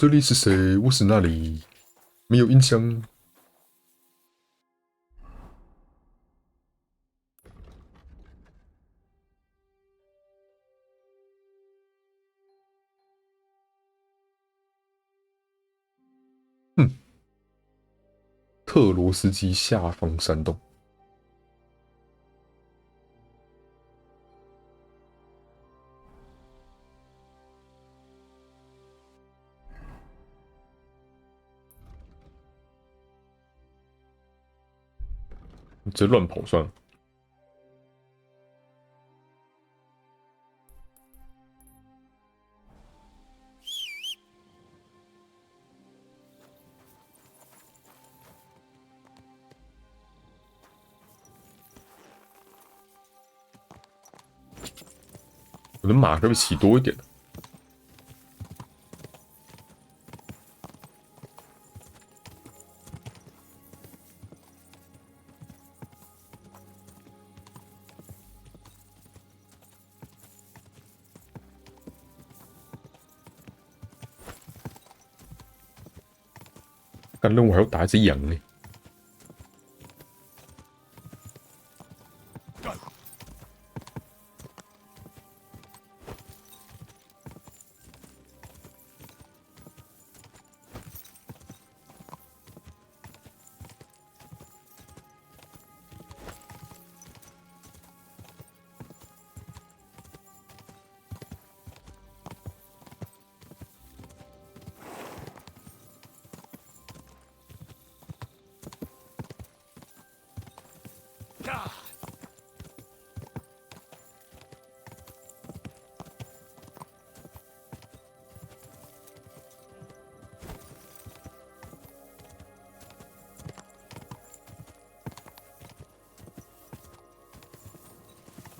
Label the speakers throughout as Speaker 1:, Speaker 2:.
Speaker 1: 这里是谁？我是那里，没有印象。嗯，特罗斯基下方山洞。你直接乱跑算了。我的马可不可以骑多一点？干任务还要打一只羊呢。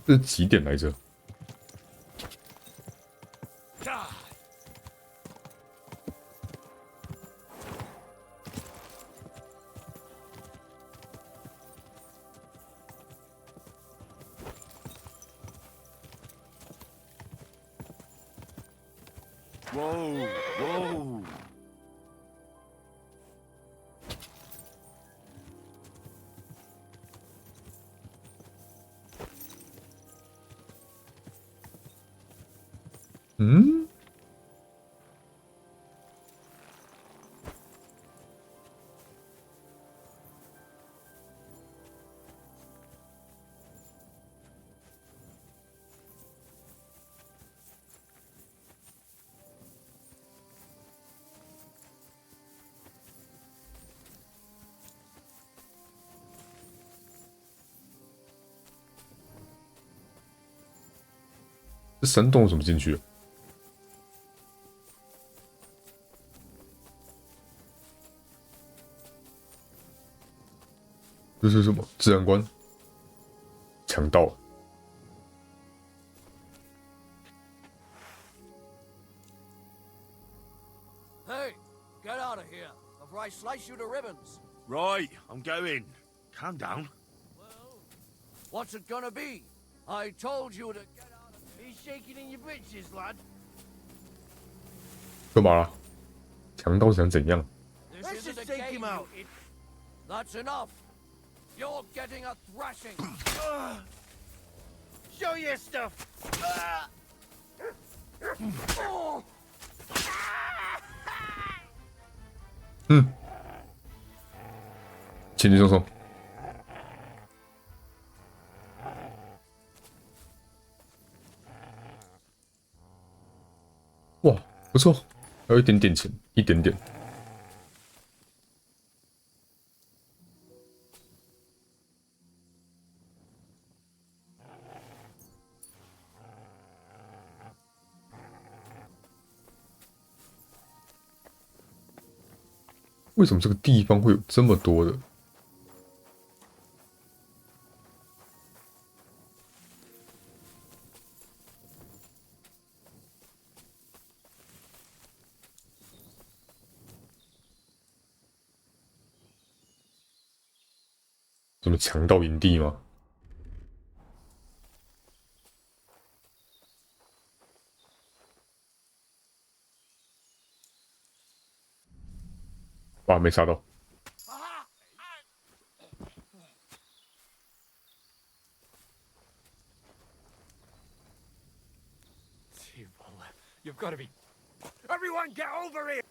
Speaker 1: 这是几点来着？Whoa,
Speaker 2: whoa.
Speaker 1: 嗯，这山洞怎么进去？这是什么？治安官？强盗？
Speaker 3: Hey, get out of here before I slice you to ribbons.
Speaker 2: Right, I'm going. Calm down.
Speaker 3: Well, what's it gonna be? I told you to get out of here. He's shaking in your britches, lad.
Speaker 1: 干嘛啦？强盗想怎样？
Speaker 3: This
Speaker 2: Let's
Speaker 3: isn't
Speaker 2: just
Speaker 3: a
Speaker 2: take
Speaker 3: game,
Speaker 2: him out.
Speaker 3: you That's enough. You're getting a thrashing.
Speaker 2: Show your stuff.
Speaker 3: Oh!
Speaker 1: 嗯，轻轻松松。哇，不错，还有一点点钱，一点点。为什么这个地方会有这么多的？什么强盗营地吗？哇，没杀到。
Speaker 3: You've got to be. Everyone, get over here!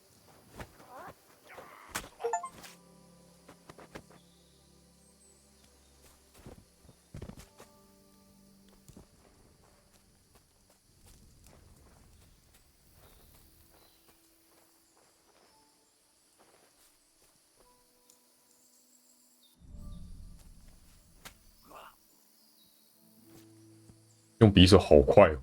Speaker 1: 用匕首好快哦。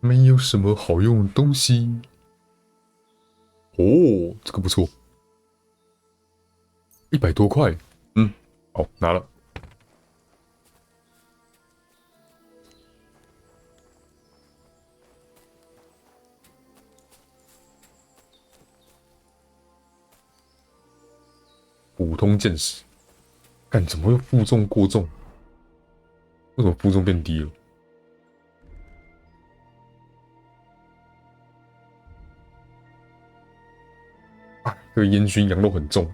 Speaker 1: 没有什么好用的东西。哦，这个不错，100多块。嗯，好，拿了。普通剑士，干怎么又负重过重？为什么负重变低了？啊，这个烟熏羊肉很重。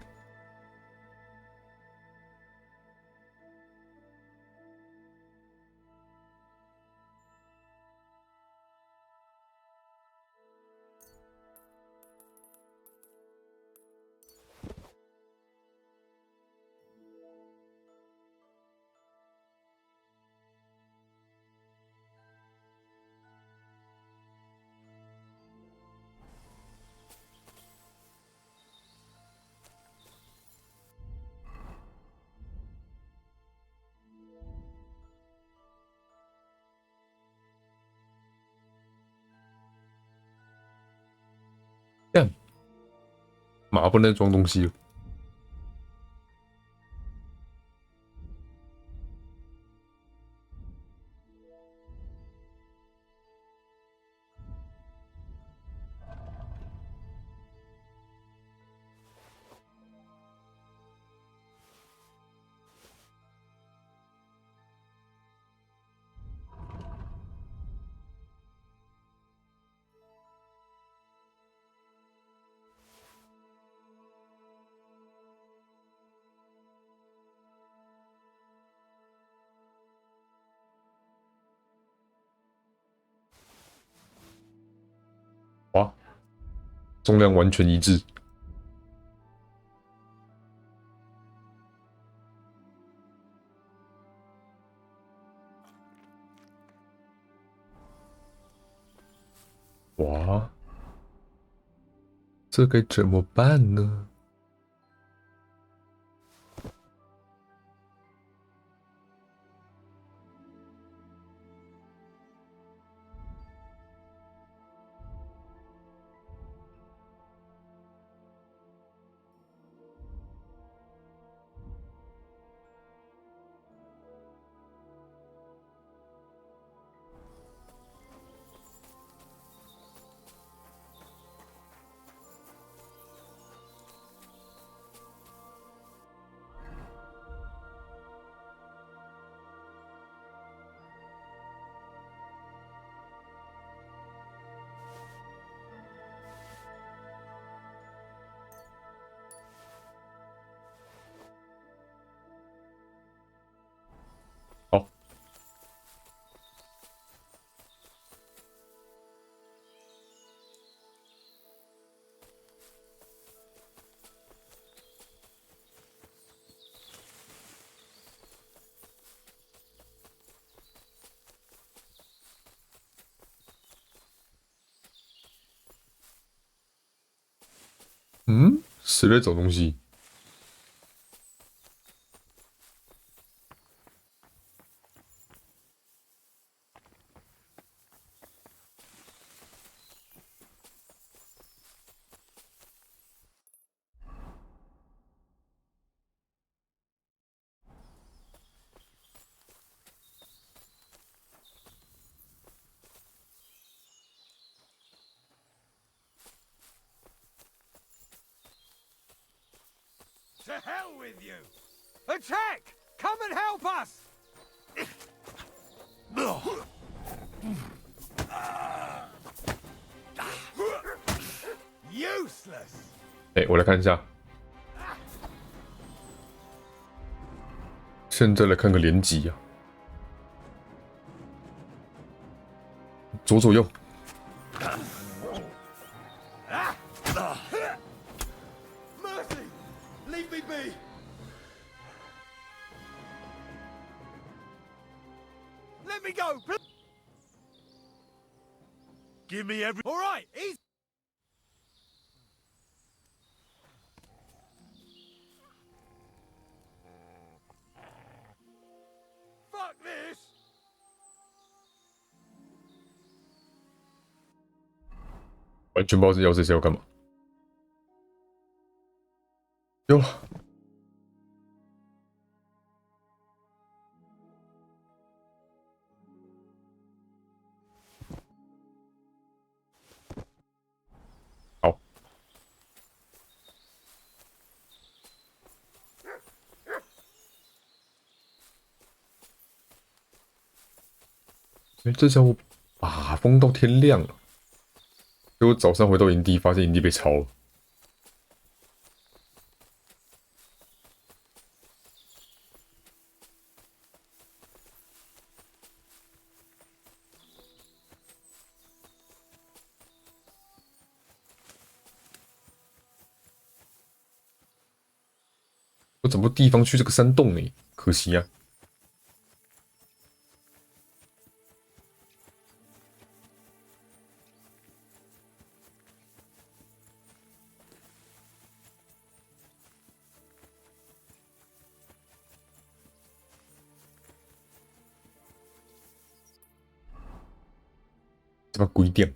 Speaker 1: 干，马不能装东西了。哇，重量完全一致。哇，这该怎么办呢？好，嗯，谁在找东西？
Speaker 3: To hell with you! Attack! Come and help us! Useless!
Speaker 1: 哎，我来看一下。现在来看个连击啊，左右。
Speaker 3: Mercy! Leave me be! Let me go!
Speaker 2: Give me every.
Speaker 3: All right, easy. Fuck this!
Speaker 1: 完全不知道要这些要干嘛。有了，好。哎，这家伙把风到天亮了。结果早上回到营地，发现营地被抄了。我怎么地方去这个山洞呢？可惜啊。这把鬼点。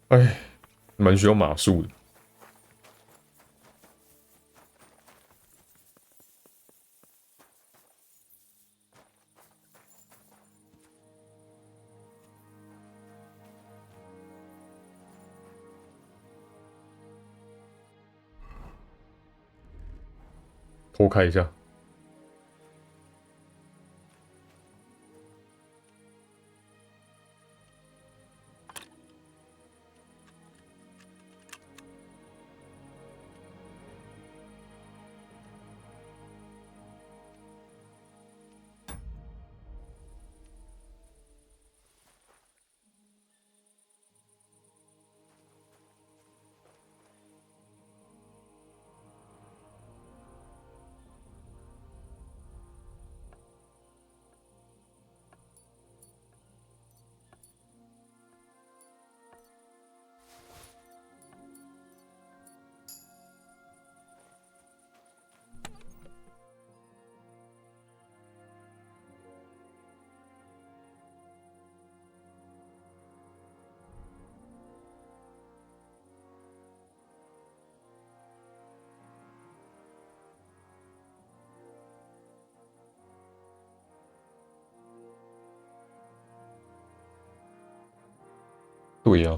Speaker 1: 哎，蛮需要马术的。偷开一下。对呀、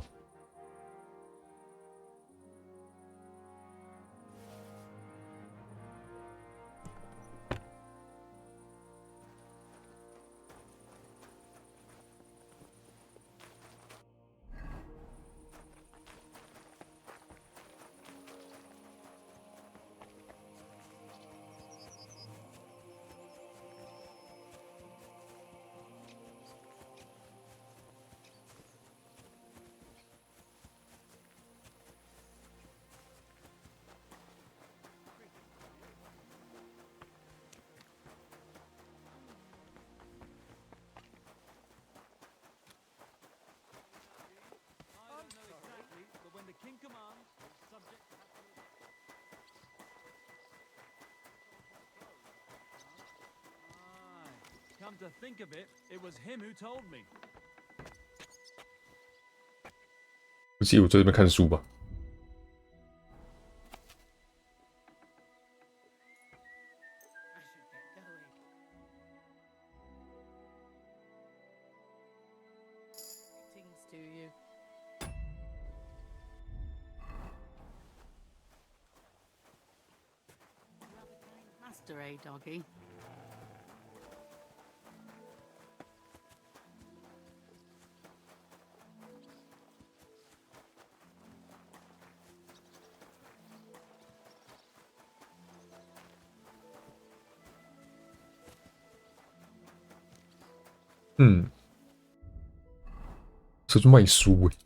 Speaker 3: King commands, subject to absolute... Come to think of it, it was him who told me.
Speaker 1: 我记得我在这边看书吧。
Speaker 3: I should get going.
Speaker 4: faster, eh, doggy?
Speaker 1: 这就卖书欸。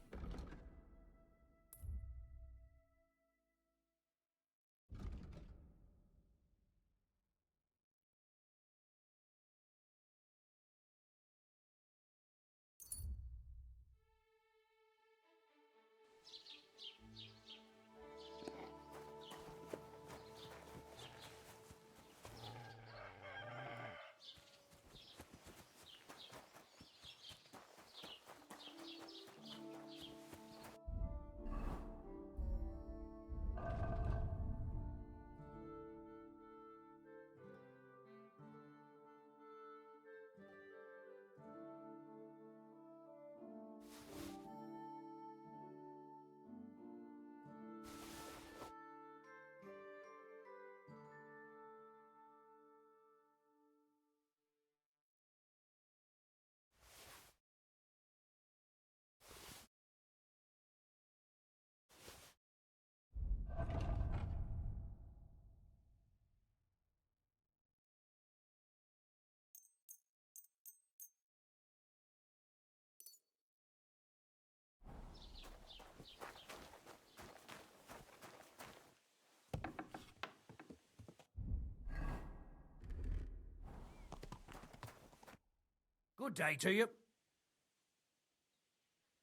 Speaker 3: Good day to you.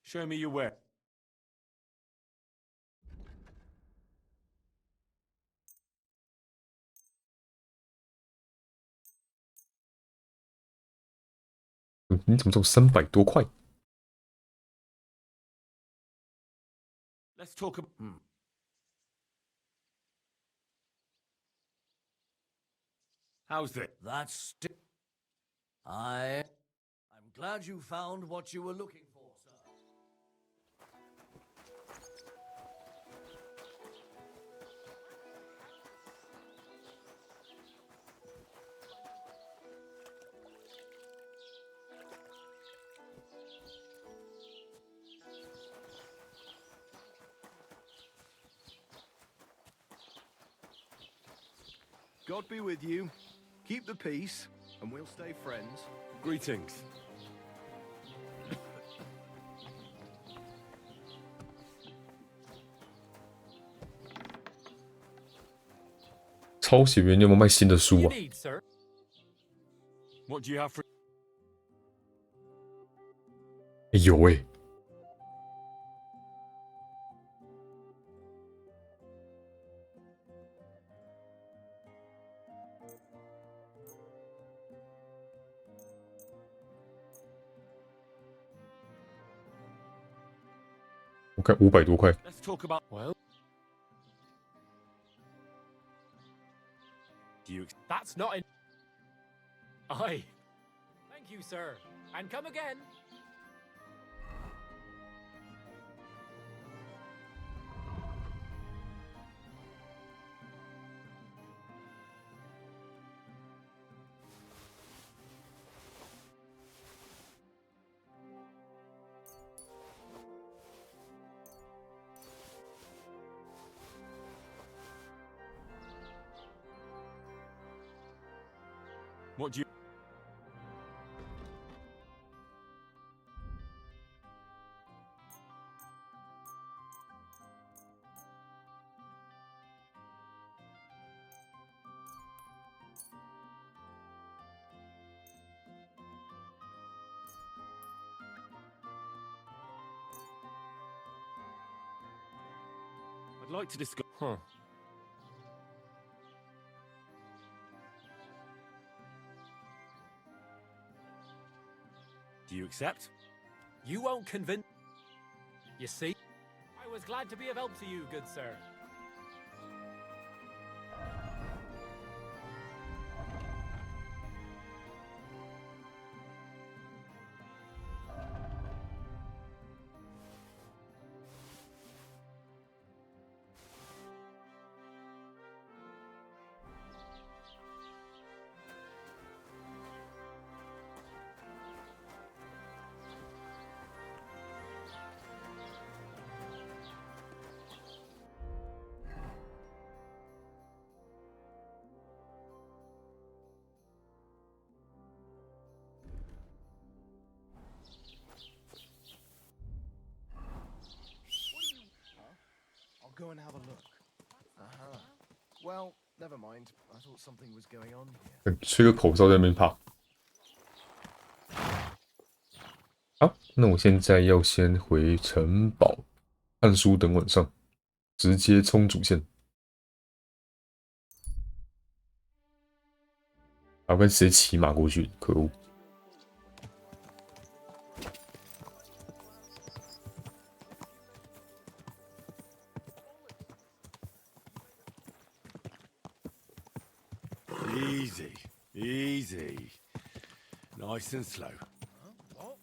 Speaker 2: Show me your way.
Speaker 1: 你怎么只有300多块？
Speaker 2: Let's talk about. How's it?
Speaker 3: I'm glad you found what you were looking for, sir.
Speaker 5: God be with you. Keep the peace, and we'll stay friends.
Speaker 2: Greetings.
Speaker 1: 抄写员，你有没有卖新的书啊？
Speaker 2: What do you have for?
Speaker 1: 有欸。我看500多块。
Speaker 2: Let's talk about. Well.
Speaker 6: That's not in. Aye. Thank you, sir. And come again.
Speaker 2: What do you? I'd like to discuss. Huh. Do you accept?
Speaker 6: You won't convince. You see? I was glad to be of help to you, good sir.
Speaker 5: and have a look. Uh-huh. Well, never mind. I thought something was going on here.
Speaker 1: 吹个口哨在那边怕。好，那我现在要先回城堡看书，等晚上，直接冲主线。要跟谁骑马过去？可恶！
Speaker 2: Easy, easy. Nice and slow.
Speaker 5: What?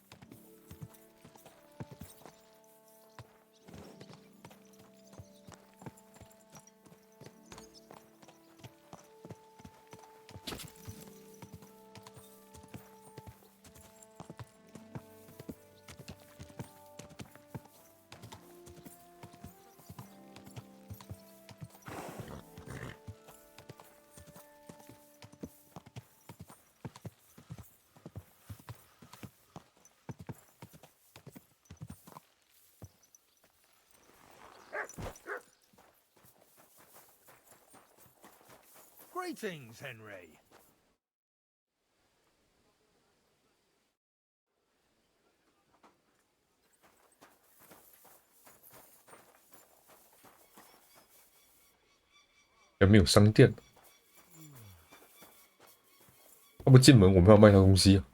Speaker 4: Greetings, Henry.
Speaker 1: 有没有商店？要不进门我们要卖他东西啊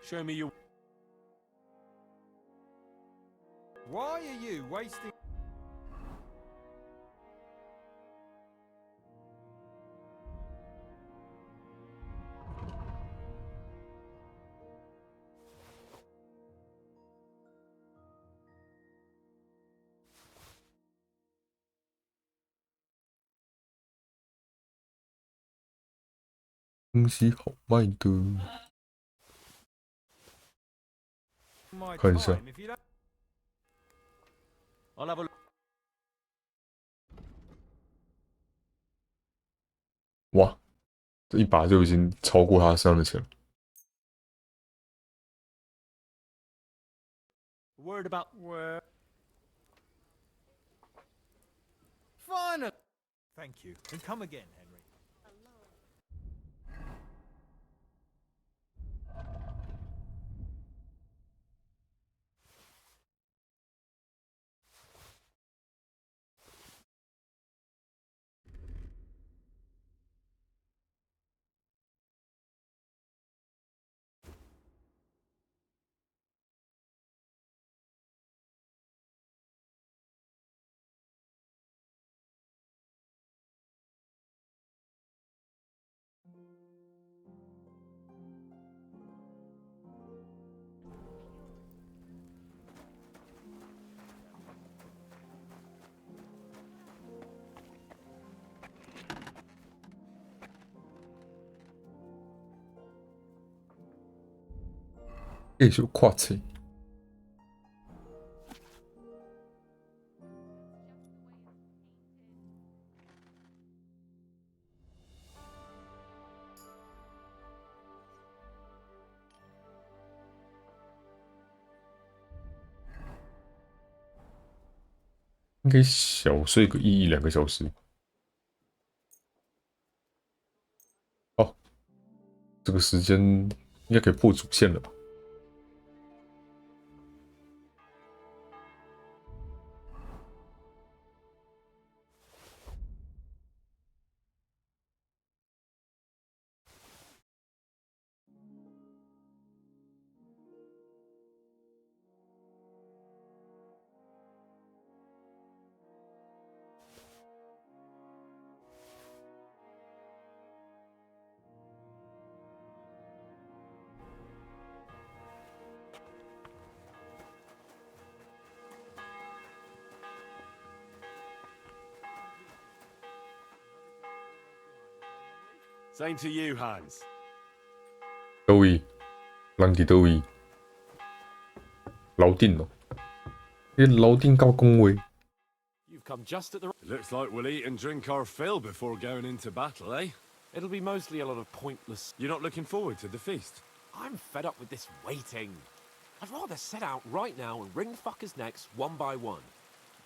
Speaker 1: ？Show
Speaker 2: me your.
Speaker 4: Why are you wasting?
Speaker 1: “东西好卖的。”
Speaker 4: My
Speaker 1: 看一下。
Speaker 4: time, if you don't.
Speaker 2: I'll have a look.
Speaker 1: 哇，这一把就已经超过他身上的钱了。
Speaker 6: Word about
Speaker 4: Well. Fine. Thank you. And come again, Henry.
Speaker 1: 继续跨车。应该小睡个1-2个小时。哦，这个时间应该可以破主线了吧？
Speaker 2: Same to you, Hans.
Speaker 1: 倒位，人伫倒位？楼顶哦，你楼顶搞讲话，
Speaker 6: You've come just at the.
Speaker 2: It looks like we'll eat and drink our fill before going into battle, eh?
Speaker 6: It'll be mostly a lot of pointless.
Speaker 2: You're not looking forward to the feast?
Speaker 6: I'm fed up with this waiting. I'd rather set out right now and wring fuckers' necks one by one.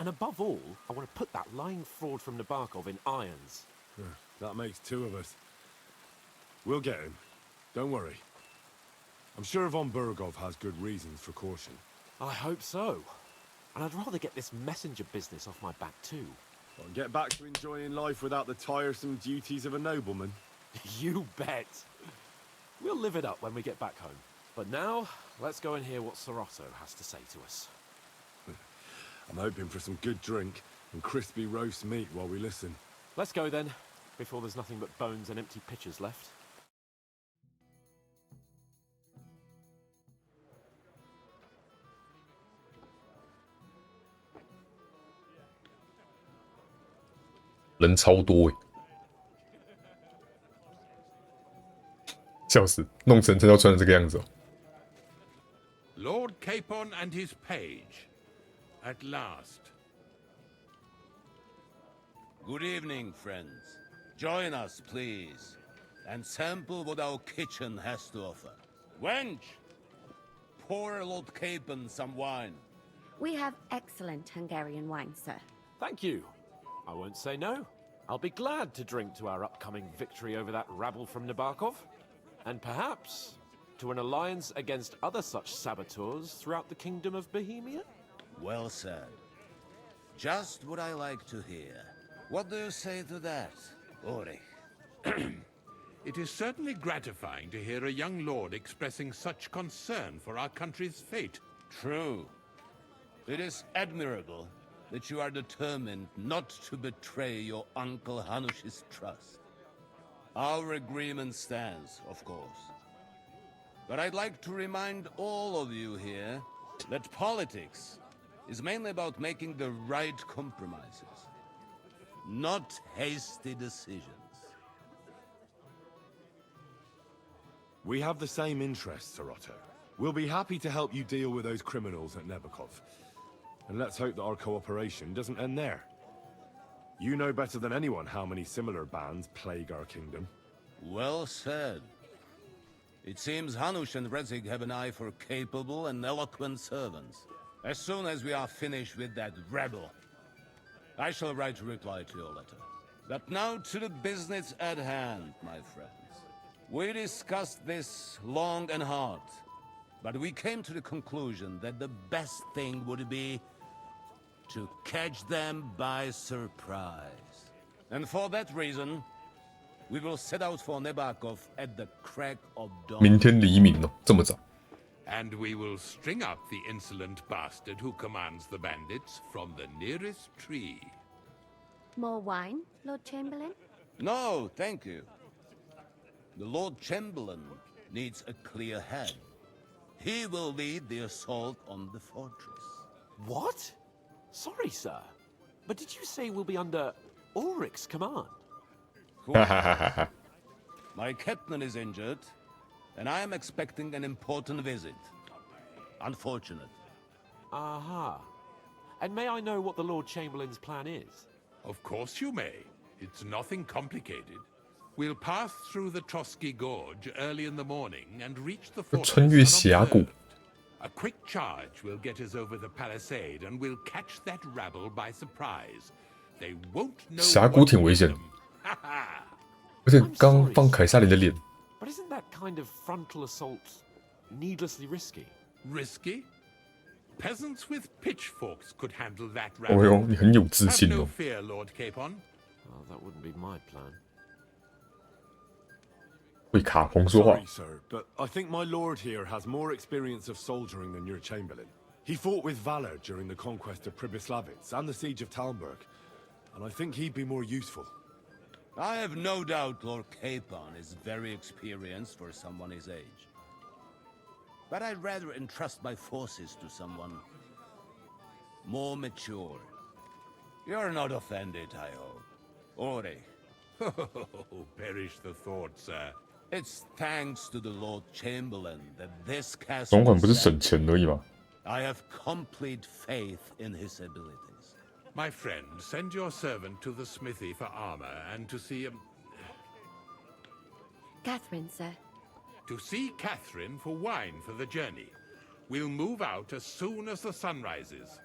Speaker 6: And above all, I want to put that lying fraud from Nabokov in irons.
Speaker 2: That makes two of us. We'll get him. Don't worry. I'm sure von Burgov has good reasons for caution.
Speaker 6: I hope so. And I'd rather get this messenger business off my back too.
Speaker 2: Well, get back to enjoying life without the tiresome duties of a nobleman.
Speaker 6: You bet. We'll live it up when we get back home. But now, let's go and hear what Sorotto has to say to us.
Speaker 2: I'm hoping for some good drink and crispy roast meat while we listen.
Speaker 6: Let's go then, before there's nothing but bones and empty pitchers left.
Speaker 1: 人超多诶，笑死！弄成要穿成这个样子哦。
Speaker 7: Lord Capon and his page. At last.
Speaker 8: Good evening, friends. Join us, please, and sample what our kitchen has to offer. Wench, pour Lord Capon some wine.
Speaker 9: We have excellent Hungarian wine, sir.
Speaker 6: Thank you. I won't say no. I'll be glad to drink to our upcoming victory over that rabble from Nabokov. And perhaps to an alliance against other such saboteurs throughout the kingdom of Bohemia?
Speaker 8: Well said. Just what I like to hear. What do you say to that, Ulrich?
Speaker 7: It is certainly gratifying to hear a young lord expressing such concern for our country's fate.
Speaker 8: True. It is admirable that you are determined not to betray your Uncle Hanush's trust. Our agreement stands, of course. But I'd like to remind all of you here that politics is mainly about making the right compromises, not hasty decisions.
Speaker 2: We have the same interests, Sorotto. We'll be happy to help you deal with those criminals at Nebokov. And let's hope that our cooperation doesn't end there. You know better than anyone how many similar bands plague our kingdom.
Speaker 8: Well said. It seems Hanush and Rezig have an eye for capable and eloquent servants. As soon as we are finished with that rebel, I shall write a reply to your letter. But now to the business at hand, my friends. We discussed this long and hard, but we came to the conclusion that the best thing would be to catch them by surprise. And for that reason, we will set out for Nebakov at the crack of dawn.
Speaker 1: 明天黎明哦，这么早。
Speaker 7: And we will string up the insolent bastard who commands the bandits from the nearest tree.
Speaker 9: More wine, Lord Chamberlain?
Speaker 8: No, thank you. The Lord Chamberlain needs a clear head. He will lead the assault on the fortress.
Speaker 6: What? Sorry, sir. But did you say we'll be under Ulrich's command?
Speaker 8: My captain is injured, and I am expecting an important visit. Unfortunate.
Speaker 6: Aha. And may I know what the Lord Chamberlain's plan is?
Speaker 7: Of course you may. It's nothing complicated. We'll pass through the Trotsky Gorge early in the morning and reach the fortress
Speaker 1: 穿越峡谷。
Speaker 7: unobserved. A quick charge will get us over the palisade and we'll catch that rabble by surprise. They won't know
Speaker 1: 峡谷
Speaker 7: what
Speaker 1: 挺危
Speaker 7: hit
Speaker 1: 险的
Speaker 7: them. Ha ha!
Speaker 1: 而且刚放凯撒琳的脸，
Speaker 6: But isn't that kind of frontal assault needlessly risky?
Speaker 7: Risky? Peasants with pitchforks could handle that
Speaker 1: 哦哟，
Speaker 7: rabble.
Speaker 1: 你很有自
Speaker 7: Have
Speaker 1: 信
Speaker 7: no
Speaker 1: 哦。
Speaker 7: fear, Lord Capon.
Speaker 6: Oh, that wouldn't be my plan.
Speaker 1: 会卡彭说话
Speaker 2: Sorry,，sir, but I think my lord here has more experience of soldiering than your chamberlain. He fought with valor during the conquest of Pribyslavitz and the siege of Talmberg, and I think he'd be more useful.
Speaker 8: I have no doubt Lord Capon is very experienced for someone his age. But I'd rather entrust my forces to someone more mature. You're not offended, I hope. Ori,
Speaker 7: Oh, perish the thought, sir.
Speaker 8: It's thanks to the Lord Chamberlain that this
Speaker 1: 总
Speaker 8: castle
Speaker 1: 款不是
Speaker 8: is
Speaker 1: 省
Speaker 8: safe.
Speaker 1: 钱而已嘛。
Speaker 8: I have complete faith in his abilities.
Speaker 7: My friend, send your servant to the smithy for armor and to see
Speaker 9: Catherine, sir.
Speaker 7: to see Catherine for wine for the journey. We'll move out as soon as the sun rises.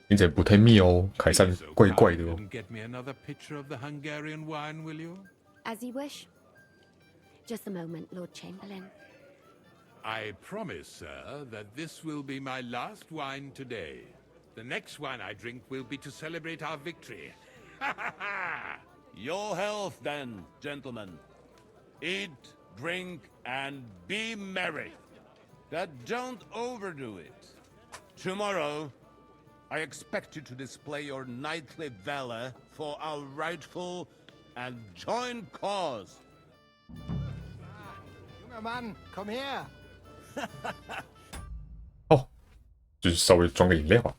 Speaker 1: 听起来不太妙哦，凯撒
Speaker 7: Be so
Speaker 1: 怪怪的
Speaker 7: kind
Speaker 1: 哦。
Speaker 7: and get me another pitcher of the Hungarian wine, will you?
Speaker 9: As you wish. Just a moment, Lord Chamberlain.
Speaker 7: I promise, sir, that this will be my last wine today. The next wine I drink will be to celebrate our victory.
Speaker 8: Your health, then, gentlemen. Eat, drink, and be merry. But don't overdo it. Tomorrow, I expect you to display your knightly valor for our rightful and joint cause.
Speaker 5: Junger Mann, komm her!
Speaker 1: 哦，就是稍微装个饮料啊。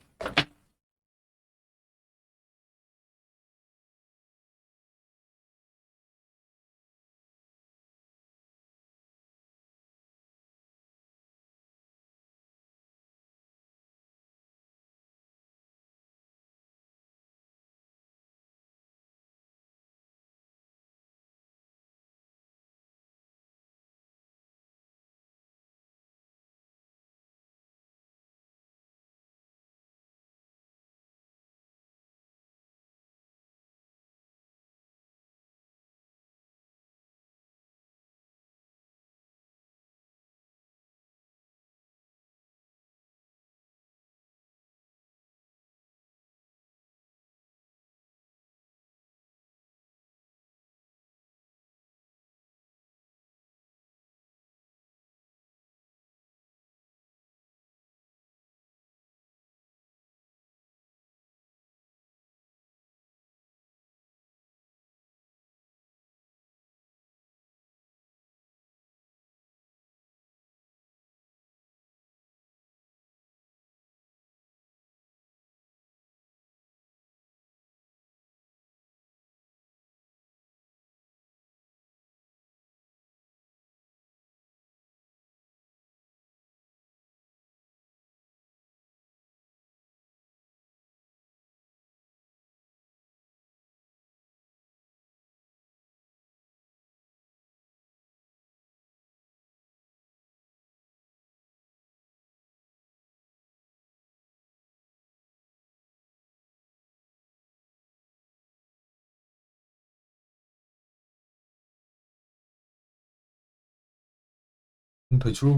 Speaker 1: 退出。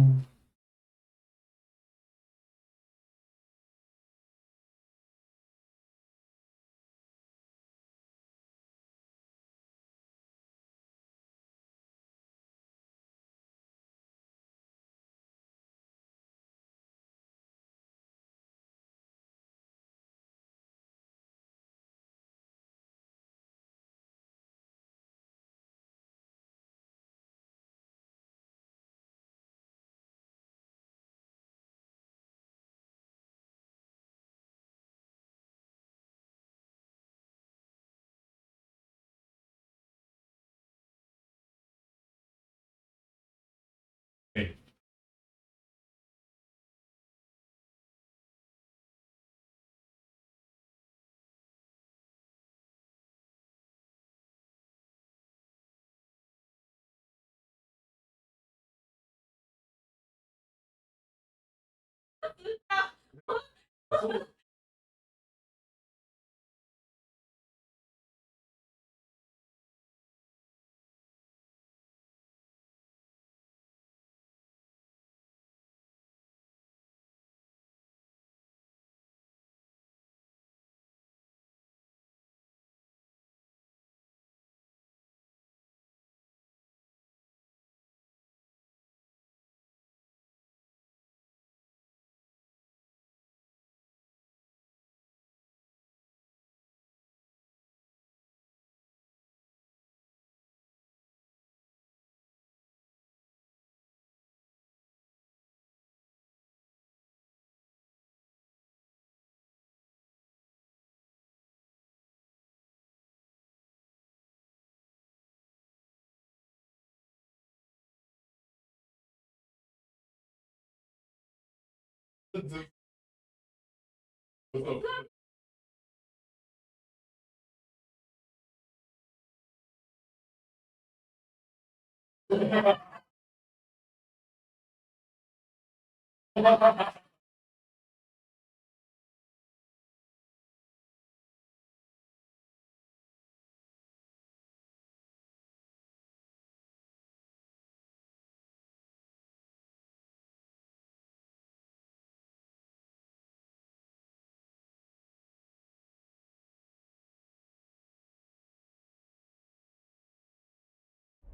Speaker 1: 哎。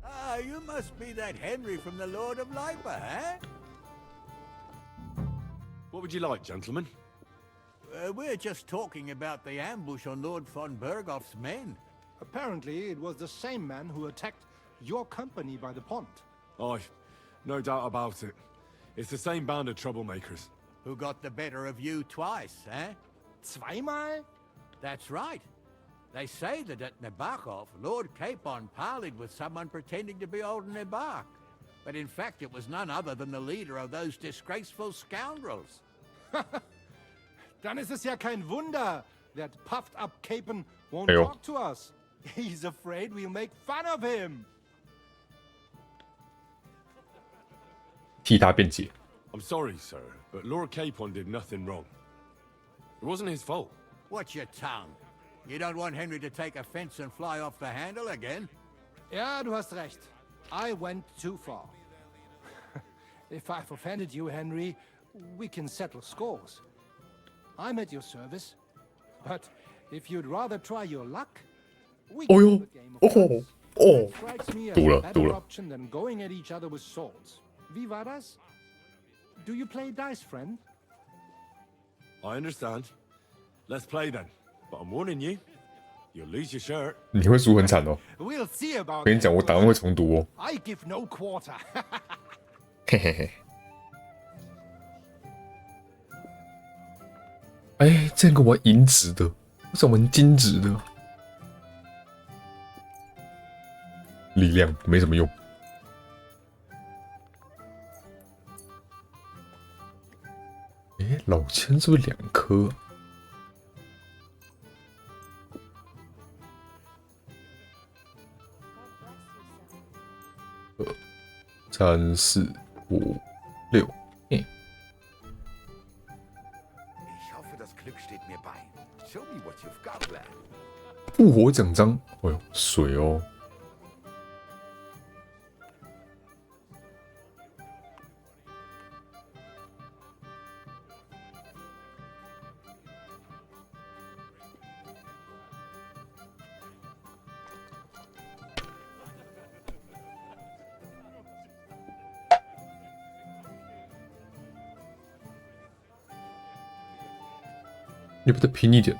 Speaker 4: Ah, you must be that Henry from the Lord of Liber, eh?
Speaker 2: What would you like, gentlemen?
Speaker 4: We're just talking about the ambush on Lord von Bergoff's men.
Speaker 5: Apparently, it was the same man who attacked your company by the pond.
Speaker 2: Aye, no doubt about it. It's the same band of troublemakers.
Speaker 4: Who got the better of you twice, eh?
Speaker 5: Zweimal?
Speaker 4: That's right. They say that at Nabokov, Lord Capon parleyed with someone pretending to be old Nabark. But in fact, it was none other than the leader of those disgraceful scoundrels.
Speaker 5: Dann ist es ja kein Wunder that puffed-up Capon won't
Speaker 1: Ayo.
Speaker 5: talk to us. He's afraid we'll make fun of him.
Speaker 1: 替他辩解。
Speaker 2: I'm sorry, sir, but Lord Capon did nothing wrong. It wasn't his fault.
Speaker 4: Watch your tongue. You don't want Henry to take offense and fly off the handle again?
Speaker 5: Ja, du hast recht. I went too far. If I've offended you, Henry, we can settle scores. I'm at your service. But if you'd rather try your luck, we can
Speaker 1: 哦
Speaker 5: have
Speaker 1: 哟
Speaker 5: a game of
Speaker 1: 哦
Speaker 5: cards.
Speaker 1: 哦
Speaker 5: It strikes me as
Speaker 1: 赌
Speaker 5: a
Speaker 1: 了赌
Speaker 5: better
Speaker 1: 了。
Speaker 5: option than going at each other with swords. Wie war das? Do you play dice, friend?
Speaker 2: I understand. Let's play then. But I'm warning you, you'll lose your shirt.
Speaker 1: 你会输很惨哦！
Speaker 5: We'll see about
Speaker 1: 我跟你
Speaker 5: that.
Speaker 1: 讲，我档案会重读哦。
Speaker 5: I give no quarter.
Speaker 1: 嘿嘿嘿。哎，这个玩银质的，为什么玩金质的？力量没什么用。哎，老千是不是2颗啊？ 3、4、5、6，
Speaker 10: Ich hoffe, das Glück steht mir bei. Show me what you've got, lad.
Speaker 1: 复活奖章，哎呦，水哦！你不得拼一点，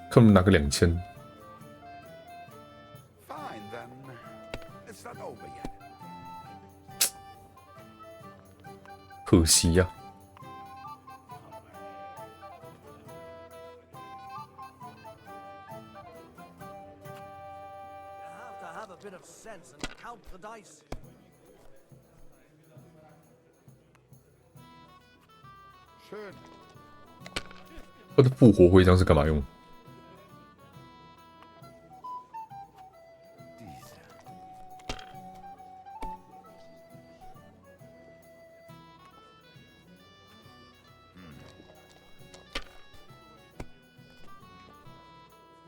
Speaker 1: 看我们拿个2000。
Speaker 10: Fine, then. It's not over yet.
Speaker 1: 可惜呀、
Speaker 3: You have to have a bit of sense and count the dice.
Speaker 1: 他的复活徽章是干嘛用？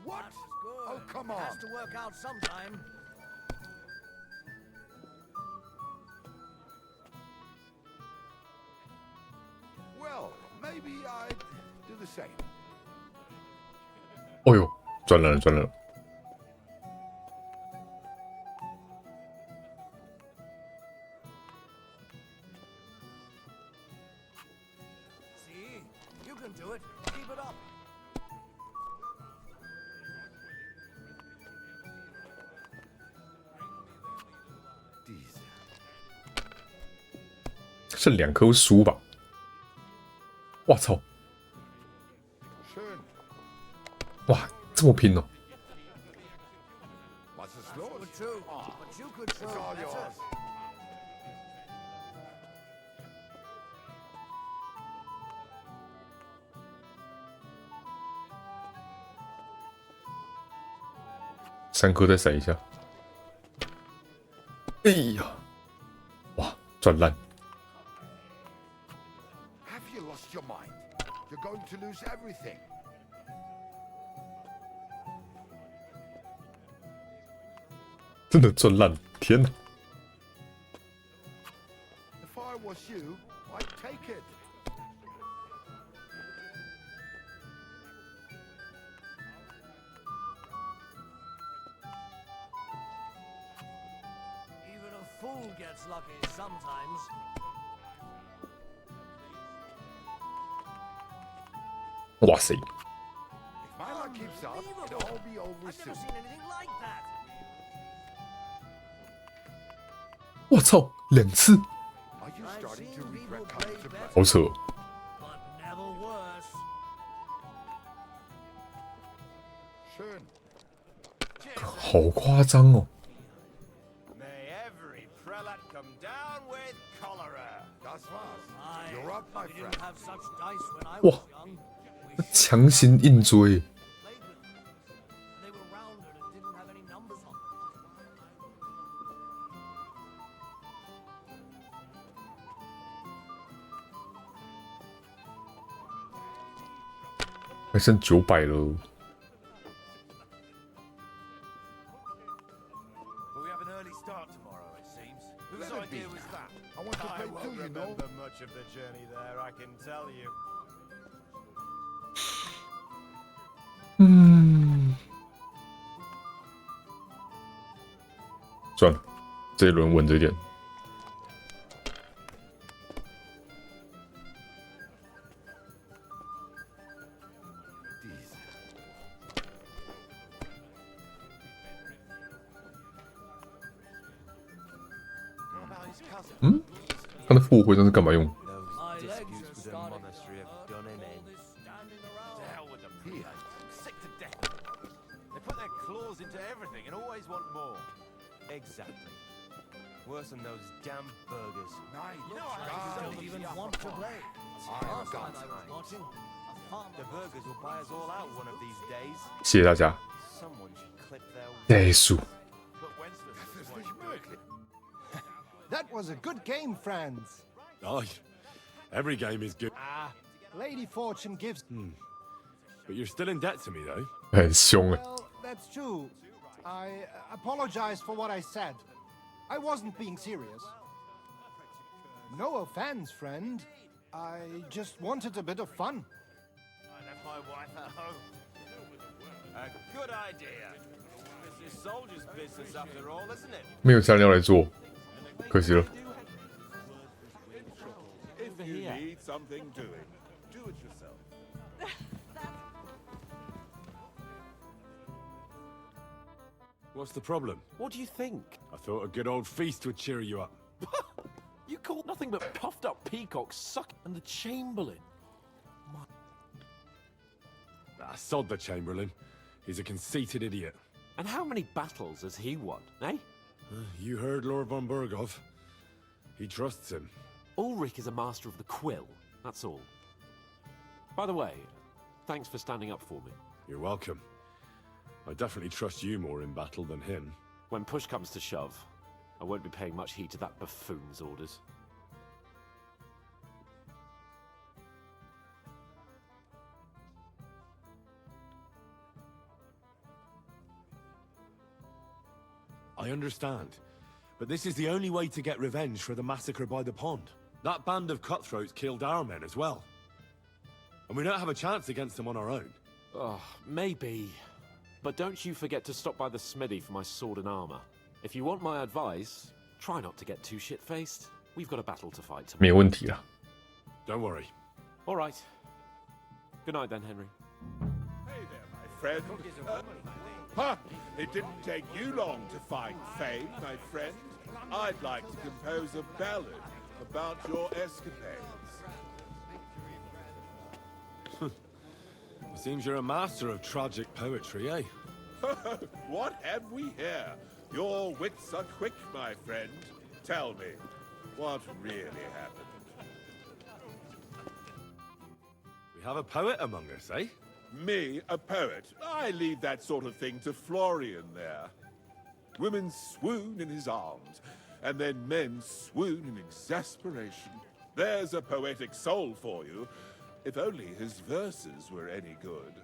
Speaker 10: What?
Speaker 3: That's good.
Speaker 10: Oh, come
Speaker 3: Has
Speaker 10: on.
Speaker 3: to work out sometime.
Speaker 10: Well, maybe I'd do the same.
Speaker 1: 哦呦，赚了赚了！
Speaker 3: See? You can do it. Keep it up.
Speaker 1: 剩2颗会输吧？我操！
Speaker 10: Schön.
Speaker 1: 哇，这么拼哦！
Speaker 10: Was ist los?
Speaker 3: Good too. But you could show
Speaker 10: It's all
Speaker 3: better.
Speaker 10: yours.
Speaker 1: 3颗再闪一下。哎呀，哇，赚烂！
Speaker 10: Have you lost your mind? You're going to lose everything.
Speaker 1: 真的赚烂！天哪！
Speaker 10: If I was you, I'd take it.
Speaker 3: Even a fool gets lucky sometimes.
Speaker 1: 哇塞！
Speaker 10: If my luck keeps up, it'll all be over
Speaker 3: I've never
Speaker 10: soon.
Speaker 3: seen anything like that.
Speaker 1: 我操，2次，
Speaker 10: Are you starting to regret coming to Brest?
Speaker 1: 好扯哦！
Speaker 3: But never worse.
Speaker 10: Schön.
Speaker 1: 好夸张哦！
Speaker 11: May every prelate come down with cholera.
Speaker 10: Das war's.
Speaker 3: Aye,
Speaker 10: You're up, my
Speaker 3: we
Speaker 10: friend.
Speaker 3: didn't have such dice when I
Speaker 1: Wah.
Speaker 3: was young. We should
Speaker 1: 强行硬追，
Speaker 3: have played with them. They were rounded and didn't have any numbers on them.
Speaker 1: 还剩900了。
Speaker 11: But we have an early start tomorrow, it seems. Whose
Speaker 10: Let it be
Speaker 11: idea was
Speaker 10: now.
Speaker 11: that?
Speaker 10: I want to
Speaker 11: I
Speaker 10: play
Speaker 11: won't
Speaker 10: too, you know.
Speaker 11: remember much of the journey there, I can tell you.
Speaker 1: 算了，这一轮稳着点。
Speaker 10: Diese.
Speaker 1: 他的复活徽章是干嘛用？
Speaker 3: My legs are
Speaker 11: Disputes with the
Speaker 3: starting
Speaker 11: monastery have done an
Speaker 3: all
Speaker 11: end.
Speaker 3: this standing
Speaker 11: To
Speaker 3: around.
Speaker 11: hell with the prelates. I'm sick to death. They put their claws into everything and always want more. Exactly. Worse than those damn burgers.
Speaker 10: Nein,
Speaker 11: You know
Speaker 3: I
Speaker 11: I
Speaker 3: don't even want to play. Last time I was watching, a farmer.
Speaker 11: The burgers will buy us all out one of these days.
Speaker 1: 谢谢大家。
Speaker 11: Someone should clip their.
Speaker 1: 结束。
Speaker 11: But when's the
Speaker 10: Das ist nicht möglich.
Speaker 5: That was a good game, friends.
Speaker 2: Aye. Every game is good.
Speaker 5: Lady Fortune gives...
Speaker 2: But you're still in debt to me, though.
Speaker 1: 很凶哎。
Speaker 5: Well, that's true. I apologize for what I said. I wasn't being serious. No offense, friend. I just wanted a bit of fun.
Speaker 11: I left my wife at home. A good idea. This is soldier's business after all, isn't it?
Speaker 1: 没有材料来做，可惜了。
Speaker 7: If you need something doing, do it yourself.
Speaker 2: What's the problem?
Speaker 6: What do you think?
Speaker 2: I thought a good old feast would cheer you up.
Speaker 6: You call nothing but puffed up peacocks suck and the Chamberlain.
Speaker 2: Ah, sod the Chamberlain. He's a conceited idiot.
Speaker 6: And how many battles has he won, eh?
Speaker 2: You heard Lord von Burgov. He trusts him.
Speaker 6: Ulrich is a master of the quill, that's all. By the way, thanks for standing up for me.
Speaker 2: You're welcome. I definitely trust you more in battle than him.
Speaker 6: When push comes to shove, I won't be paying much heed to that buffoon's orders.
Speaker 2: I understand. But this is the only way to get revenge for the massacre by the pond. That band of cutthroats killed our men as well. And we don't have a chance against them on our own.
Speaker 6: Oh, maybe. But don't you forget to stop by the smithy for my sword and armor. If you want my advice, try not to get too shit-faced. We've got a battle to fight tomorrow.
Speaker 1: 没有问题啦。
Speaker 2: Don't worry.
Speaker 6: All right. Good night then, Henry.
Speaker 7: Hey there, my friend. Ha! It didn't take you long to find fame, my friend. I'd like to compose a ballad about your escapades.
Speaker 2: It seems you're a master of tragic poetry, eh?
Speaker 7: What have we here? Your wits are quick, my friend. Tell me, what really happened?
Speaker 2: We have a poet among us, eh?
Speaker 7: Me, a poet. I leave that sort of thing to Florian there. Women swoon in his arms, and then men swoon in exasperation. There's a poetic soul for you, if only his verses were any good.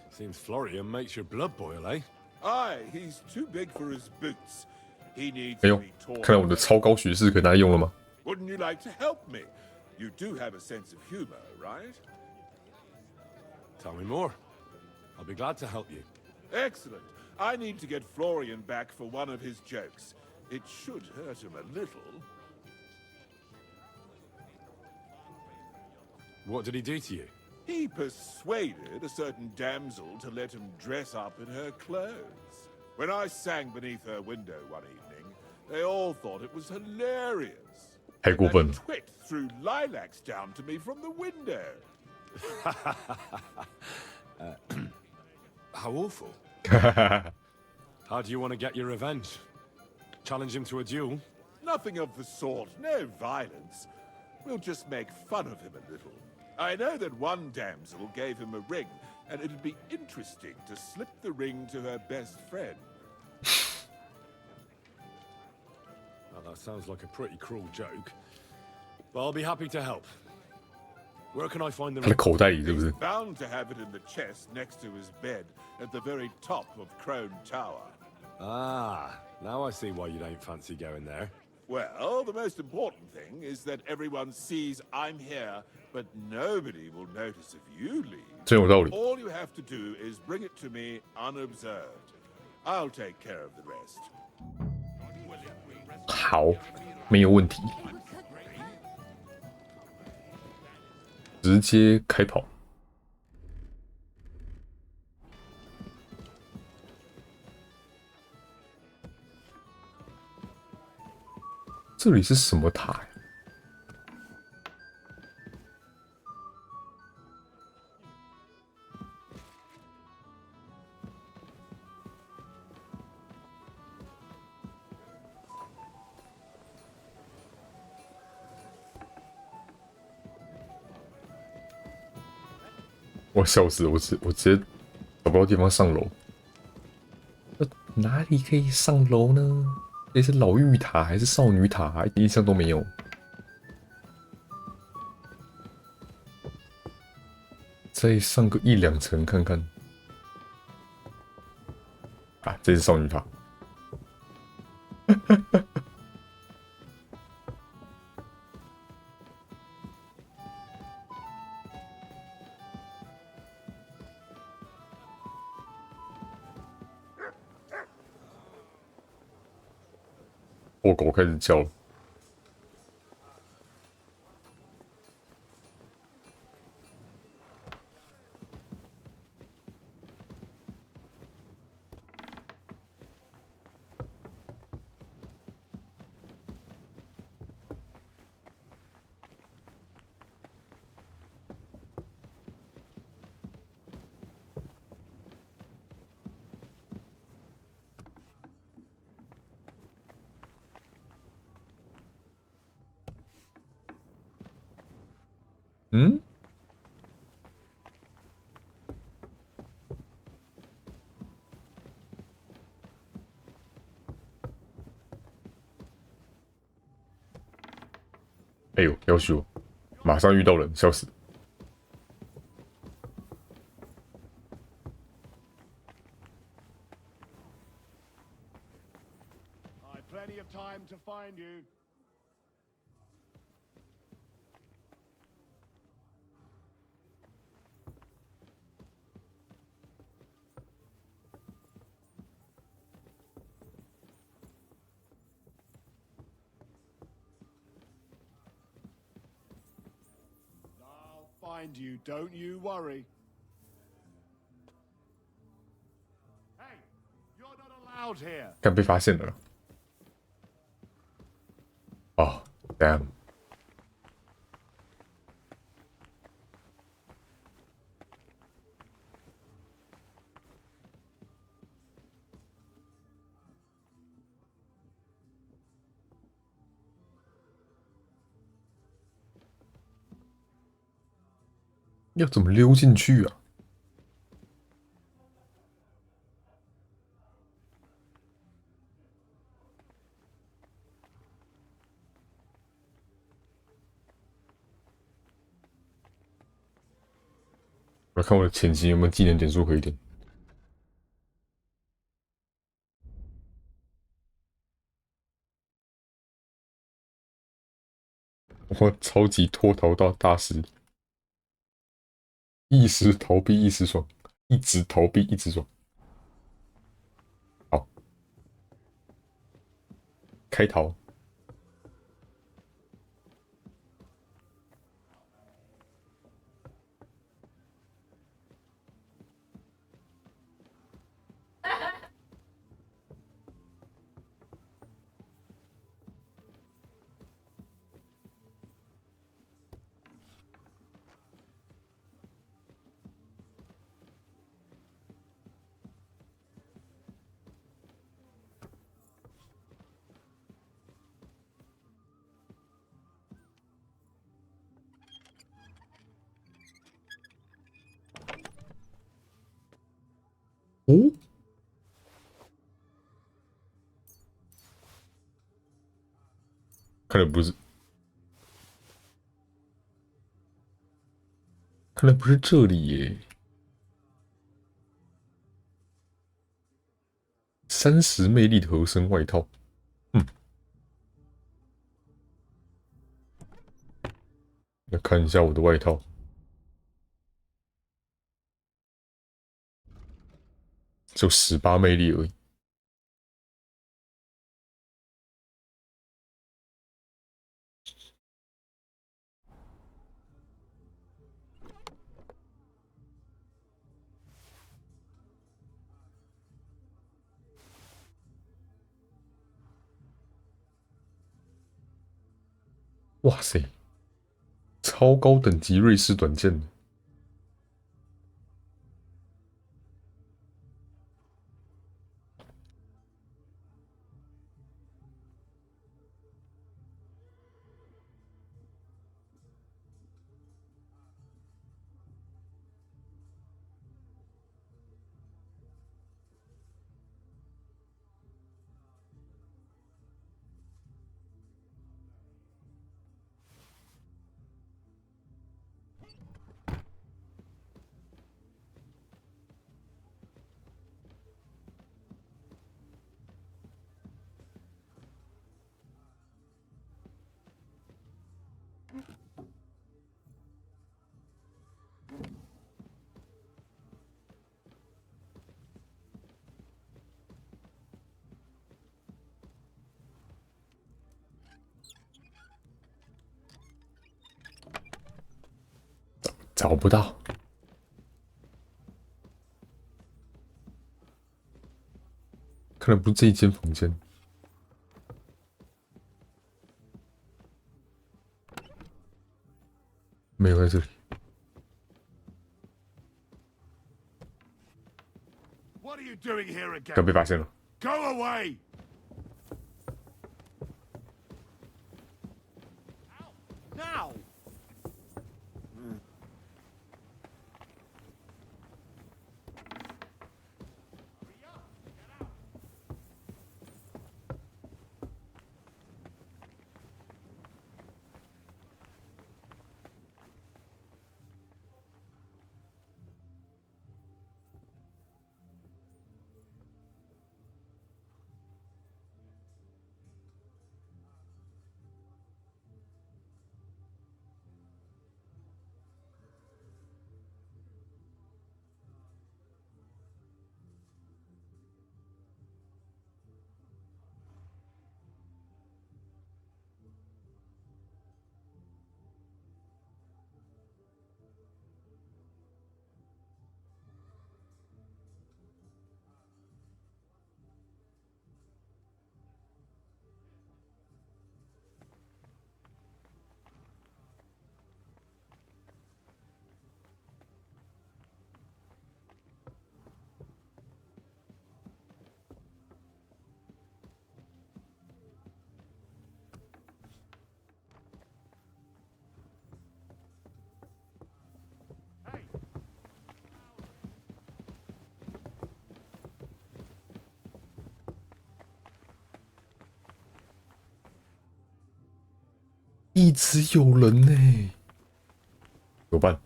Speaker 2: Seems Florian makes your blood boil, eh?
Speaker 7: Aye, he's too big for his boots. He needs
Speaker 1: 哎
Speaker 7: to
Speaker 1: 呦，
Speaker 7: be taught.
Speaker 1: 看来我的超高学士可以拿来用了吗？
Speaker 7: Wouldn't you like to help me? You do have a sense of humor, right?
Speaker 2: Tell me more. I'll be glad to help you.
Speaker 7: Excellent. I need to get Florian back for one of his jokes. It should hurt him a little.
Speaker 2: What did he do to you?
Speaker 7: He persuaded a certain damsel to let him dress up in her clothes. When I sang beneath her window one evening, they all thought it was hilarious.
Speaker 1: 太过分了。
Speaker 7: That twit threw lilacs down to me from the window.
Speaker 2: How awful. How do you want to get your revenge? Challenge him to a duel?
Speaker 7: Nothing of the sort. No violence. We'll just make fun of him a little. I know that one damsel gave him a ring, and it'd be interesting to slip the ring to her best friend.
Speaker 2: Well, that sounds like a pretty cruel joke. But I'll be happy to help. Where can I find the
Speaker 1: 他的口袋里是不是？
Speaker 7: Bound to have it in the chest next to his bed at the very top of Crone Tower.
Speaker 2: Ah, now I see why you don't fancy going there.
Speaker 7: Well, the most important thing is that everyone sees I'm here, but nobody will notice if you leave.
Speaker 1: 真有道理。
Speaker 7: All you have to do is bring it to me unobserved. I'll take care of the rest.
Speaker 1: 好，没有问题。直接开跑。这里是什么塔呀？我笑死了！我直接找不到地方上楼。哪里可以上楼呢？这是老妪塔还是少女塔？印象都没有。再上个一两层看看。啊，这是少女塔。破狗开始叫了。嗯？哎呦，要死我！马上遇到人，笑死！
Speaker 7: Plenty of time to find you. I'll find you, don't you worry. Hey, you're not allowed here.
Speaker 1: 该被发现了。哦 ，damn！要怎么溜进去啊？我来看我的前期有没有技能点数可以点。我超级脱逃到大师，一时逃避一时爽，一直逃避一直爽。好，开逃。哦，看来不是，看来不是这里耶。30魅力的合身外套，来看一下我的外套，只有18魅力而已。哇塞，超高等级瑞士短剑！找不到，看来不是这一间房间，没有在这里。
Speaker 7: What are you doing here again?
Speaker 1: 刚被发现了。
Speaker 7: Go away!
Speaker 3: Now!
Speaker 1: 一直有人呢，怎么办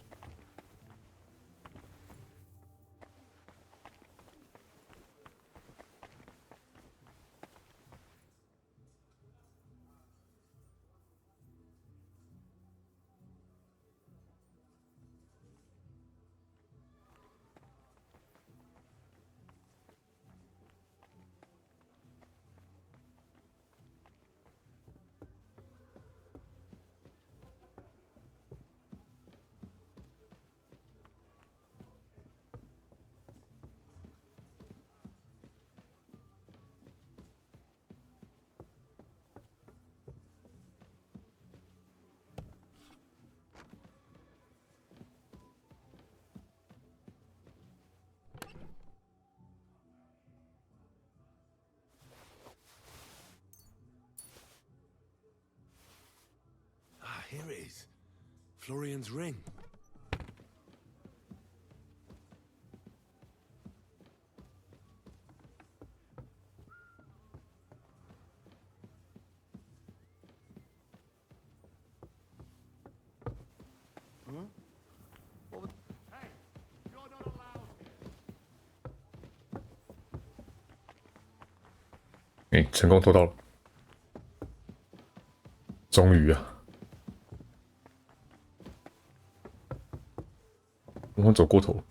Speaker 1: ？Here
Speaker 2: it is. Florian's ring.
Speaker 7: Hey, you're not allowed here.
Speaker 1: 哎，成功偷到了，终于啊！我们走过头。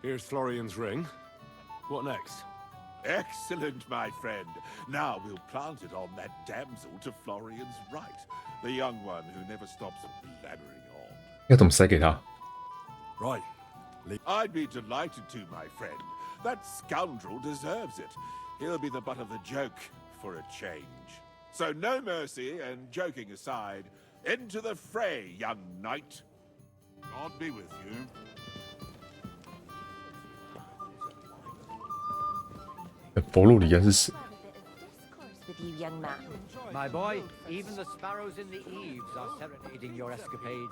Speaker 2: Here's Florian's ring. What next?
Speaker 7: Excellent, my friend. Now we'll plant it on that damsel to Florian's right. The young one who never stops blabbering on.
Speaker 1: 要怎么塞给他？
Speaker 2: Right.
Speaker 7: I'd be delighted to, my friend. That scoundrel deserves it. He'll be the butt of the joke for a change. So no mercy, and joking aside, into the fray, young knight. God be with you.
Speaker 1: 佛洛里安是谁？
Speaker 12: With you, young man.
Speaker 3: My boy, even the sparrows in the eaves are serenading your escapades.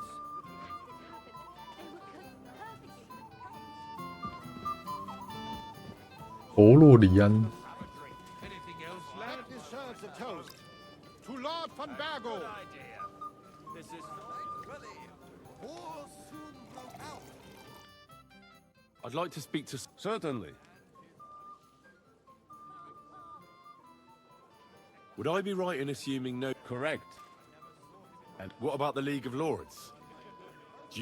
Speaker 1: 佛洛里安，
Speaker 5: That deserves a toast. To Lord von Bergo.
Speaker 11: This is war soon broke out.
Speaker 2: I'd like to speak to...
Speaker 8: Certainly.
Speaker 2: Would I be right in assuming no...
Speaker 8: Correct.
Speaker 2: And what about the League of Lords?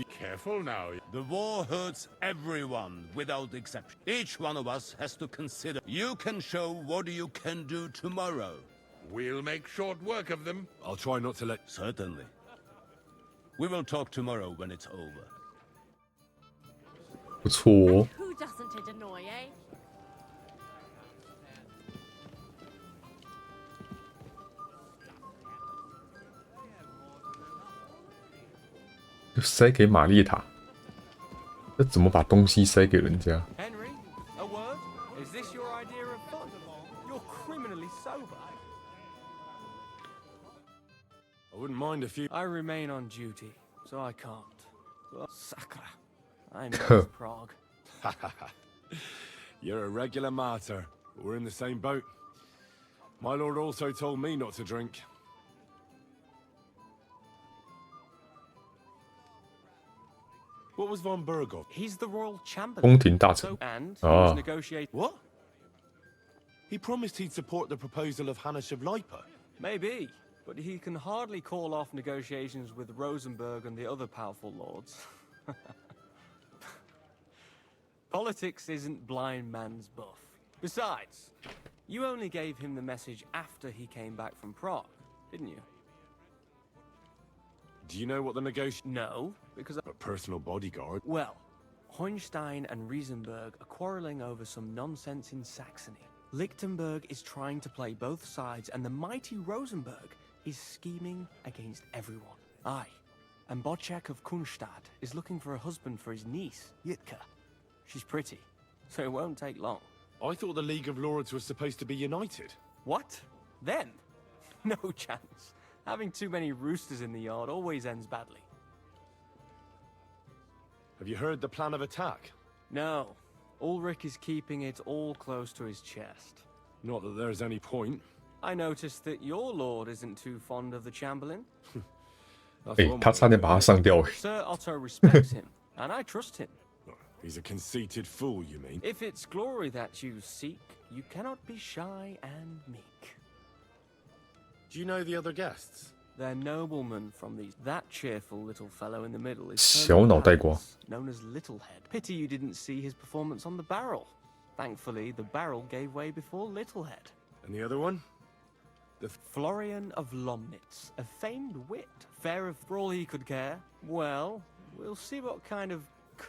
Speaker 7: Careful now.
Speaker 8: The war hurts everyone without exception. Each one of us has to consider. You can show what you can do tomorrow.
Speaker 7: We'll make short work of them.
Speaker 2: I'll try not to let...
Speaker 8: Certainly. We will talk tomorrow when it's over.
Speaker 1: 不错哦。
Speaker 12: Who doesn't it annoy, eh?
Speaker 1: 就塞给玛丽塔，这怎么把东西塞给人家？
Speaker 11: Henry, a word? Is this your idea of fun? You're criminally sober.
Speaker 2: I wouldn't mind if you...
Speaker 11: I remain on duty, so I can't. Sacre. I miss Prague.
Speaker 2: You're a regular martyr. We're in the same boat. My lord also told me not to drink. What was von Bergov?
Speaker 11: He's the royal
Speaker 1: 宫
Speaker 11: chamberlain.
Speaker 1: 廷大臣
Speaker 11: And he
Speaker 1: 啊
Speaker 11: was negotiating.
Speaker 2: What? He promised he'd support the proposal of Hannes of Lipa.
Speaker 11: Maybe, but he can hardly call off negotiations with Rosenberg and the other powerful lords. Politics isn't blind man's buff. Besides, you only gave him the message after he came back from Prague, didn't you?
Speaker 2: Do you know what the negotiation...
Speaker 11: No, because
Speaker 2: A personal bodyguard?
Speaker 11: well,
Speaker 13: Hohenstein and Riesenberg are quarreling over some nonsense in Saxony. Lichtenberg is trying to play both sides, and the mighty Rosenberg is scheming against everyone. Aye, and Bocek of Kunstadt is looking for a husband for his niece, Yitka. She's pretty, so it won't take long.
Speaker 2: I thought the League of Lords was supposed to be united.
Speaker 13: What? Then? No chance. Having too many roosters in the yard always ends badly.
Speaker 2: Have you heard the plan of attack?
Speaker 13: No. Ulrich is keeping it all close to his chest.
Speaker 2: Not that there's any point.
Speaker 13: I noticed that your lord isn't too fond of the Chamberlain.
Speaker 1: 他差点把他上吊。
Speaker 13: Sir Otto respects him, and I trust him.
Speaker 2: He's a conceited fool, you mean?
Speaker 13: If it's glory that you seek, you cannot be shy and meek.
Speaker 2: Do you know the other guests?
Speaker 13: They're noblemen from these. That cheerful little fellow in the middle is
Speaker 1: 小脑袋瓜
Speaker 13: known as Littlehead. Pity you didn't see his performance on the barrel. Thankfully, the barrel gave way before Littlehead.
Speaker 2: And the other one?
Speaker 13: The Florian of Lomnitz, a famed wit, fair of for all he could care. Well, we'll see what kind of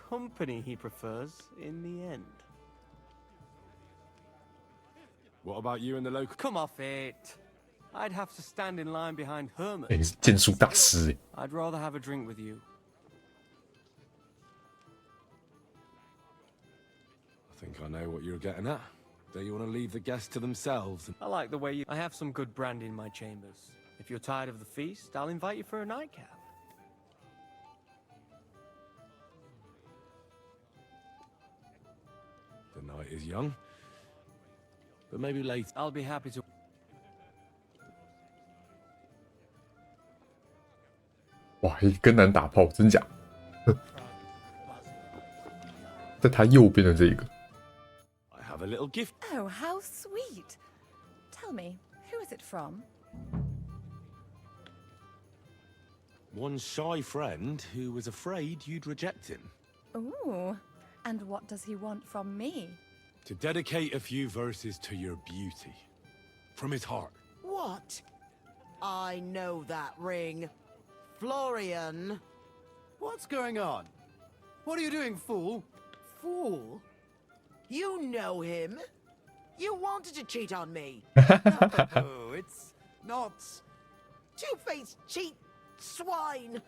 Speaker 13: company he prefers in the end.
Speaker 2: What about you and the local?
Speaker 13: Come off it. I'd have to stand in line behind Herman.
Speaker 1: 你是剑术大师
Speaker 13: I'd rather have a drink with you.
Speaker 2: I think I know what you're getting at. Don't you want to leave the guests to themselves?
Speaker 13: I like the way you... I have some good brandy in my chambers. If you're tired of the feast, I'll invite you for a nightcap.
Speaker 2: The night is young. But maybe later.
Speaker 13: I'll be happy to...
Speaker 1: 哇，一根男打炮，真假？在他右边的这个。
Speaker 2: I have a little gift.
Speaker 14: Oh, how sweet. Tell me, who is it from?
Speaker 2: One shy friend who was afraid you'd reject him.
Speaker 14: Ooh, and what does he want from me?
Speaker 2: To dedicate a few verses to your beauty. From his heart.
Speaker 15: What? I know that ring. Florian.
Speaker 3: What's going on? What are you doing, fool?
Speaker 15: Fool? You know him. You wanted to cheat on me.
Speaker 3: Oh, it's not...
Speaker 15: Two-faced cheat swine.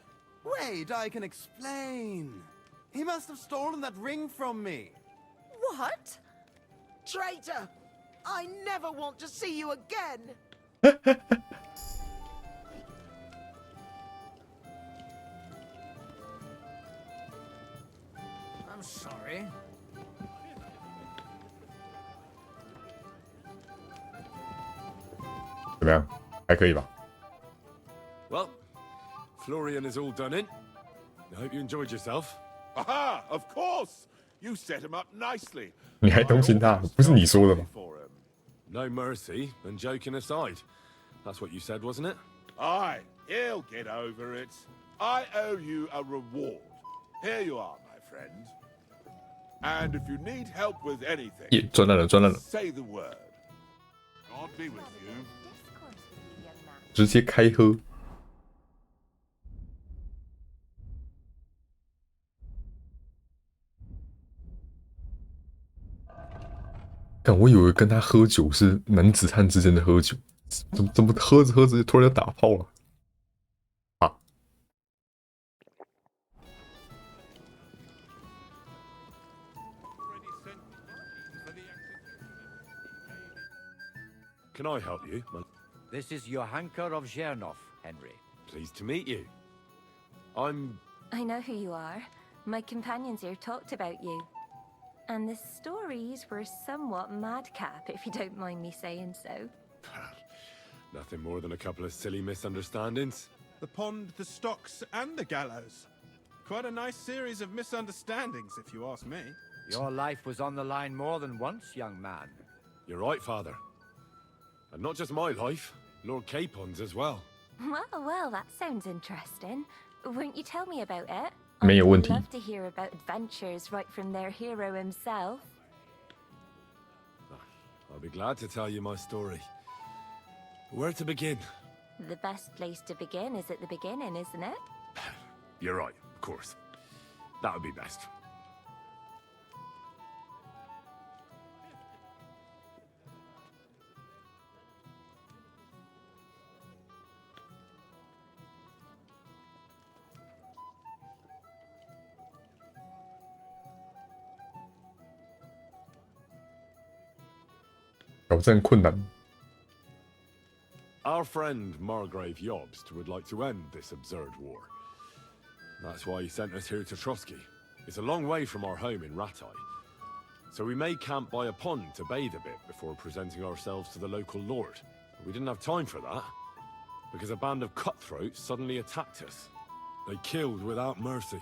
Speaker 3: Wait, I can explain. He must have stolen that ring from me.
Speaker 14: What?
Speaker 15: Traitor! I never want to see you again.
Speaker 3: I'm sorry.
Speaker 1: 怎么样？还可以吧？
Speaker 2: Well, Florian is all done in. I hope you enjoyed yourself.
Speaker 7: Aha! Of course! You set him up nicely.
Speaker 1: 你还同情他？不是你说的吗？
Speaker 2: No mercy, and joking aside. That's what you said, wasn't it?
Speaker 7: Aye, he'll get over it. I owe you a reward. Here you are, my friend. And if you need help with anything,
Speaker 1: 耶，赚烂了，赚烂了，
Speaker 7: say the word. God be with you.
Speaker 1: 直接开喝。但我以为跟他喝酒是男子汉之间的喝酒，怎么喝着喝着突然要打炮了？啊！
Speaker 2: Can I help you?
Speaker 4: This is Johanka of Zhernov, Henry.
Speaker 2: Pleased to meet you. I'm...
Speaker 12: I know who you are. My companions here talked about you. And the stories were somewhat madcap, if you don't mind me saying so.
Speaker 2: Nothing more than a couple of silly misunderstandings.
Speaker 16: The pond, the stocks, and the gallows. Quite a nice series of misunderstandings, if you ask me.
Speaker 4: Your life was on the line more than once, young man.
Speaker 2: You're right, Father. And not just my life, Lord Capon's as well.
Speaker 12: Well, that sounds interesting. Won't you tell me about it?
Speaker 1: 没有问题。
Speaker 12: I'd love to hear about adventures right from their hero himself.
Speaker 2: I'll be glad to tell you my story. Where to begin?
Speaker 12: The best place to begin is at the beginning, isn't it?
Speaker 2: You're right, of course. That would be best.
Speaker 1: 挑战困难。
Speaker 2: Our friend Margrave Jobst would like to end this absurd war. That's why he sent us here to Trotsky. It's a long way from our home in Ratai. So we made camp by a pond to bathe a bit before presenting ourselves to the local lord. We didn't have time for that, because a band of cutthroats suddenly attacked us. They killed without mercy,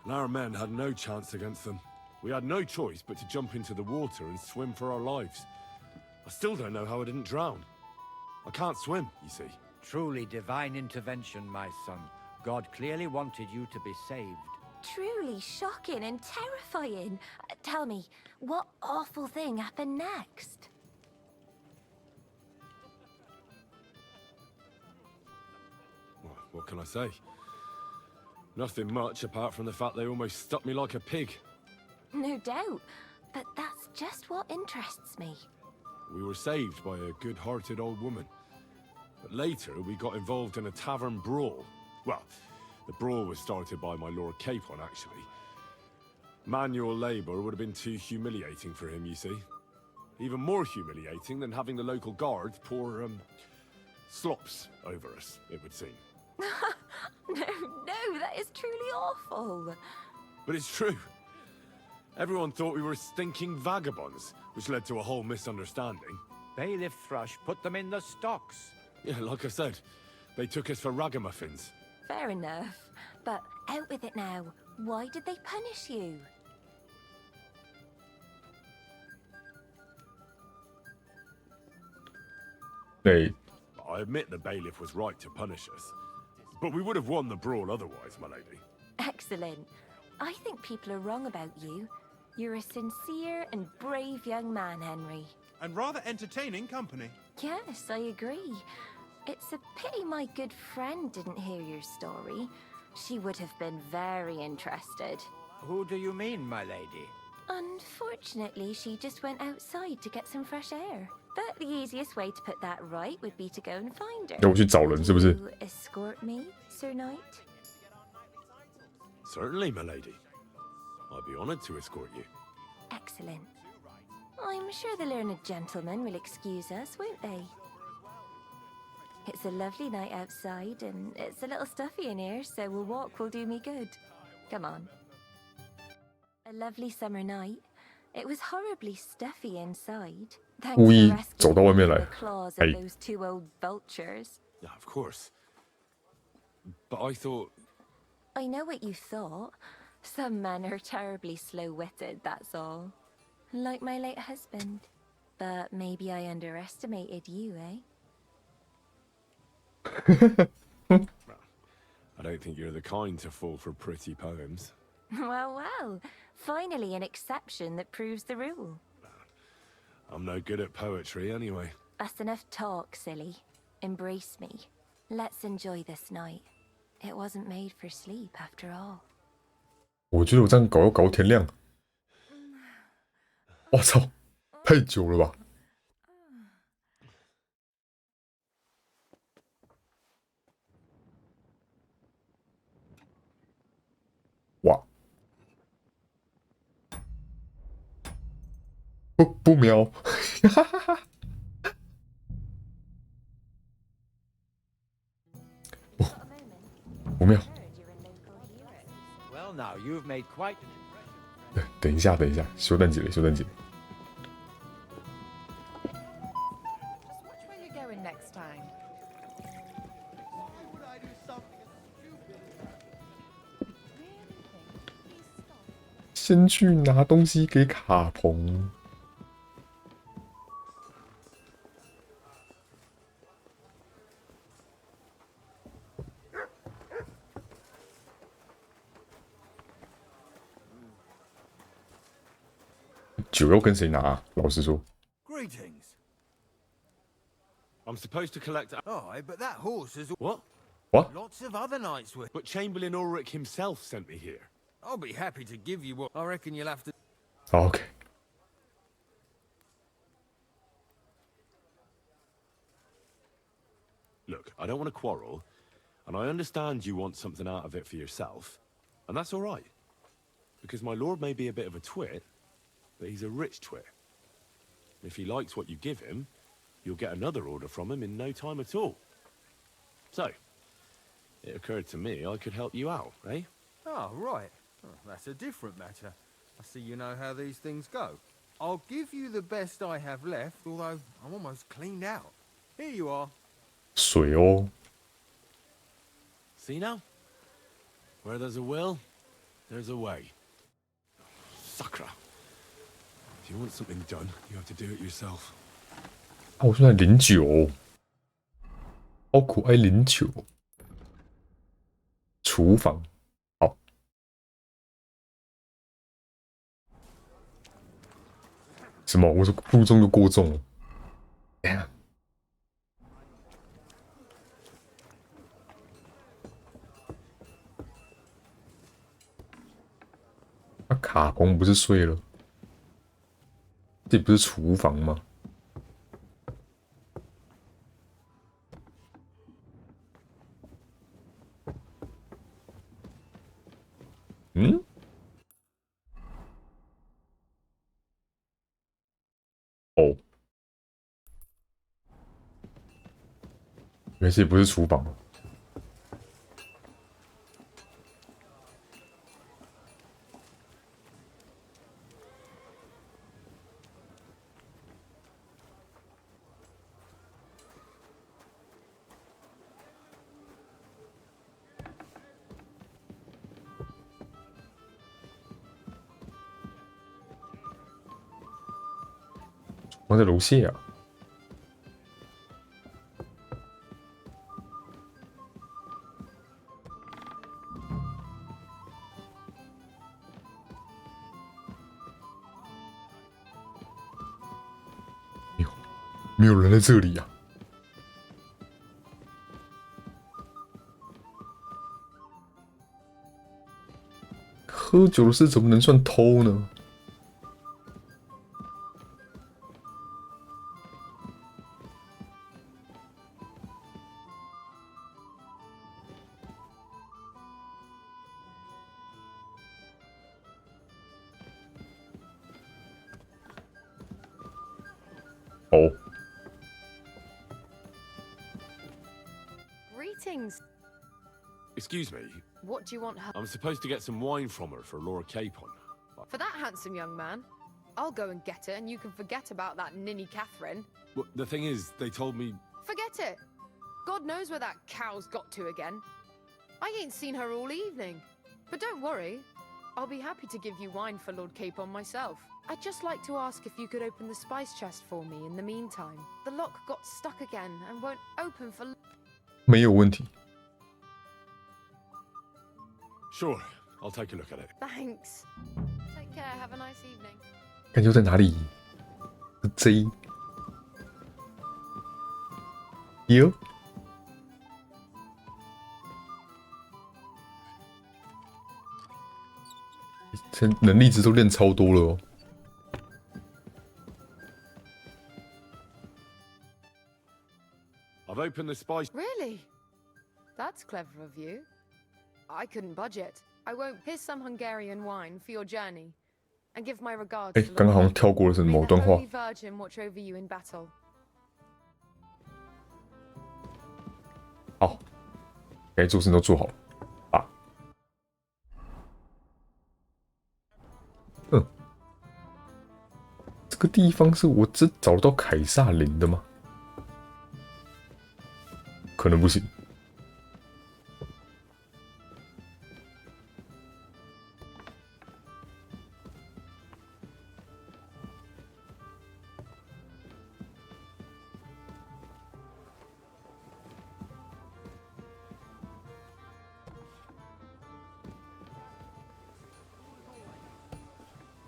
Speaker 2: and our men had no chance against them. We had no choice but to jump into the water and swim for our lives. I still don't know how I didn't drown. I can't swim, you see.
Speaker 3: Truly divine intervention, my son. God clearly wanted you to be saved.
Speaker 12: Truly shocking and terrifying. Tell me, what awful thing happened next?
Speaker 2: Well, what can I say? Nothing much apart from the fact they almost stuck me like a pig.
Speaker 12: No doubt, but that's just what interests me.
Speaker 2: We were saved by a good-hearted old woman. But later, we got involved in a tavern brawl. Well, the brawl was started by my Lord Capon, actually. Manual labor would have been too humiliating for him, you see. Even more humiliating than having the local guard pour, slops over us, it would seem.
Speaker 12: No, that is truly awful.
Speaker 2: But it's true. Everyone thought we were stinking vagabonds, which led to a whole misunderstanding.
Speaker 3: Bailiff Thrush put them in the stocks.
Speaker 2: Yeah, like I said, they took us for ragamuffins.
Speaker 12: Fair enough, but out with it now. Why did they punish you?
Speaker 1: Hey.
Speaker 2: I admit the bailiff was right to punish us, but we would have won the brawl otherwise, my lady.
Speaker 12: Excellent. I think people are wrong about you. You're a sincere and brave young man, Henry.
Speaker 16: And rather entertaining company.
Speaker 12: Yes, I agree. It's a pity my good friend didn't hear your story. She would have been very interested.
Speaker 3: Who do you mean, my lady?
Speaker 12: Unfortunately, she just went outside to get some fresh air. But the easiest way to put that right would be to go and find her.
Speaker 1: 要我去找人是不是？
Speaker 12: You escort me, Sir Knight?
Speaker 2: Certainly, my lady. I'd be honored to escort you.
Speaker 12: Excellent. I'm sure the learned gentlemen will excuse us, won't they? It's a lovely night outside, and it's a little stuffy in here, so a walk will do me good. Come on. A lovely summer night. It was horribly stuffy inside. Thanks
Speaker 1: 故意
Speaker 12: for
Speaker 1: 走到外面
Speaker 12: rescuing
Speaker 1: 来
Speaker 12: the。claws of
Speaker 1: 哎，
Speaker 12: those two old vultures.
Speaker 2: Yeah, of course. But I thought...
Speaker 12: I know what you thought. Some men are terribly slow-witted, that's all. Like my late husband. But maybe I underestimated you, eh?
Speaker 2: I don't think you're the kind to fall for pretty poems.
Speaker 12: Well. Finally an exception that proves the rule.
Speaker 2: I'm no good at poetry anyway.
Speaker 12: That's enough talk, silly. Embrace me. Let's enjoy this night. It wasn't made for sleep after all.
Speaker 1: 我觉得我这样搞要搞到天亮。我操，太久了吧？哇！不瞄，哈哈哈。不妙。
Speaker 3: Well, now you've made quite an impression.
Speaker 1: 等一下，休等几嘞，休等几嘞。
Speaker 14: Just watch where you're going next time.
Speaker 1: 先去拿东西给卡彭。酒要跟谁拿啊？老实说。
Speaker 11: Greetings.
Speaker 2: I'm supposed to collect...
Speaker 11: Aye, but that horse is...
Speaker 2: What?
Speaker 1: What?
Speaker 11: Lots of other knights with...
Speaker 2: But Chamberlain Ulrich himself sent me here.
Speaker 11: I'll be happy to give you what... I reckon you'll have to...
Speaker 1: OK。
Speaker 2: Look, I don't want to quarrel, and I understand you want something out of it for yourself, and that's all right. Because my lord may be a bit of a twit, but he's a rich twit. If he likes what you give him, you'll get another order from him in no time at all. So, it occurred to me I could help you out, eh?
Speaker 17: Oh, right. Oh, that's a different matter. I see you know how these things go. I'll give you the best I have left, although I'm almost cleaned out. Here you are.
Speaker 1: 水哦。
Speaker 2: See now? Where there's a will, there's a way. Sakra. If you want something done, you have to do it yourself.
Speaker 1: 啊，我说在零酒，好可爱零酒。厨房，好。什么？我说不中就过重了。哎呀，那卡彭不是睡了？这不是厨房吗？嗯？哦，原来这不是厨房。我在楼下啊。没有人在这里呀、喝酒的事怎么能算偷呢？哦。
Speaker 18: Greetings.
Speaker 2: Excuse me,
Speaker 18: What do you want her
Speaker 2: I'm supposed to get some wine from her for Laura Capon.
Speaker 18: for that handsome young man? I'll go and get it, and you can forget about that ninny Catherine.
Speaker 2: Well, the thing is, they told me...
Speaker 18: Forget it. God knows where that cow's got to again. I ain't seen her all evening. But don't worry, I'll be happy to give you wine for Lord Capon myself. I'd just like to ask if you could open the spice chest for me in the meantime. The lock got stuck again and won't open for...
Speaker 1: 没有问题。
Speaker 2: Sure, I'll take a look at it.
Speaker 18: Thanks. Take care, have a nice evening.
Speaker 1: 感觉在哪里？是 J。哟。这能力值都练超多了哦。
Speaker 2: I've opened the spice...
Speaker 18: Really? That's clever of you. I couldn't budget. I won't. Here's some Hungarian wine for your journey, and give my regards.
Speaker 1: 哎，刚刚好像跳过了是某段话。
Speaker 18: May the Holy Virgin watch over you in battle.
Speaker 1: 好，该做事都做好了啊。这个地方是我只找得到凯撒林的吗？可能不行。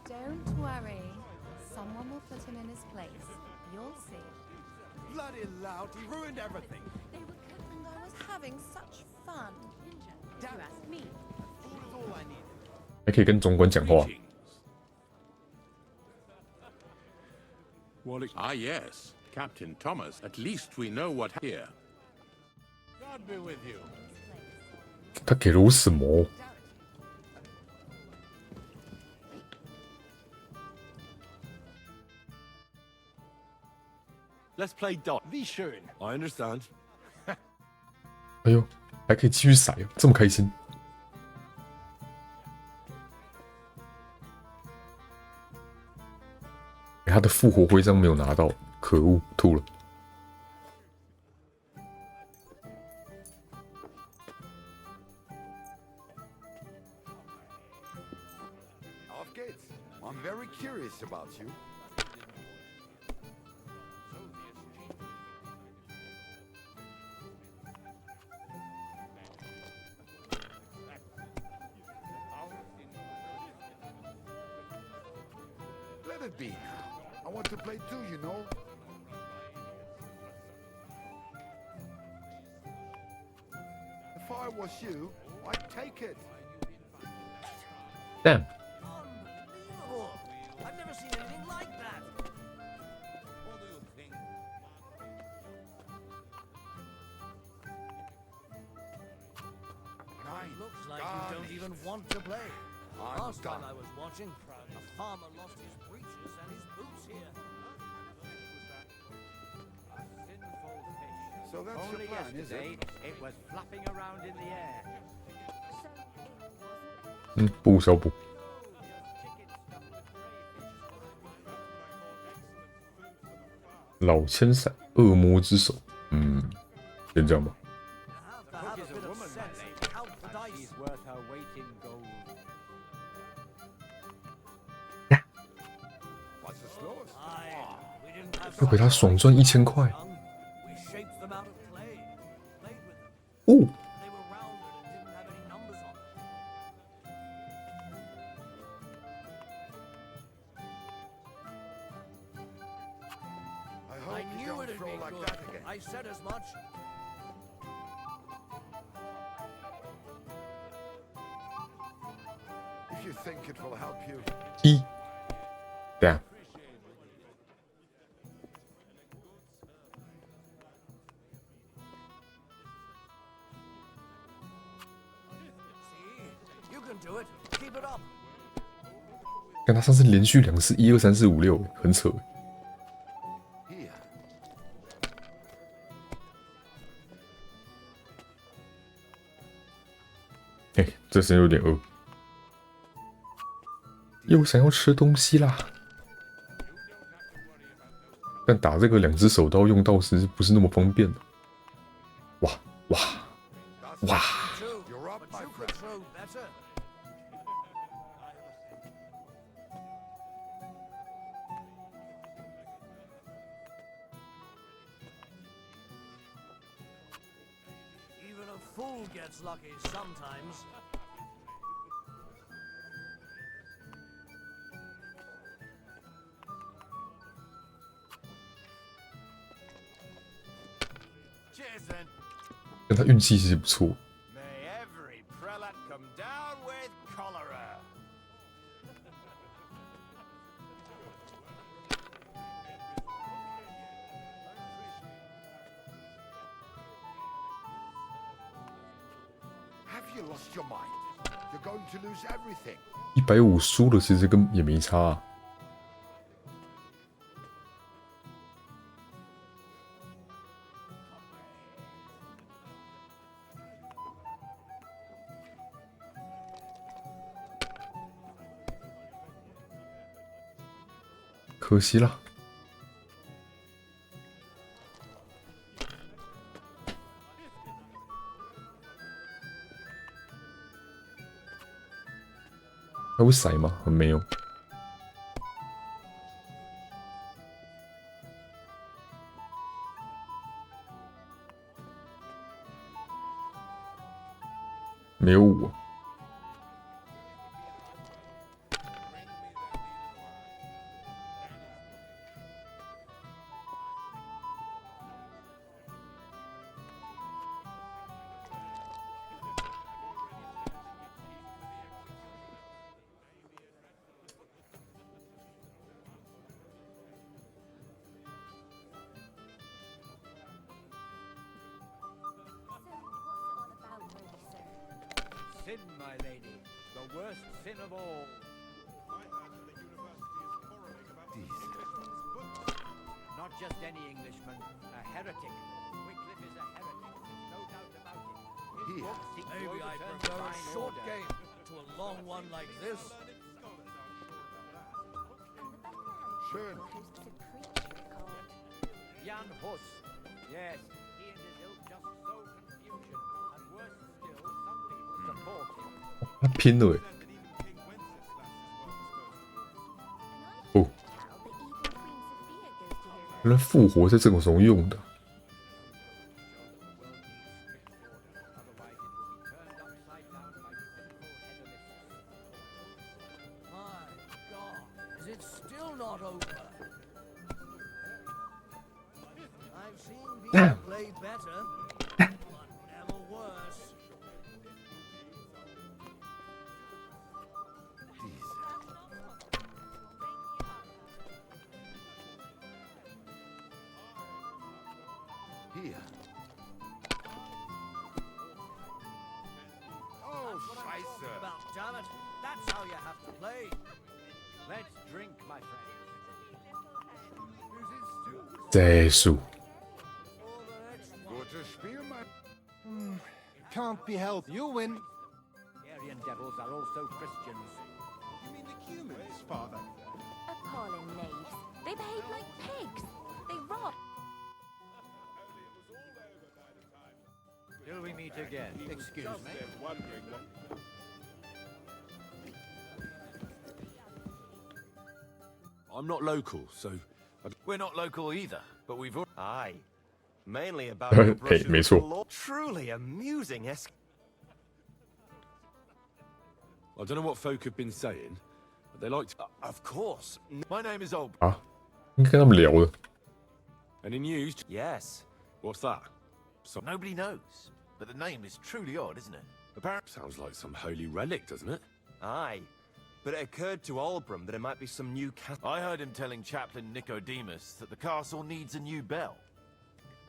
Speaker 19: Don't worry. Someone will put him in his place. You'll see.
Speaker 11: Bloody lout, he ruined everything.
Speaker 19: They were good and I was having such fun. You ask me.
Speaker 11: Food is all I need.
Speaker 1: 还可以跟总管讲话。
Speaker 20: Ah, yes. Captain Thomas. At least we know what here.
Speaker 8: God be with you.
Speaker 1: 他给了我什么？
Speaker 2: Let's play dot. Wie schön. I understand.
Speaker 1: 哎呦，还可以继续骰哦，这么开心！他的复活徽章没有拿到，可恶，吐了。
Speaker 10: Auf geht's. I'm very curious about you. Let it be now. I want to play too, you know. If I was you, I'd take it.
Speaker 1: Damn.
Speaker 3: Unbelievable! I've never seen anything like that.
Speaker 8: What do you think?
Speaker 3: Looks like you don't even want to play.
Speaker 10: I'm
Speaker 3: Last time
Speaker 10: done.
Speaker 3: I was watching, a farmer lost his breeches and his boots here.
Speaker 10: So that's
Speaker 4: Only
Speaker 10: your plan, is
Speaker 4: yesterday,
Speaker 10: it?
Speaker 4: it was flapping around in the air.
Speaker 1: 补小补。老千伞，恶魔之手。先这样吧。
Speaker 4: The cook is a woman, my lady.
Speaker 3: Count the dice.
Speaker 4: She's worth her weight in gold.
Speaker 10: What's the slowest?
Speaker 3: We didn't have
Speaker 1: 要给他爽赚1000块。
Speaker 3: We shaped them out of clay, played with them.
Speaker 1: 哦，
Speaker 3: They were rounded and didn't have any numbers on them.
Speaker 10: I hope
Speaker 3: I
Speaker 10: you
Speaker 3: knew
Speaker 10: don't
Speaker 3: it'd
Speaker 10: throw
Speaker 3: be
Speaker 10: like
Speaker 3: good.
Speaker 10: that again.
Speaker 3: I said as much.
Speaker 10: If you think it will help you.
Speaker 1: 一，对啊，
Speaker 3: See? You can do it. Keep it up.
Speaker 1: 看他上次连续2次1、2、3、4、5、6，很扯。
Speaker 10: Here.
Speaker 1: 这声有点饿，又想要吃东西啦。但打这个2只手刀用到时不是那么方便。哇哇哇！
Speaker 10: You're up, my
Speaker 3: You
Speaker 10: friend.
Speaker 3: could throw better. Even a fool gets lucky sometimes.
Speaker 11: Cheers then.
Speaker 1: 但他运气其实不错。
Speaker 11: May every prelate come down with cholera.
Speaker 10: Have you lost your mind? You're going to lose everything.
Speaker 1: 150输了，其实也没差啊。可惜了。还会骰吗？没有。没有5。
Speaker 4: Sin, my lady. The worst sin of all. Not
Speaker 3: not just any Englishman, a heretic. Wycliffe is a heretic, there's no doubt about it. His books seek to
Speaker 11: Maybe I
Speaker 3: overturn
Speaker 11: prefer a
Speaker 3: divine
Speaker 11: short
Speaker 3: order.
Speaker 11: game to a long one like this.
Speaker 7: Schön.
Speaker 3: Jan Hus. Yes, he and his ilk just sow confusion. And worse still, some people support him.
Speaker 1: 他拼了哦，原来复活在这种时候用的。
Speaker 3: My God, is it still not over? I've seen people play better, but never worse.
Speaker 10: Here.
Speaker 3: Oh, Scheiße. About, damn it. That's how you have to play. Let's drink, my friend.
Speaker 1: 再数。
Speaker 7: Gutes Spiel, mein...
Speaker 5: Can't be helped. You win.
Speaker 3: Aryan devils are also Christians.
Speaker 16: You mean the humans, Father?
Speaker 12: Appalling knaves. They behave like pigs. They rob.
Speaker 3: Till we meet again. Excuse me.
Speaker 2: I'm not local, so...
Speaker 11: We're not local either, but we've...
Speaker 10: Aye. Mainly about your brushes with
Speaker 1: 没
Speaker 10: the
Speaker 1: 错。
Speaker 10: law. Truly amusing,
Speaker 2: I don't know what folk have been saying, but they like to...
Speaker 10: Of course.
Speaker 11: My name is Ob.
Speaker 1: 啊，应该跟他们聊的。
Speaker 2: Any news?
Speaker 10: Yes.
Speaker 2: What's that?
Speaker 11: Nobody knows, but the name is truly odd, isn't it?
Speaker 2: Apparently sounds like some holy relic, doesn't it?
Speaker 10: Aye. But it occurred to Albram that it might be some new castle.
Speaker 11: I heard him telling Chaplain Nicodemus that the castle needs a new bell.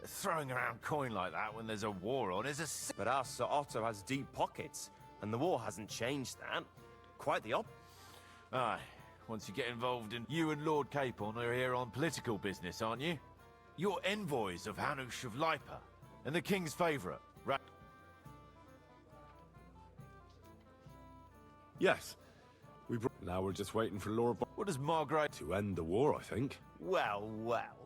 Speaker 11: Throwing around coin like that when there's a war on is a...
Speaker 10: But our Sir Otto has deep pockets, and the war hasn't changed that. Quite the opposite.
Speaker 11: Aye, once you get involved in... You and Lord Capon are here on political business, aren't you? You're envoys of Hanush of Lipa, and the king's favourite, right?
Speaker 2: Yes. Now we're just waiting for Lord...
Speaker 11: What does Margaret...
Speaker 2: To end the war, I think.
Speaker 10: Well, well.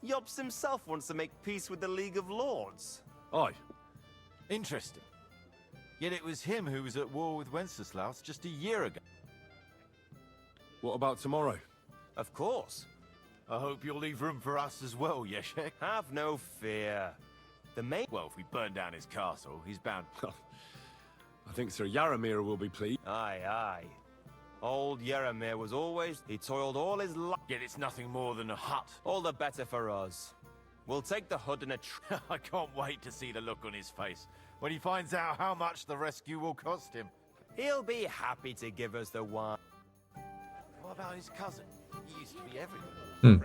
Speaker 10: Yops himself wants to make peace with the League of Lords.
Speaker 2: Aye.
Speaker 11: Interesting. Yet it was him who was at war with Wenceslaus just a year ago.
Speaker 2: What about tomorrow?
Speaker 10: Of course.
Speaker 11: I hope you'll leave room for us as well, Yeshek.
Speaker 10: Have no fear. The main...
Speaker 11: Well, if we burn down his castle, he's bound...
Speaker 2: I think Sir Yaramir will be pleased.
Speaker 10: Aye, aye. Old Yaramir was always... He toiled all his life...
Speaker 11: Yet it's nothing more than a hut.
Speaker 10: All the better for us. We'll take the hood in a...
Speaker 11: I can't wait to see the look on his face when he finds out how much the rescue will cost him.
Speaker 10: He'll be happy to give us the wine.
Speaker 11: What about his cousin? He used to be everywhere.
Speaker 1: 嗯，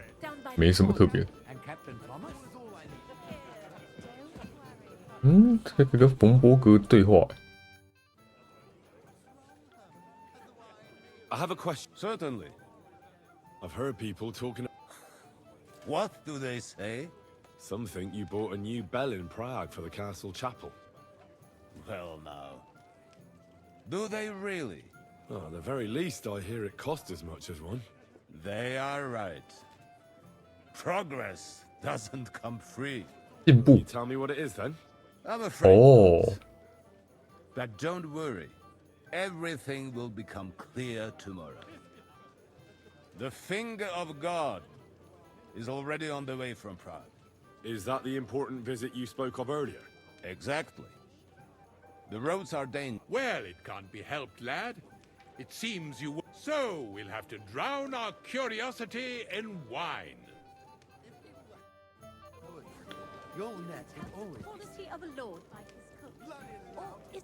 Speaker 1: 没什么特别的。
Speaker 3: And Captain Thomas?
Speaker 1: 嗯，这个跟冯伯格对话。
Speaker 2: I have a question.
Speaker 8: Certainly.
Speaker 2: I've heard people talking...
Speaker 8: What do they say?
Speaker 2: Some think you bought a new bell in Prague for the castle chapel.
Speaker 8: Well, now. Do they really?
Speaker 2: Oh, at the very least, I hear it cost as much as one.
Speaker 8: They are right. Progress doesn't come free.
Speaker 1: 进步。
Speaker 2: You tell me what it is, then?
Speaker 8: I'm afraid.
Speaker 1: Oh.
Speaker 8: But don't worry. Everything will become clear tomorrow. The finger of God is already on the way from Prague.
Speaker 2: Is that the important visit you spoke of earlier?
Speaker 8: Exactly. The roads are dangerous.
Speaker 20: Well, it can't be helped, lad. It seems you... So, we'll have to drown our curiosity in wine.
Speaker 3: Your net is always...
Speaker 9: Quality of a lord by his cook. Or is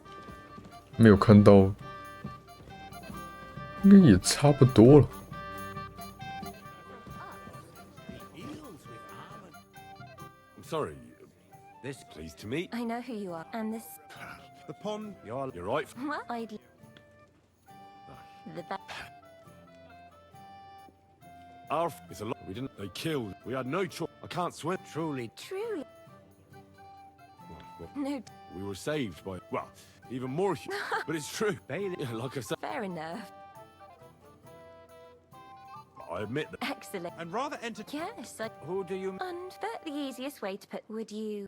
Speaker 1: 没有看到，应该也差不多了。
Speaker 2: I'm sorry.
Speaker 3: This...
Speaker 2: Pleased to meet.
Speaker 12: I know who you are, and this...
Speaker 16: The pond...
Speaker 2: You're right.
Speaker 12: What? I'd... The
Speaker 2: Our... It's a lot... We didn't. They killed. We had no choice. I can't swim.
Speaker 4: Truly.
Speaker 12: Truly.
Speaker 2: Well,
Speaker 12: No.
Speaker 2: we were saved by, well, even more. But it's true. Yeah, like I said,
Speaker 12: Fair enough.
Speaker 2: I admit that.
Speaker 12: Excellent.
Speaker 16: And rather
Speaker 12: Yes,
Speaker 4: Who do you...
Speaker 12: And the easiest way to put... Would you...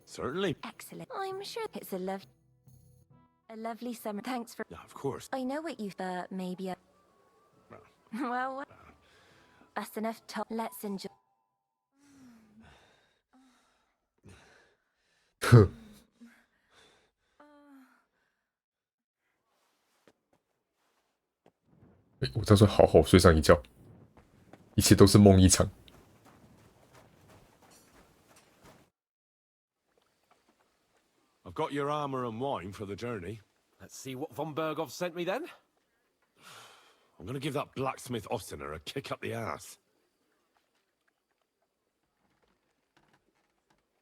Speaker 2: Certainly.
Speaker 12: Excellent. I'm sure it's a lovely summer. Thanks for...
Speaker 2: Yeah, of course.
Speaker 12: I know what you... maybe a... Well, that's enough talk. Let's enjoy...
Speaker 1: 我打算好好睡上一觉，一切都是梦一场。
Speaker 2: I've got your armor and wine for the journey.
Speaker 6: Let's see what von Berghoff sent me then.
Speaker 2: I'm gonna give that blacksmith Ostener a kick up the ass.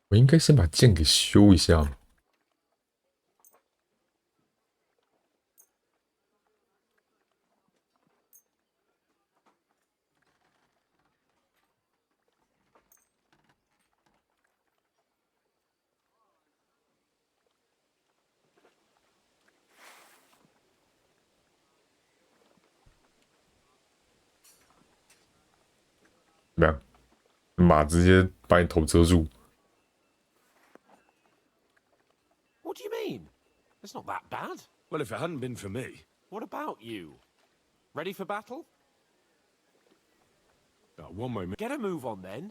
Speaker 1: 我应该先把剑给修一下。怎么样？马直接把你头遮住。
Speaker 6: What do you mean? It's not that bad.
Speaker 2: Well, if it hadn't been for me.
Speaker 6: What about you? Ready for battle?
Speaker 2: One moment.
Speaker 6: Get a move on then.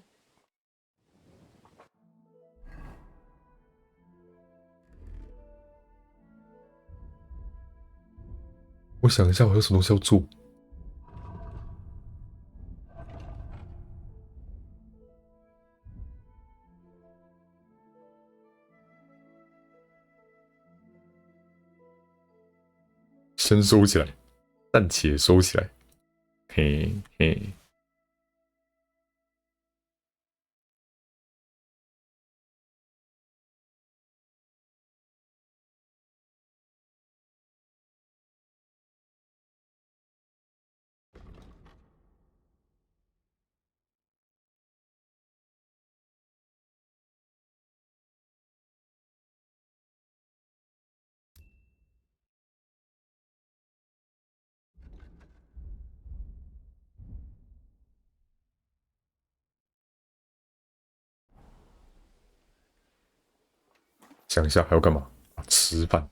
Speaker 1: 我想一下，我有什么东西要做？先收起来，暂且收起来。嘿嘿。想一下还要干嘛？吃饭。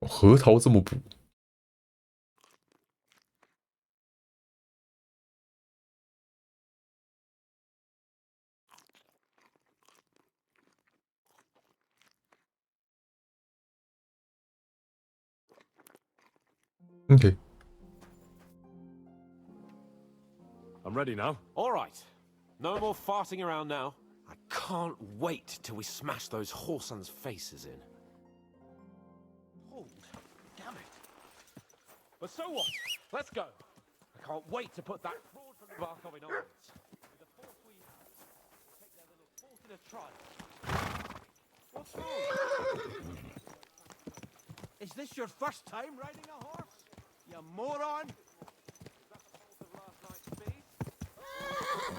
Speaker 1: 核桃这么补，OK。
Speaker 2: I'm ready now.
Speaker 6: All right. No more farting around now. I can't wait till we smash those whoresons' faces in.
Speaker 11: Hold. Damn it. But so what? Let's go. I can't wait to put that fraud from Barkov in irons. With the force we have, we'll take their little fortunate trial.
Speaker 4: What's wrong? Is this your first time riding a horse? You moron!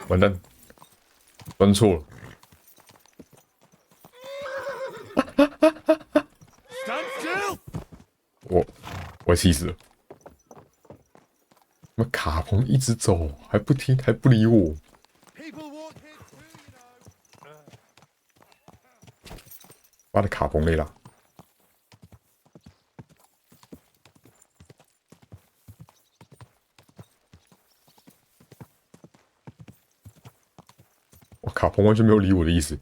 Speaker 1: 完蛋，端错了。我气死了！怎么卡彭一直走，还不听，还不理我？妈的，卡彭累了。卡彭完全没有理我的意思。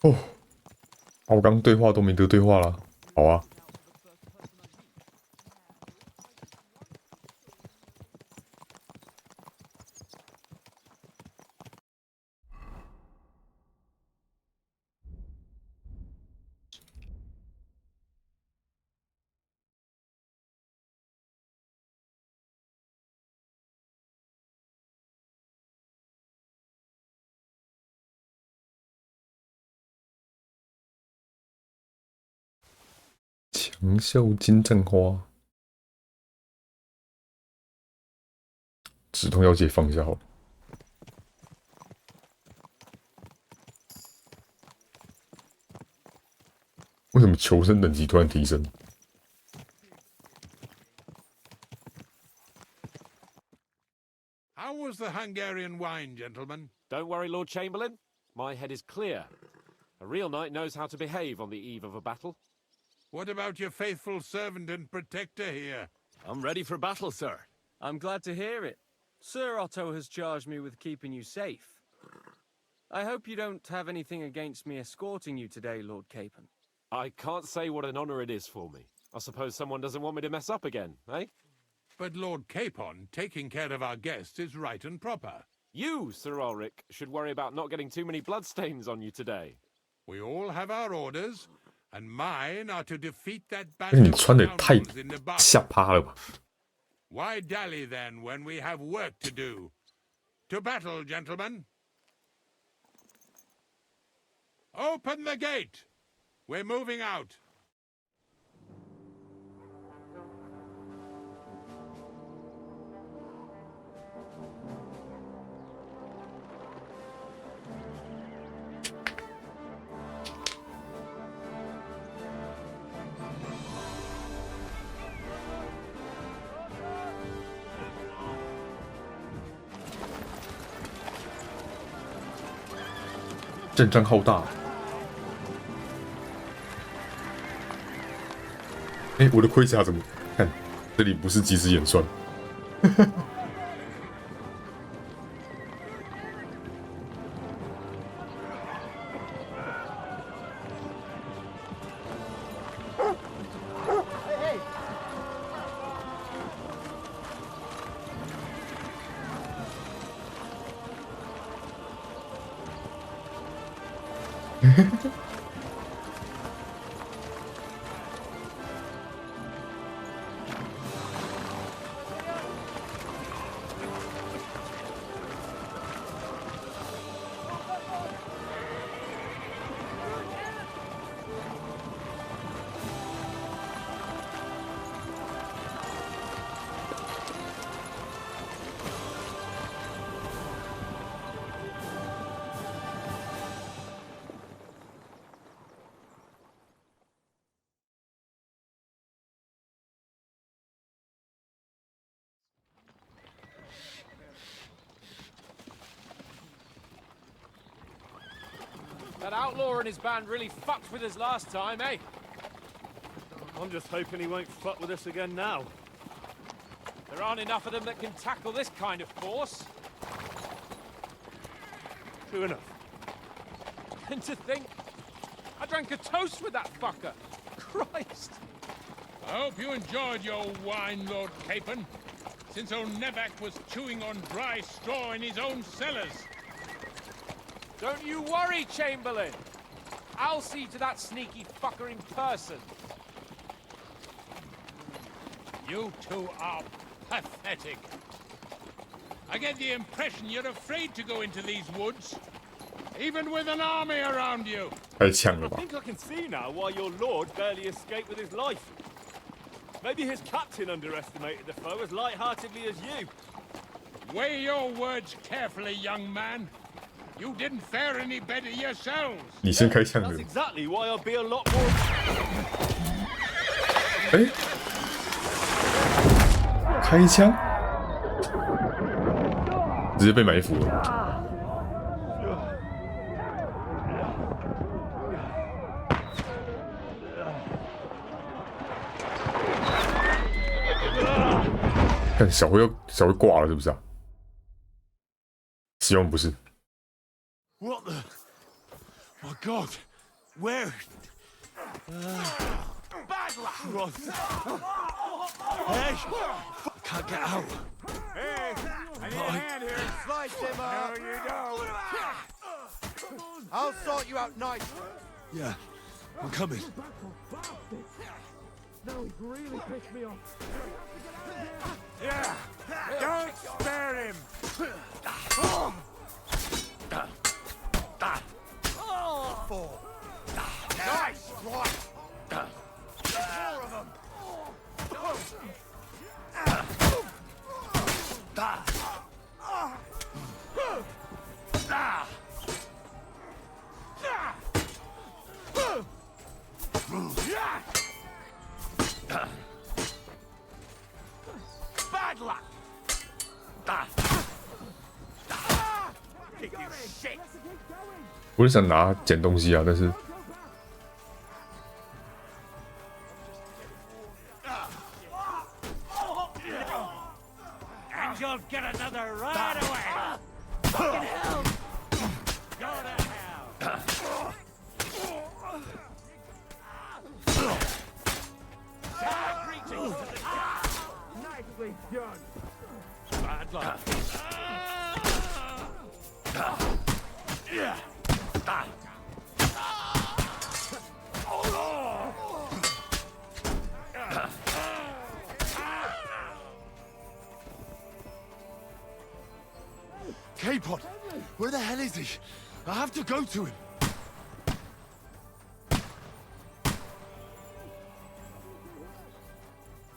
Speaker 1: 哦，我刚对话都没得对话了。好啊。长效金针花，止痛药剂放一下好了。为什么求生等级突然提升？
Speaker 20: How was the Hungarian wine, gentlemen?
Speaker 6: Don't worry, Lord Chamberlain. My head is clear. A real knight knows how to behave on the eve of a battle.
Speaker 20: What about your faithful servant and protector here?
Speaker 21: I'm ready for battle, sir.
Speaker 13: I'm glad to hear it. Sir Otto has charged me with keeping you safe. I hope you don't have anything against me escorting you today, Lord Capon.
Speaker 6: I can't say what an honor it is for me. I suppose someone doesn't want me to mess up again, eh?
Speaker 20: But Lord Capon, taking care of our guests is right and proper.
Speaker 6: You, Sir Ulrich, should worry about not getting too many bloodstains on you today.
Speaker 20: We all have our orders, and mine are to defeat that
Speaker 1: 你
Speaker 20: band
Speaker 1: 穿
Speaker 20: of
Speaker 1: 的太
Speaker 20: scoundrels in the
Speaker 1: 下趴了吧？
Speaker 20: Why dally then when we have work to do? To battle, gentlemen. Open the gate. We're moving out.
Speaker 1: 阵仗浩大。哎，我的盔甲怎么看？这里不是即时演算。
Speaker 11: That outlaw and his band really fucked with us last time, eh?
Speaker 22: I'm just hoping he won't fuck with us again now.
Speaker 11: There aren't enough of them that can tackle this kind of force.
Speaker 22: True enough.
Speaker 11: And to think, I drank a toast with that fucker. Christ.
Speaker 20: I hope you enjoyed your wine, Lord Capon, since old Nevak was chewing on dry straw in his own cellars.
Speaker 11: Don't you worry, Chamberlain. I'll see to that sneaky fucker in person.
Speaker 20: You two are pathetic. I get the impression you're afraid to go into these woods, even with an army around you.
Speaker 1: 太呛了吧
Speaker 22: I think I can see now why your lord barely escaped with his life. Maybe his captain underestimated the foe as light-heartedly as you.
Speaker 20: Weigh your words carefully, young man. You didn't fare any better yourselves.
Speaker 1: 你先开枪的
Speaker 22: That's。exactly why I'll be a lot more.
Speaker 1: 哎，开枪，直接被埋伏了。看小辉挂了是不是啊？希望不是。
Speaker 22: What the? My God! Where? Bad luck! Hey! I can't get out.
Speaker 3: Hey, I need a hand here. Slice him up. There you go. I'll sort you out nice.
Speaker 22: Yeah, I'm coming.
Speaker 3: No, he really pissed me off. Yeah, don't spare him. Four. Nice, right. More of Bad luck.
Speaker 1: 我是想拿捡东西啊，但是
Speaker 3: And you'll get another right away. Fucking hell. Go to hell. Greetings to the nicely done. Bad luck.
Speaker 2: K-Pod, where the hell is he? I have to go to him.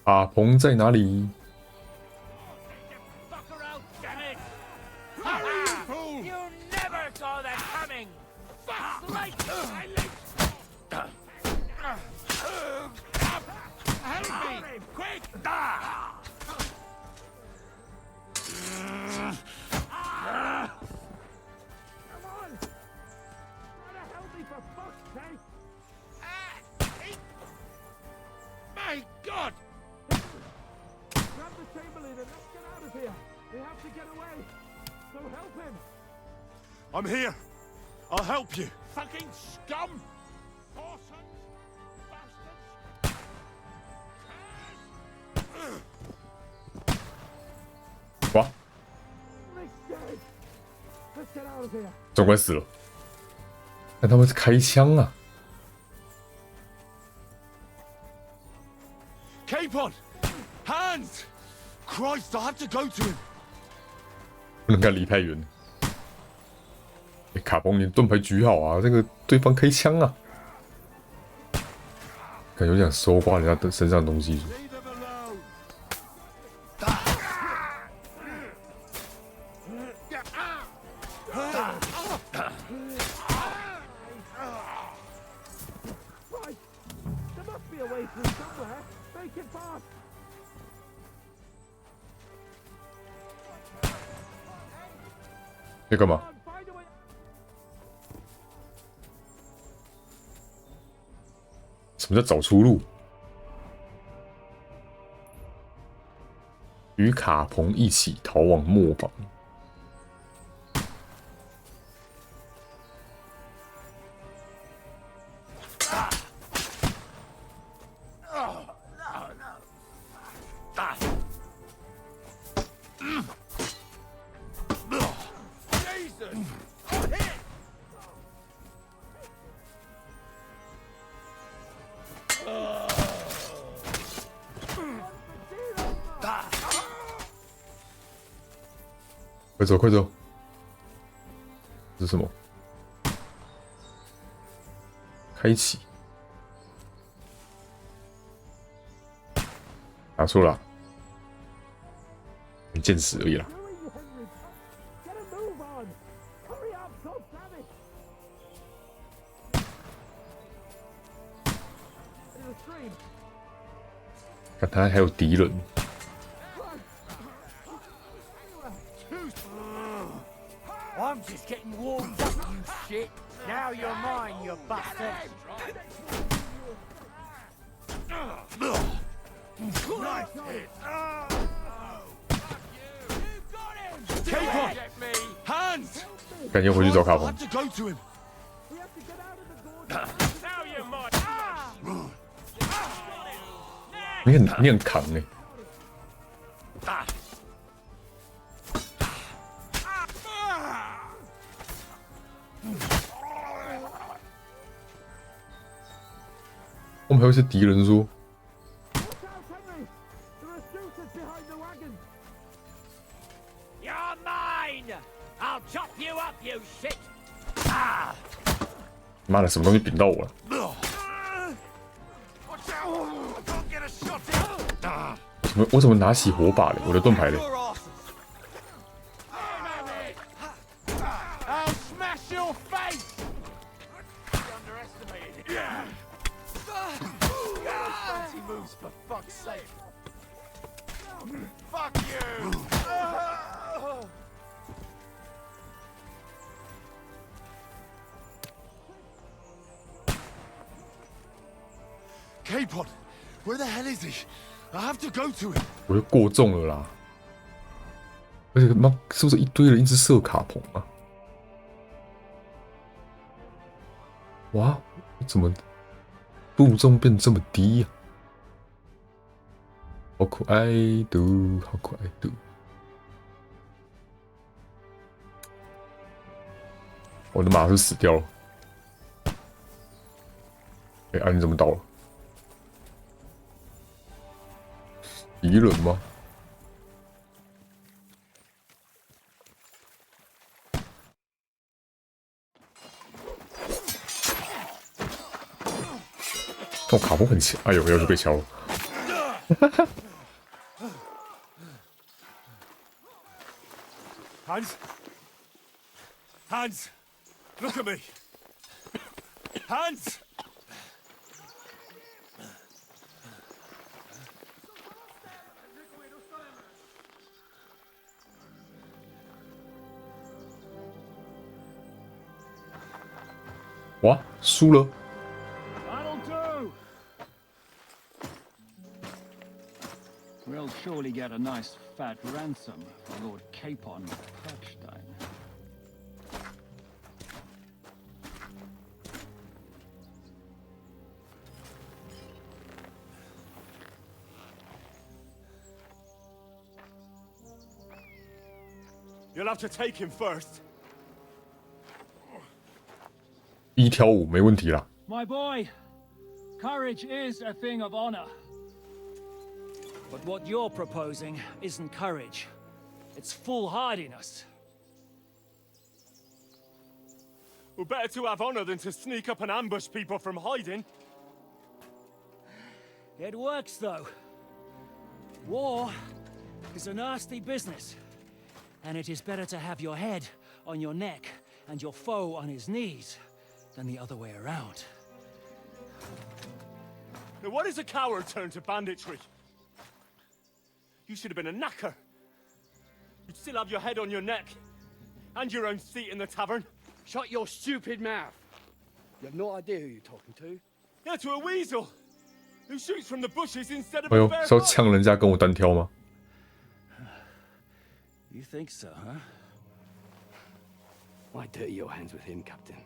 Speaker 1: 卡彭在哪里？
Speaker 3: You never saw that coming. Fuck like my legs. Help me, quick! Come on! Try to help me for fuck's sake! My God! Grab the Chamberlain and let's get out of here. We have to get away. So help him.
Speaker 2: I'm here. I'll help you.
Speaker 3: Fucking scum! Whoresons! Bastards!
Speaker 1: 哇，
Speaker 3: Let's get out of here.
Speaker 1: 总快死了！但他们是开枪啊！
Speaker 2: K-Pod! Hands! Christ, I have to go to him.
Speaker 1: 不能跟他离太远。卡彭，你盾牌举好啊！这个对方开枪啊！感觉想搜刮人家的身上的东西。
Speaker 3: There must be a way through somewhere. Make it fast.
Speaker 1: 在干嘛？什么叫找出路？与卡彭一起逃往磨坊。快走，快走！这是什么？开启？打错了，很见识而已啦。
Speaker 3: Get a move on. Hurry up, so damn it. In the stream.
Speaker 1: 看他还有敌人。
Speaker 3: I'm just getting warmed up, you shit. Now you're mine, you bastard. Nice hit.
Speaker 2: K-Pod! Hands!
Speaker 1: 赶紧回去找卡彭。
Speaker 2: to go to him.
Speaker 3: Now you're mine.
Speaker 1: 你很扛哎、我们还有一些敌人说，
Speaker 3: You're mine. I'll chop you up, you shit.
Speaker 1: 妈的，什么东西顶到我了？
Speaker 3: Watch out! I can't get a shot in.
Speaker 1: 我怎么拿起火把嘞？我的盾牌嘞？
Speaker 3: I'll smash your face. Underestimated.
Speaker 10: Hands, for fuck's sake! Fuck you!
Speaker 2: Capon, where the hell is he? I have to go to him.
Speaker 1: 我就过重了啦！而且妈，是不是一堆人一直射卡棚啊？哇，怎么负重变这么低呀、好可爱的，好可爱的！我的马是死掉了。哎、啊，你怎么倒了？敌人吗？哦，卡波很强，哎呦，又是被敲了。
Speaker 2: Hans? Hans! Look at me! Hans!
Speaker 1: « 哇，输了！
Speaker 14: That'll do. We'll surely get a nice fat ransom for Lord Capon Perkstein.
Speaker 2: You'll have to take him first.
Speaker 1: 1挑5没问题啦。
Speaker 14: My boy, courage is a thing of honor. But what you're proposing isn't courage. It's foolhardiness.
Speaker 22: Well, better to have honor than to sneak up and ambush people from hiding.
Speaker 14: It works, though. War is a nasty business. And it is better to have your head on your neck and your foe on his knees than the other way around.
Speaker 22: Now, what is a coward turned to banditry? You should have been a knacker. You'd still have your head on your neck. And your own seat in the tavern.
Speaker 15: Shut your stupid mouth. You have no idea who you're talking to.
Speaker 22: Yeah, to a weasel. Who shoots from the bushes instead of
Speaker 1: 哎
Speaker 22: a
Speaker 1: 呦，
Speaker 22: bare
Speaker 1: 是要
Speaker 22: foot.
Speaker 1: 呛人家跟我单挑吗？
Speaker 14: You think so, huh?
Speaker 15: Why dirty your hands with him, Captain?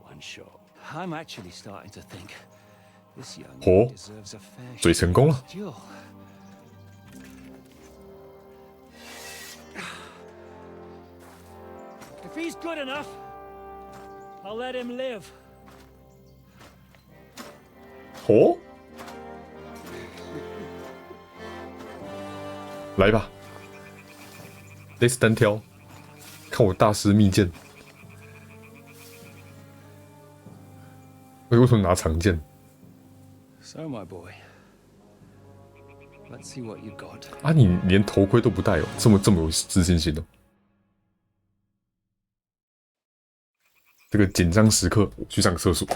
Speaker 15: One shot.
Speaker 14: I'm actually starting to think this young
Speaker 1: 哦
Speaker 14: man deserves a fair
Speaker 1: 嘴成功了。
Speaker 14: duel. If he's good enough, I'll let him live.
Speaker 1: 哦，来吧，类似单挑，看我大师秘剑。为什么拿长剑？
Speaker 14: So, my boy, let's see what you got.
Speaker 1: 啊，你连头盔都不戴哦，这么有自信心哦。这个紧张时刻，我去上个厕所。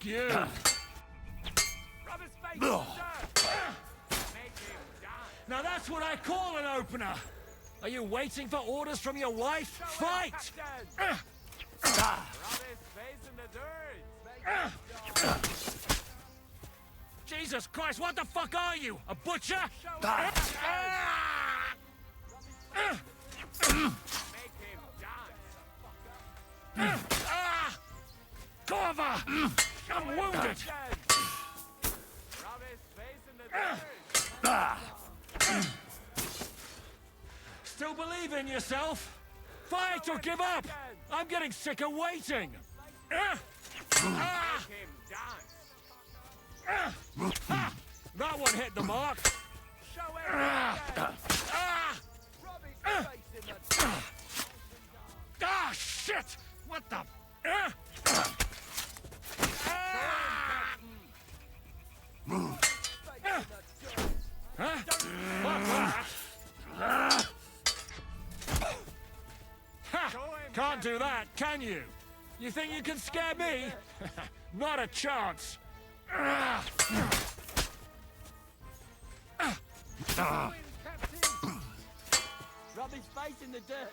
Speaker 14: you! Now that's what I call an opener! Are you waiting for orders from your wife? Fight! Jesus Christ, what the fuck are you? A butcher? Cover! I'm wounded! Still believe in yourself? Fight or give up! I'm getting sick of waiting! That one hit the mark! Ah, shit! What the... Can't do that, can you? You think you can scare me? Not a chance!
Speaker 3: Rub his face in the dirt.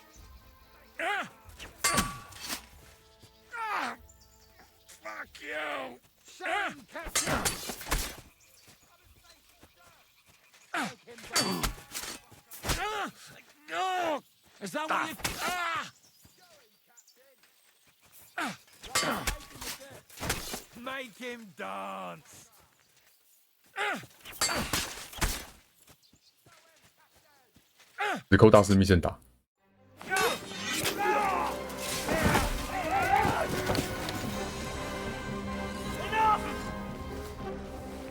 Speaker 14: Fuck you!
Speaker 3: Show him, Captain!
Speaker 14: Is that what you...
Speaker 3: Make him dance!
Speaker 1: 只扣大师密线打。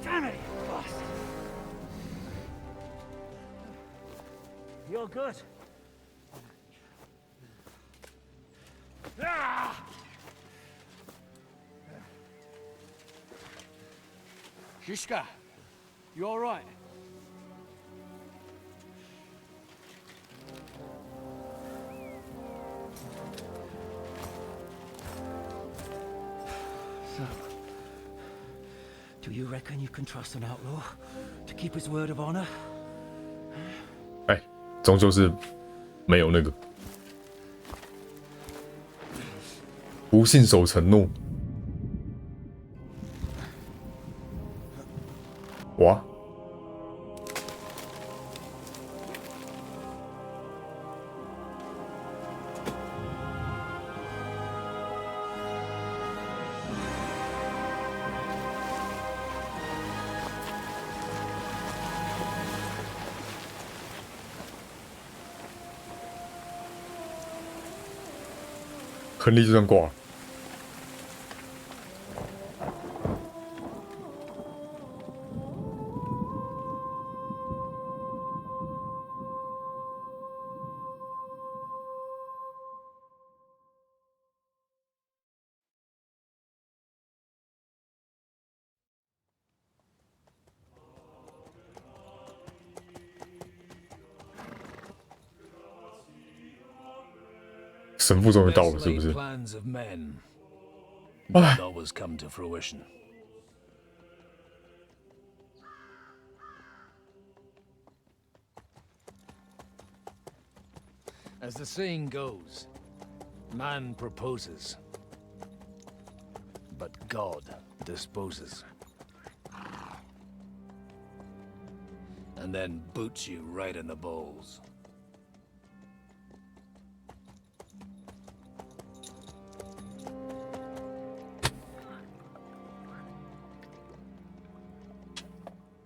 Speaker 14: Damn it, you bastard! You're good. Shishka, you all right? So, do you reckon you can trust an outlaw to keep his word of honor?
Speaker 1: 哎，终究是没有那个不信守承诺。哇！亨利就算挂了。 神父终于到了，是不是？
Speaker 17: Plans of men
Speaker 1: 唉
Speaker 17: don't always come to fruition. As the saying goes, man proposes, but God disposes. And then boots you right in the balls.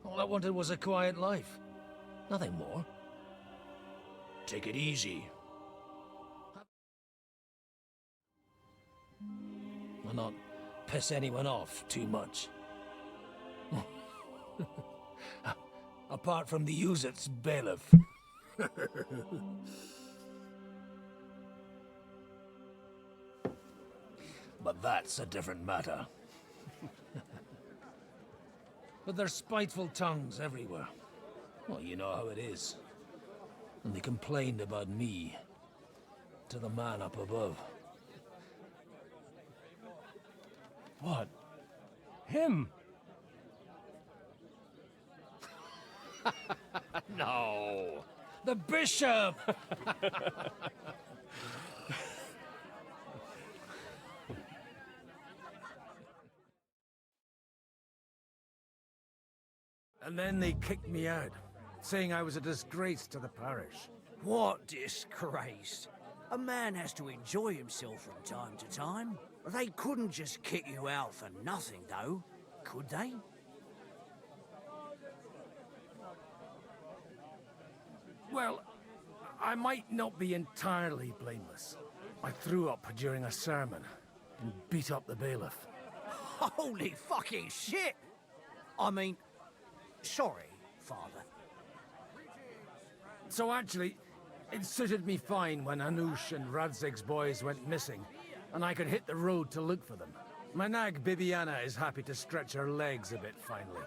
Speaker 17: All I wanted was a quiet life. Nothing more. Take it easy. Will not piss anyone off too much. Apart from the Uzit's bailiff. But that's a different matter. But there's spiteful tongues everywhere. Well, you know how it is. And they complained about me to the man up above. What? Him.
Speaker 11: No.
Speaker 17: The bishop! And then they kicked me out, saying I was a disgrace to the parish.
Speaker 14: What disgrace? A man has to enjoy himself from time to time. They couldn't just kick you out for nothing, though, could they?
Speaker 17: Well, I might not be entirely blameless. I threw up during a sermon and beat up the bailiff.
Speaker 14: Holy fucking shit! I mean, sorry, Father.
Speaker 17: So actually, it suited me fine when Anush and Radzig's boys went missing, and I could hit the road to look for them. My nag Bibiana is happy to stretch her legs a bit finally,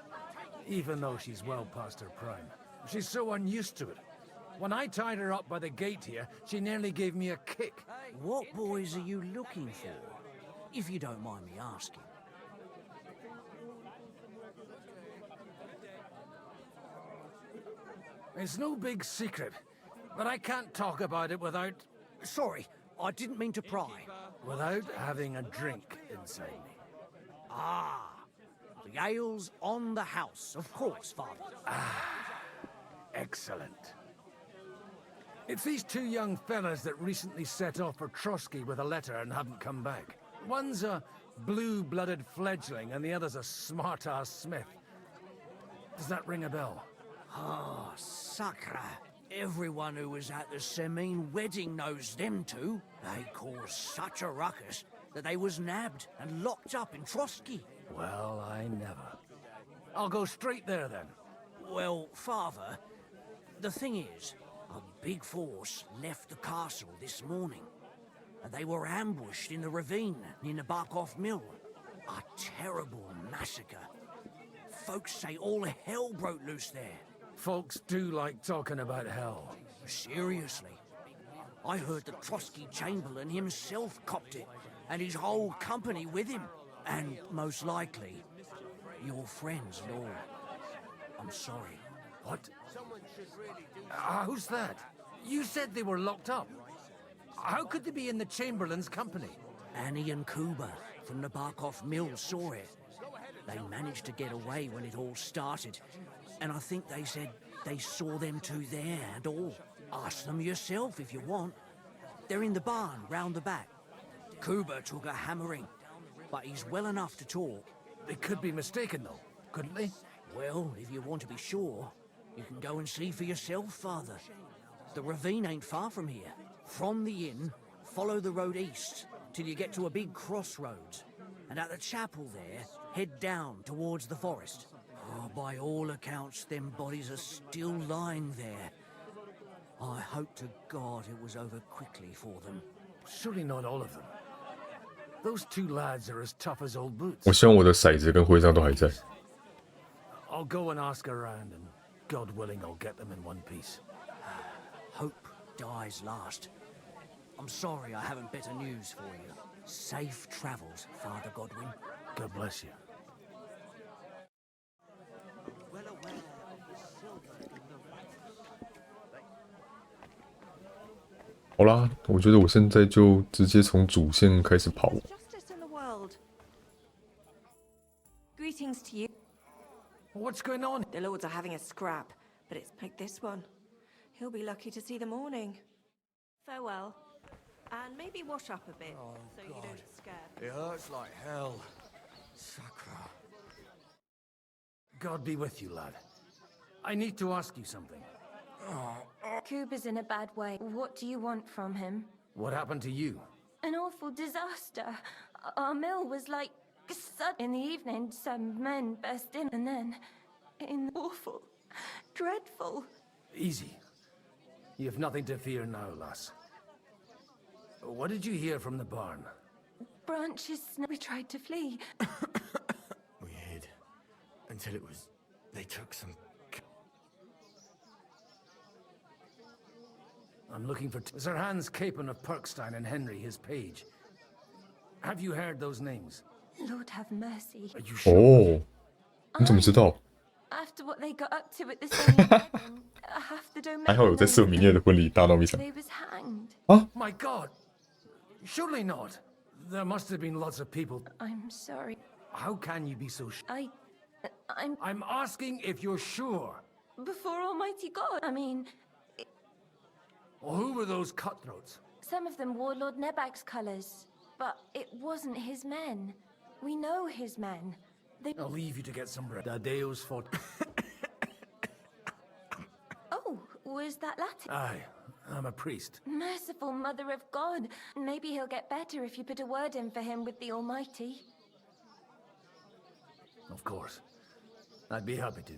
Speaker 17: even though she's well past her prime. She's so unused to it. When I tied her up by the gate here, she nearly gave me a kick.
Speaker 14: What boys are you looking for, if you don't mind me asking?
Speaker 17: It's no big secret, but I can't talk about it without...
Speaker 14: Sorry, I didn't mean to pry.
Speaker 17: Without having a drink inside me.
Speaker 14: Ah, the ale's on the house, of course, Father.
Speaker 17: Excellent. It's these two young fellas that recently set off for Trotsky with a letter and haven't come back. One's a blue-blooded fledgling and the other's a smart-ass smith. Does that ring a bell?
Speaker 14: Ah, Sakra. Everyone who was at the Semine wedding knows them two. They caused such a ruckus that they was nabbed and locked up in Trotsky.
Speaker 17: Well, I never. I'll go straight there then.
Speaker 14: Well, Father, the thing is, a big force left the castle this morning, and they were ambushed in the ravine near the Barkov Mill. A terrible massacre. Folks say all hell broke loose there.
Speaker 17: Folks do like talking about hell.
Speaker 14: Seriously. I heard the Trotsky Chamberlain himself copped it, and his whole company with him. And most likely, your friends, Lord. I'm sorry.
Speaker 17: What? Who's that? You said they were locked up. How could they be in the Chamberlain's company?
Speaker 14: Annie and Kuba from the Barkov Mill saw it. They managed to get away when it all started, and I think they said they saw them two there and all. Ask them yourself if you want. They're in the barn round the back. Kuba took a hammering, but he's well enough to talk.
Speaker 17: They could be mistaken, though, couldn't they?
Speaker 14: Well, if you want to be sure, you can go and see for yourself, Father. The ravine ain't far from here. From the inn, follow the road east till you get to a big crossroads. And at the chapel there, head down towards the forest. Oh, by all accounts, them bodies are still lying there. I hope to God it was over quickly for them.
Speaker 17: Surely not all of them. Those two lads are as tough as old boots.
Speaker 1: 我希望我的骰子跟徽章都还在。
Speaker 17: I'll go and ask around, and God willing, I'll get them in one piece.
Speaker 14: Hope dies last. I'm sorry I haven't better news for you. Safe travels, Father Godwin.
Speaker 17: God bless you.
Speaker 1: Well, 好啦，我觉得我现在就直接从主线开始跑。
Speaker 12: Justice in the world. Greetings to you.
Speaker 17: What's going on?
Speaker 12: The lords are having a scrap, but it's like this one. He'll be lucky to see the morning. Farewell. And maybe wash up a bit, so you don't scare.
Speaker 14: It hurts like hell. Sakra.
Speaker 17: God be with you, lad. I need to ask you something.
Speaker 12: Kuba's in a bad way. What do you want from him?
Speaker 17: What happened to you?
Speaker 12: An awful disaster. Our mill was like... In the evening, some men burst in, and then... Awful. Dreadful.
Speaker 17: Easy. You have nothing to fear now, lass. What did you hear from the barn?
Speaker 12: Branches... We tried to flee.
Speaker 18: We hid. Until it was... They took some...
Speaker 17: I'm looking for Sir Hans Capon of Perkstein and Henry, his page. Have you heard those names?
Speaker 12: Lord have mercy.
Speaker 1: 哦，你怎么知道？
Speaker 12: After what they got up to at the same wedding, half the domain
Speaker 1: 还好有在瑟米涅的婚礼大闹一场。
Speaker 12: they was hanged.
Speaker 17: My God! Surely not. There must have been lots of people.
Speaker 12: I'm sorry.
Speaker 17: How can you be so sure?
Speaker 12: I'm
Speaker 17: I'm asking if you're sure.
Speaker 12: before Almighty God. I mean,
Speaker 17: Well, who were those cutthroats?
Speaker 12: some of them wore Lord Nebag's colours, but it wasn't his men. We know his men. They.
Speaker 17: I'll leave you to get some bread. Dadeus fought.
Speaker 12: Oh, was that Latin?
Speaker 17: Aye, I'm a priest.
Speaker 12: Merciful Mother of God. Maybe he'll get better if you put a word in for him with the Almighty.
Speaker 17: Of course. I'd be happy to.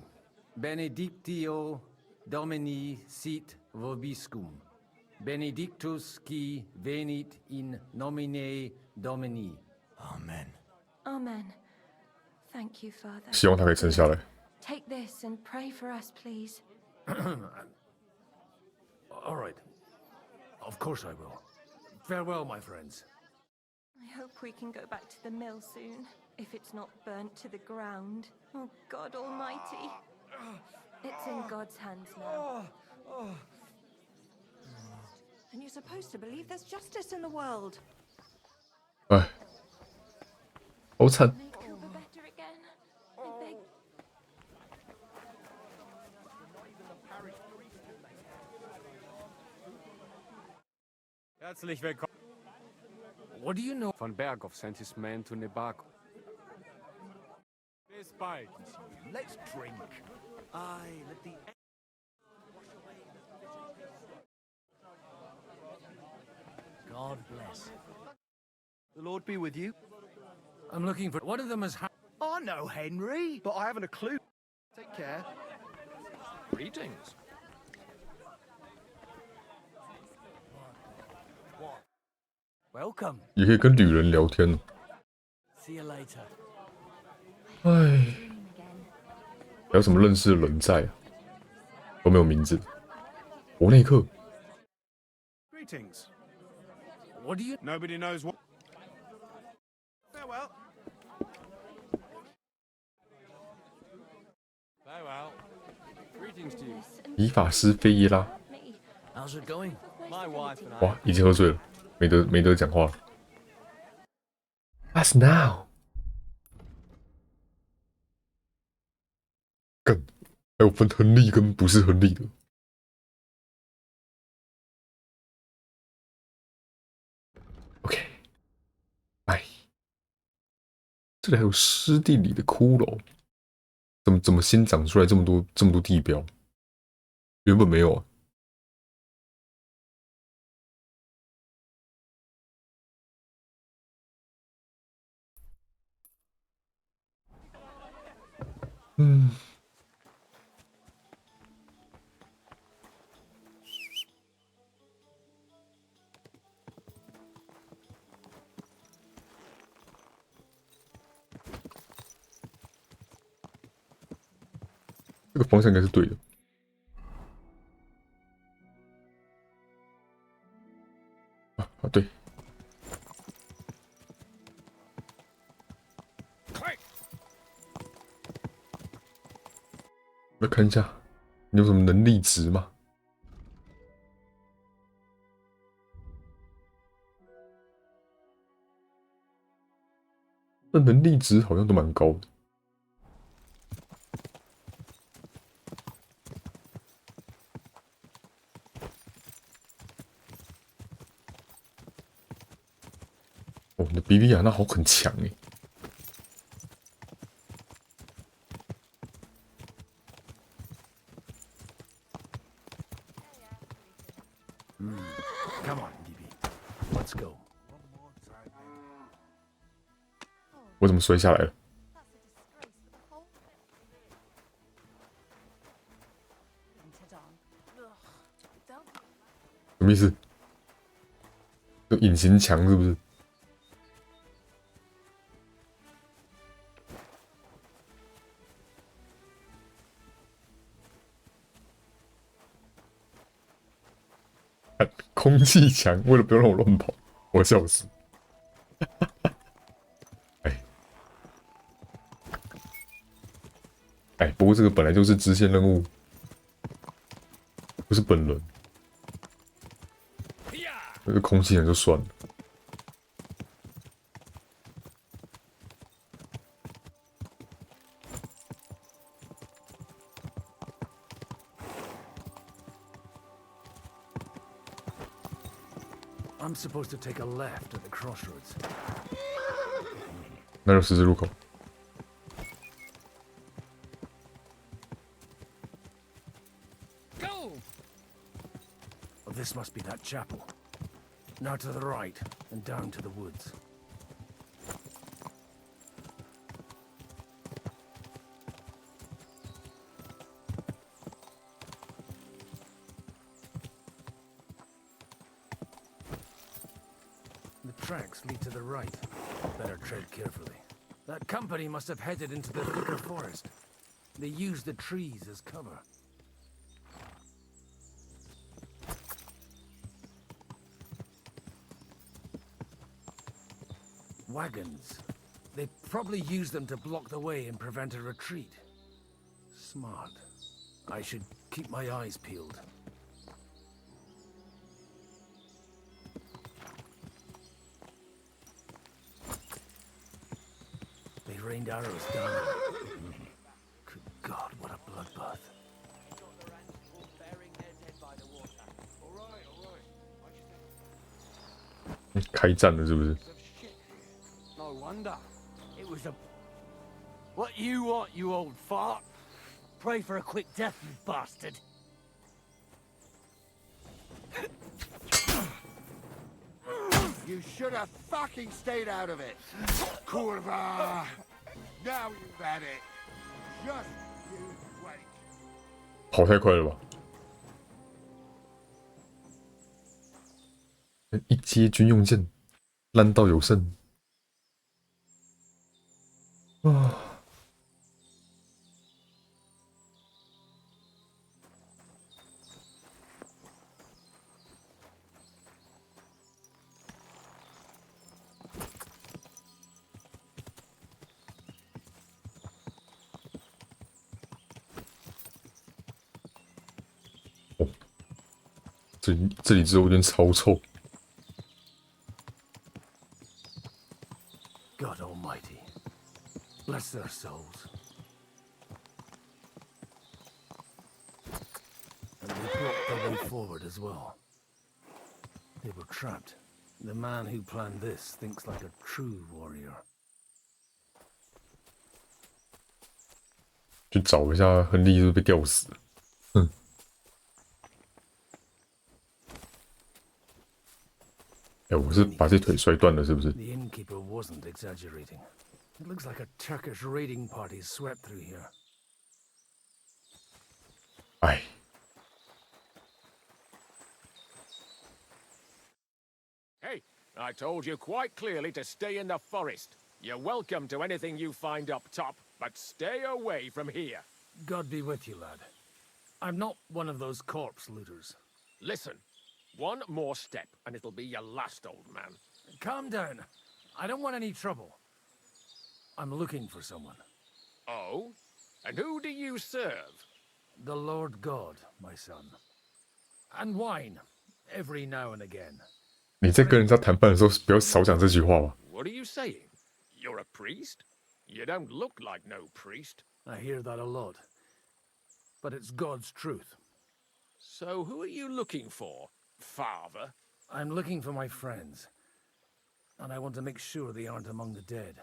Speaker 17: Benedictio Domini sit vobiscum. Benedictus qui venit in nomine Domini. Amen.
Speaker 12: Amen. Thank you, Father.
Speaker 1: 希望他可以撑下来。
Speaker 12: Take this and pray for us, please.
Speaker 17: All right. Of course I will. Farewell, my friends.
Speaker 12: I hope we can go back to the mill soon, if it's not burnt to the ground. Oh, God Almighty. It's in God's hands now.
Speaker 7: And you're supposed to believe there's justice in the world.
Speaker 1: 哎，好惨。
Speaker 12: Make Cooper better again. I beg.
Speaker 22: Herzlich willkommen.
Speaker 17: What do you know?
Speaker 22: Von Berghoff sent his men to Nebarko. Bis bald.
Speaker 14: Let's drink. Aye, let the. God bless.
Speaker 19: The Lord be with you.
Speaker 17: I'm looking for. One of them is.
Speaker 19: I know Henry, but I haven't a clue. Take care.
Speaker 11: Greetings.
Speaker 14: Welcome.
Speaker 1: 也可以跟旅人聊天。
Speaker 14: See you later.
Speaker 1: 唉，还有什么认识的人在啊？都没有名字。我那一刻，
Speaker 16: Greetings.
Speaker 17: What do you?
Speaker 16: Nobody knows what. Farewell.
Speaker 22: Farewell. Greetings to you.
Speaker 1: 理发师菲耶拉，
Speaker 14: How's it going?
Speaker 22: My wife and I.
Speaker 1: 哇，已经喝醉了，没得讲话了。As now， 干，还有分亨利跟不是亨利的。OK， 哎，这里还有湿地里的骷髅，怎么新长出来这么多地标？原本没有啊。嗯。这个方向应该是对的。啊，对。来看一下，你有什么能力值吗？那能力值好像都蛮高的。哦，你的比利亚那好很强诶。
Speaker 17: Come on, DB. Let's go.
Speaker 1: 我怎么摔下来了？什么意思？有隐形墙是不是？空气墙，为了不要让我乱跑，我笑死。哎，哎，不过这个本来就是支线任务，不是本人。那个空气人就算了。
Speaker 17: I'm supposed to take a left at the crossroads.
Speaker 1: 那就十字路口。
Speaker 17: Go! Well, this must be that chapel. Now to the right and down to the woods. The tracks lead to the right. Better tread carefully. That company must have headed into the thicker forest. They used the trees as cover. Wagons. They probably used them to block the way and prevent a retreat. Smart. I should keep my eyes peeled. They rained arrows down. Good God, what a bloodbath.
Speaker 1: 开战了是不是？
Speaker 4: No wonder. It was a... What you want, you old fart? Pray for a quick death, you bastard.
Speaker 3: You should have fucking stayed out of it. Kurva! Now you've had it. Just you wait.
Speaker 1: 跑太快了吧！一阶军用剑，烂到有剩。啊！哦，这里只有点超臭。
Speaker 17: God Almighty. Bless their souls. And they blocked their way forward as well. They were trapped. The man who planned this thinks like a true warrior.
Speaker 1: 去找一下亨利是不是被吊死了？哼！哎，我是把这腿摔断了，是不是？
Speaker 17: The innkeeper wasn't exaggerating. It looks like a Turkish raiding party swept through here.
Speaker 1: 哎，
Speaker 11: Hey, I told you quite clearly to stay in the forest. You're welcome to anything you find up top, but stay away from here.
Speaker 17: God be with you, lad. I'm not one of those corpse looters.
Speaker 11: Listen, one more step and it'll be your last, old man.
Speaker 17: Calm down. I don't want any trouble. I'm looking for someone.
Speaker 11: Oh? And who do you serve?
Speaker 17: The Lord God, my son. And wine, every now and again.
Speaker 1: 你在跟人家谈判的时候，不要少讲这句话吧。
Speaker 11: What are you saying? You're a priest? You don't look like no priest.
Speaker 17: I hear that a lot. But it's God's truth.
Speaker 11: So who are you looking for, father?
Speaker 17: I'm looking for my friends. And I want to make sure they aren't among the dead.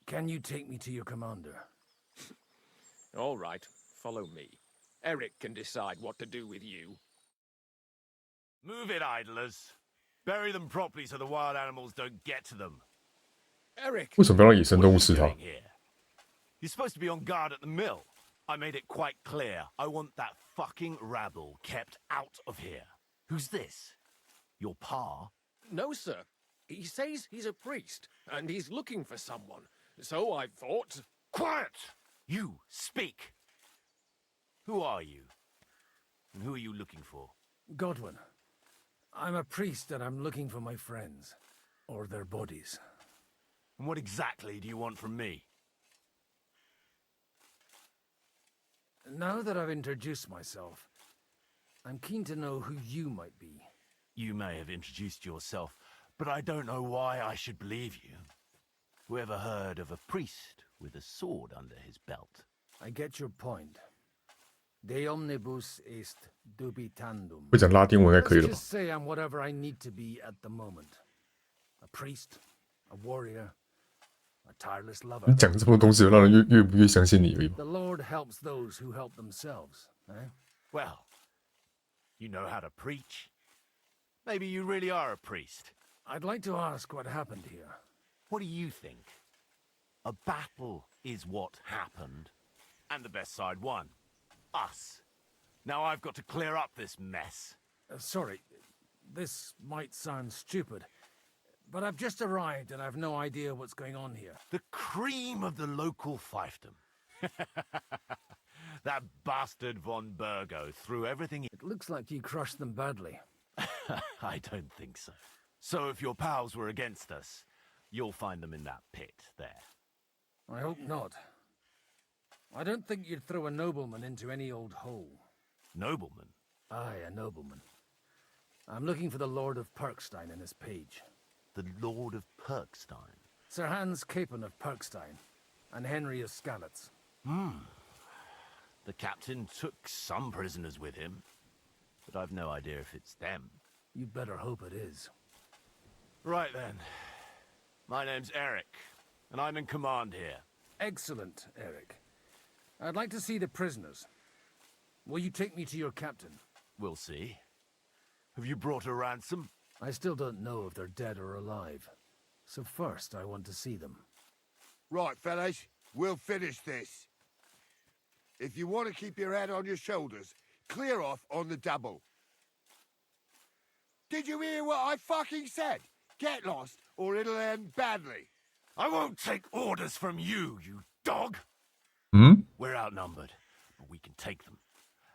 Speaker 17: Can you take me to your commander?
Speaker 11: All right, follow me. Eric can decide what to do with you.
Speaker 10: Move it, idlers. Bury them properly so the wild animals don't get to them.
Speaker 11: Eric!
Speaker 1: 为什么不要让野生动物吃它？
Speaker 10: You're supposed to be on guard at the mill. I made it quite clear. I want that fucking rabble kept out of here. Who's this? Your pa?
Speaker 11: No, sir. He says he's a priest, and he's looking for someone. So I thought...
Speaker 10: Quiet! You, speak! Who are you? And who are you looking for?
Speaker 17: Godwin. I'm a priest and I'm looking for my friends. Or their bodies.
Speaker 10: And what exactly do you want from me?
Speaker 17: Now that I've introduced myself, I'm keen to know who you might be.
Speaker 10: You may have introduced yourself, but I don't know why I should believe you. Whoever heard of a priest with a sword under his belt?
Speaker 17: I get your point. De omnibus est dubitandum.
Speaker 1: 会讲拉丁文应该可以
Speaker 17: Let's
Speaker 1: 了吧
Speaker 17: just say I'm whatever I need to be at the moment. A priest, a warrior, a tireless lover.
Speaker 1: 你讲这么多东西，让人越不越相信你而已嘛。
Speaker 17: The Lord helps those who help themselves, eh?
Speaker 10: Well, you know how to preach. Maybe you really are a priest.
Speaker 17: I'd like to ask what happened here.
Speaker 10: What do you think? A battle is what happened, and the best side won. Us. Now I've got to clear up this mess.
Speaker 17: Sorry, this might sound stupid, but I've just arrived and I've no idea what's going on here.
Speaker 10: The cream of the local fiefdom. That bastard von Burgo threw everything in.
Speaker 17: It looks like you crushed them badly.
Speaker 10: I don't think so. So if your pals were against us, you'll find them in that pit there.
Speaker 17: I hope not. I don't think you'd throw a nobleman into any old hole.
Speaker 10: Nobleman?
Speaker 17: Aye, a nobleman. I'm looking for the Lord of Perkstein in this page.
Speaker 10: The Lord of Perkstein?
Speaker 17: Sir Hans Capon of Perkstein, and Henry of Skalitz.
Speaker 10: The captain took some prisoners with him, but I've no idea if it's them.
Speaker 17: You'd better hope it is.
Speaker 10: Right then. My name's Eric, and I'm in command here.
Speaker 17: Excellent, Eric. I'd like to see the prisoners. Will you take me to your captain?
Speaker 10: We'll see. Have you brought a ransom?
Speaker 17: I still don't know if they're dead or alive. So first, I want to see them.
Speaker 3: Right, fellas, we'll finish this. If you want to keep your head on your shoulders, clear off on the double. Did you hear what I fucking said? Get lost, or it'll end badly.
Speaker 10: I won't take orders from you, you dog!
Speaker 1: Hmm?
Speaker 10: We're outnumbered, but we can take them.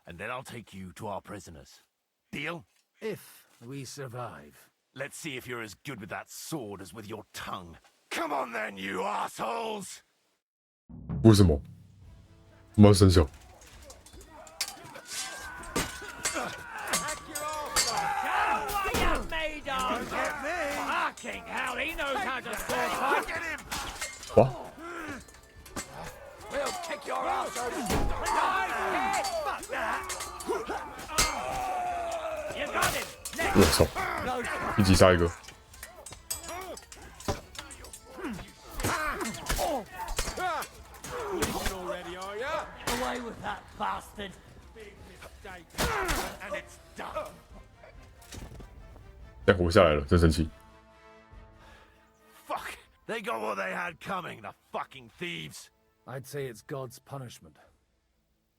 Speaker 10: And then I'll take you to our prisoners. Deal?
Speaker 17: If we survive.
Speaker 10: Let's see if you're as good with that sword as with your tongue. Come on then, you assholes!
Speaker 1: 为什么？我们要生效。
Speaker 4: Fucking hell, he knows how to sword fight.
Speaker 10: Get him!
Speaker 1: What?
Speaker 4: We'll kick your ass. Fuck that. You got him.
Speaker 1: 我操！一击杀一个。
Speaker 22: Already, are ya?
Speaker 4: Away with that bastard.
Speaker 10: And it's done.
Speaker 1: 哎，活下来了，真生气。
Speaker 10: Fuck! They got what they had coming, the fucking thieves!
Speaker 17: I'd say it's God's punishment.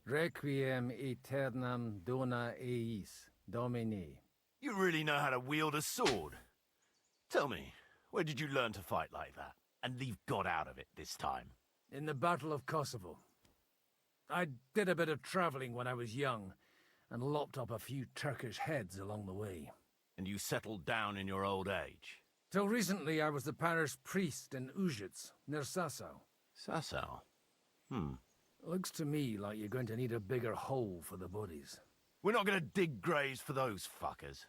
Speaker 17: Requiem aeternam dona eis, Domini.
Speaker 10: You really know how to wield a sword. Tell me, where did you learn to fight like that? And leave God out of it this time?
Speaker 17: In the Battle of Kosovo. I did a bit of traveling when I was young, and lopped up a few Turkish heads along the way.
Speaker 10: And you settled down in your old age?
Speaker 17: Till recently, I was the parish priest in Ujits, near Sasau.
Speaker 10: Sasau?
Speaker 17: Looks to me like you're going to need a bigger hole for the bodies.
Speaker 10: We're not going to dig graves for those fuckers.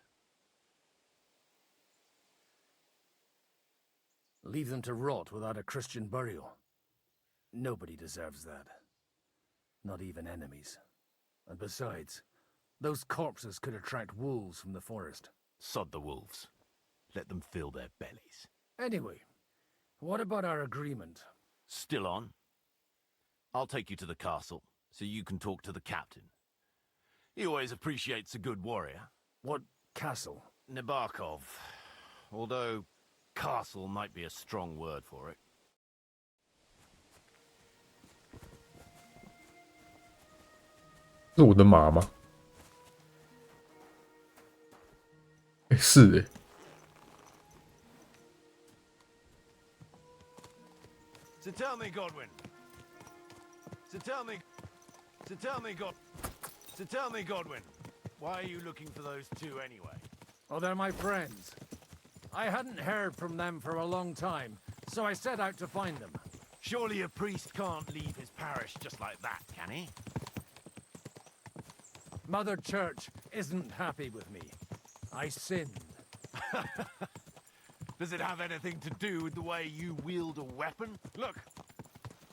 Speaker 17: Leave them to rot without a Christian burial. Nobody deserves that. Not even enemies. And besides, those corpses could attract wolves from the forest.
Speaker 10: Sod the wolves. Let them fill their bellies.
Speaker 17: Anyway, what about our agreement?
Speaker 10: Still on? I'll take you to the castle, so you can talk to the captain. He always appreciates a good warrior.
Speaker 17: What castle?
Speaker 10: Nabokov. Although, castle might be a strong word for it.
Speaker 1: 是我的马吗？哎，是哎。
Speaker 10: So tell me, Godwin. So tell me, Godwin. Why are you looking for those two anyway?
Speaker 17: Oh, they're my friends. I hadn't heard from them for a long time, so I set out to find them.
Speaker 10: Surely a priest can't leave his parish just like that, can he?
Speaker 17: Mother Church isn't happy with me. I sinned.
Speaker 10: Does it have anything to do with the way you wield a weapon? Look,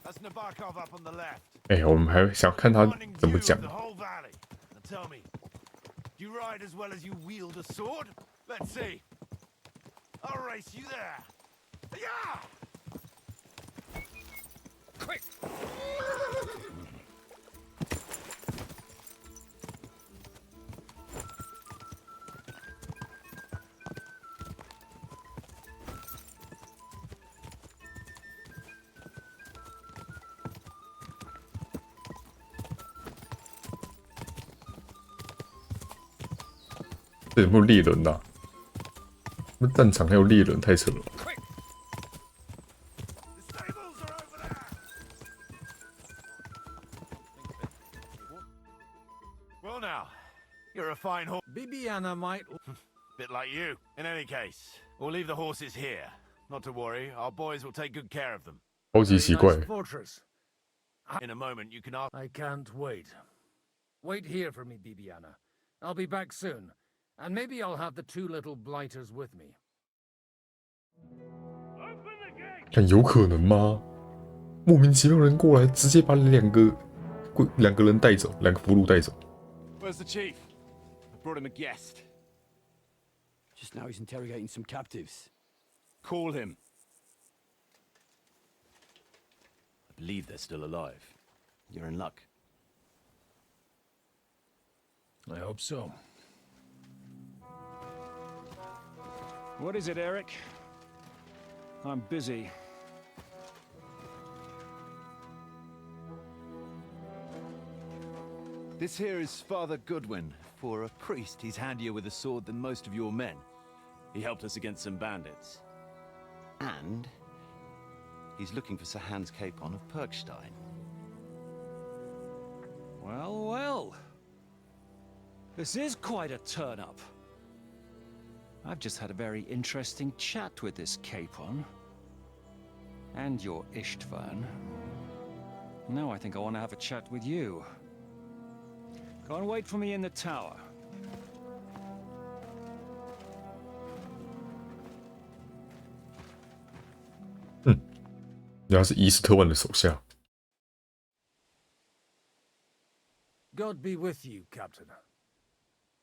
Speaker 10: that's Nabokov up on the left.
Speaker 1: 哎，我们还想看他怎么讲。
Speaker 10: The whole valley. Now tell me, do you ride as well as you wield a sword? Let's see. I'll race you there. Yeah!
Speaker 20: Quick!
Speaker 1: 这有没有猎人呐、啊？那战场还有猎人，太扯了。
Speaker 10: Well now, you're a fine horse.
Speaker 17: Bibiana might...
Speaker 10: Bit like you. In any case, we'll leave the horses here. Not to worry, our boys will take good care of them.
Speaker 1: 超级奇怪。
Speaker 17: Fortress.
Speaker 10: In a moment, you can ask...
Speaker 17: I can't wait. Wait here for me, Bibiana. I'll be back soon. And maybe I'll have the two little blighters with me.
Speaker 1: 看有可能吗？莫名其妙人过来，直接把两个人带走，两个俘虏带走。
Speaker 22: Where's the chief? I brought him a guest.
Speaker 15: Just now he's interrogating some captives.
Speaker 22: Call him. I believe they're still alive. You're in luck.
Speaker 14: I hope so. What is it, Eric? I'm busy.
Speaker 5: This here is Father Goodwin. For a priest, he's handier with a sword than most of your men.
Speaker 22: He helped us against some bandits.
Speaker 5: And he's looking for Sir Hans Capon of Perkstein.
Speaker 14: Well, well. This is quite a turn-up. I've just had a very interesting chat with this Capon. And your Istvan. Now I think I want to have a chat with you. Go and wait for me in the tower.
Speaker 1: 原来是伊斯特万的手下。
Speaker 17: God be with you, Captain.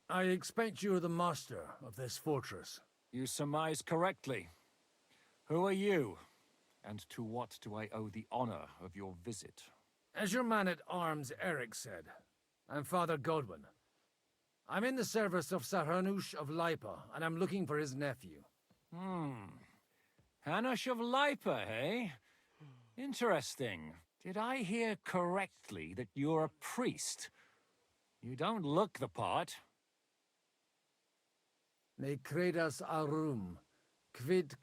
Speaker 17: I expect you're the master of this fortress.
Speaker 14: You surmise correctly. Who are you? And to what do I owe the honor of your visit?
Speaker 17: As your man-at-arms Eric said, I'm Father Godwin. I'm in the service of Sir Hanush of Lipa, and I'm looking for his nephew.
Speaker 14: Hanush of Lipa, eh? Interesting. Did I hear correctly that you're a priest? You don't look the part.
Speaker 17: Ne credas aurum, quid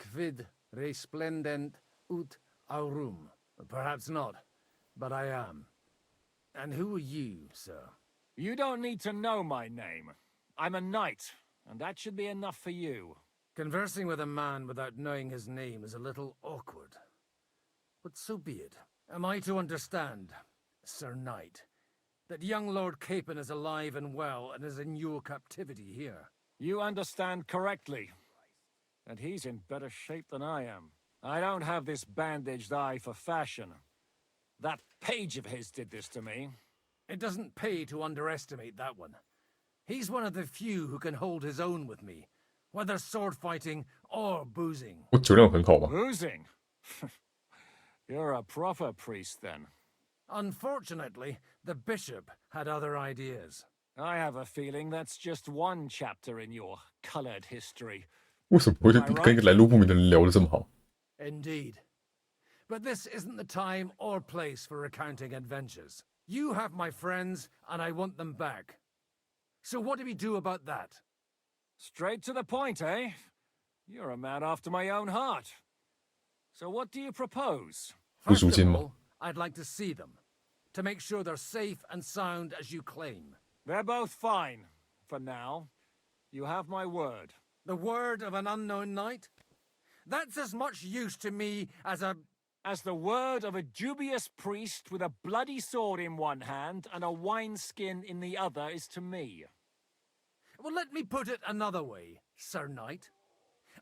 Speaker 17: resplendent ut aurum. Perhaps not, but I am. And who are you, sir?
Speaker 14: You don't need to know my name. I'm a knight, and that should be enough for you.
Speaker 17: Conversing with a man without knowing his name is a little awkward. But so be it. Am I to understand, Sir Knight, that young Lord Capon is alive and well and is in your captivity here?
Speaker 14: You understand correctly. And he's in better shape than I am. I don't have this bandaged eye for fashion. That page of his did this to me.
Speaker 17: It doesn't pay to underestimate that one. He's one of the few who can hold his own with me, whether sword fighting or boozing.
Speaker 1: 我酒量很好吧？
Speaker 14: Boozing? You're a proper priest then.
Speaker 17: Unfortunately, the bishop had other ideas.
Speaker 14: I have a feeling that's just one chapter in your colored history.
Speaker 1: 为什么会跟一个来路不明的人聊得这么好？
Speaker 17: Indeed. But this isn't the time or place for recounting adventures. You have my friends, and I want them back. So what do we do about that?
Speaker 14: Straight to the point, eh? You're a man after my own heart. So what do you propose?
Speaker 17: First of all, I'd like to see them, to make sure they're safe and sound as you claim.
Speaker 14: They're both fine, for now. You have my word.
Speaker 17: The word of an unknown knight? That's as much use to me as a
Speaker 11: as the word of a dubious priest with a bloody sword in one hand and a wineskin in the other is to me.
Speaker 17: Well, let me put it another way, Sir Knight.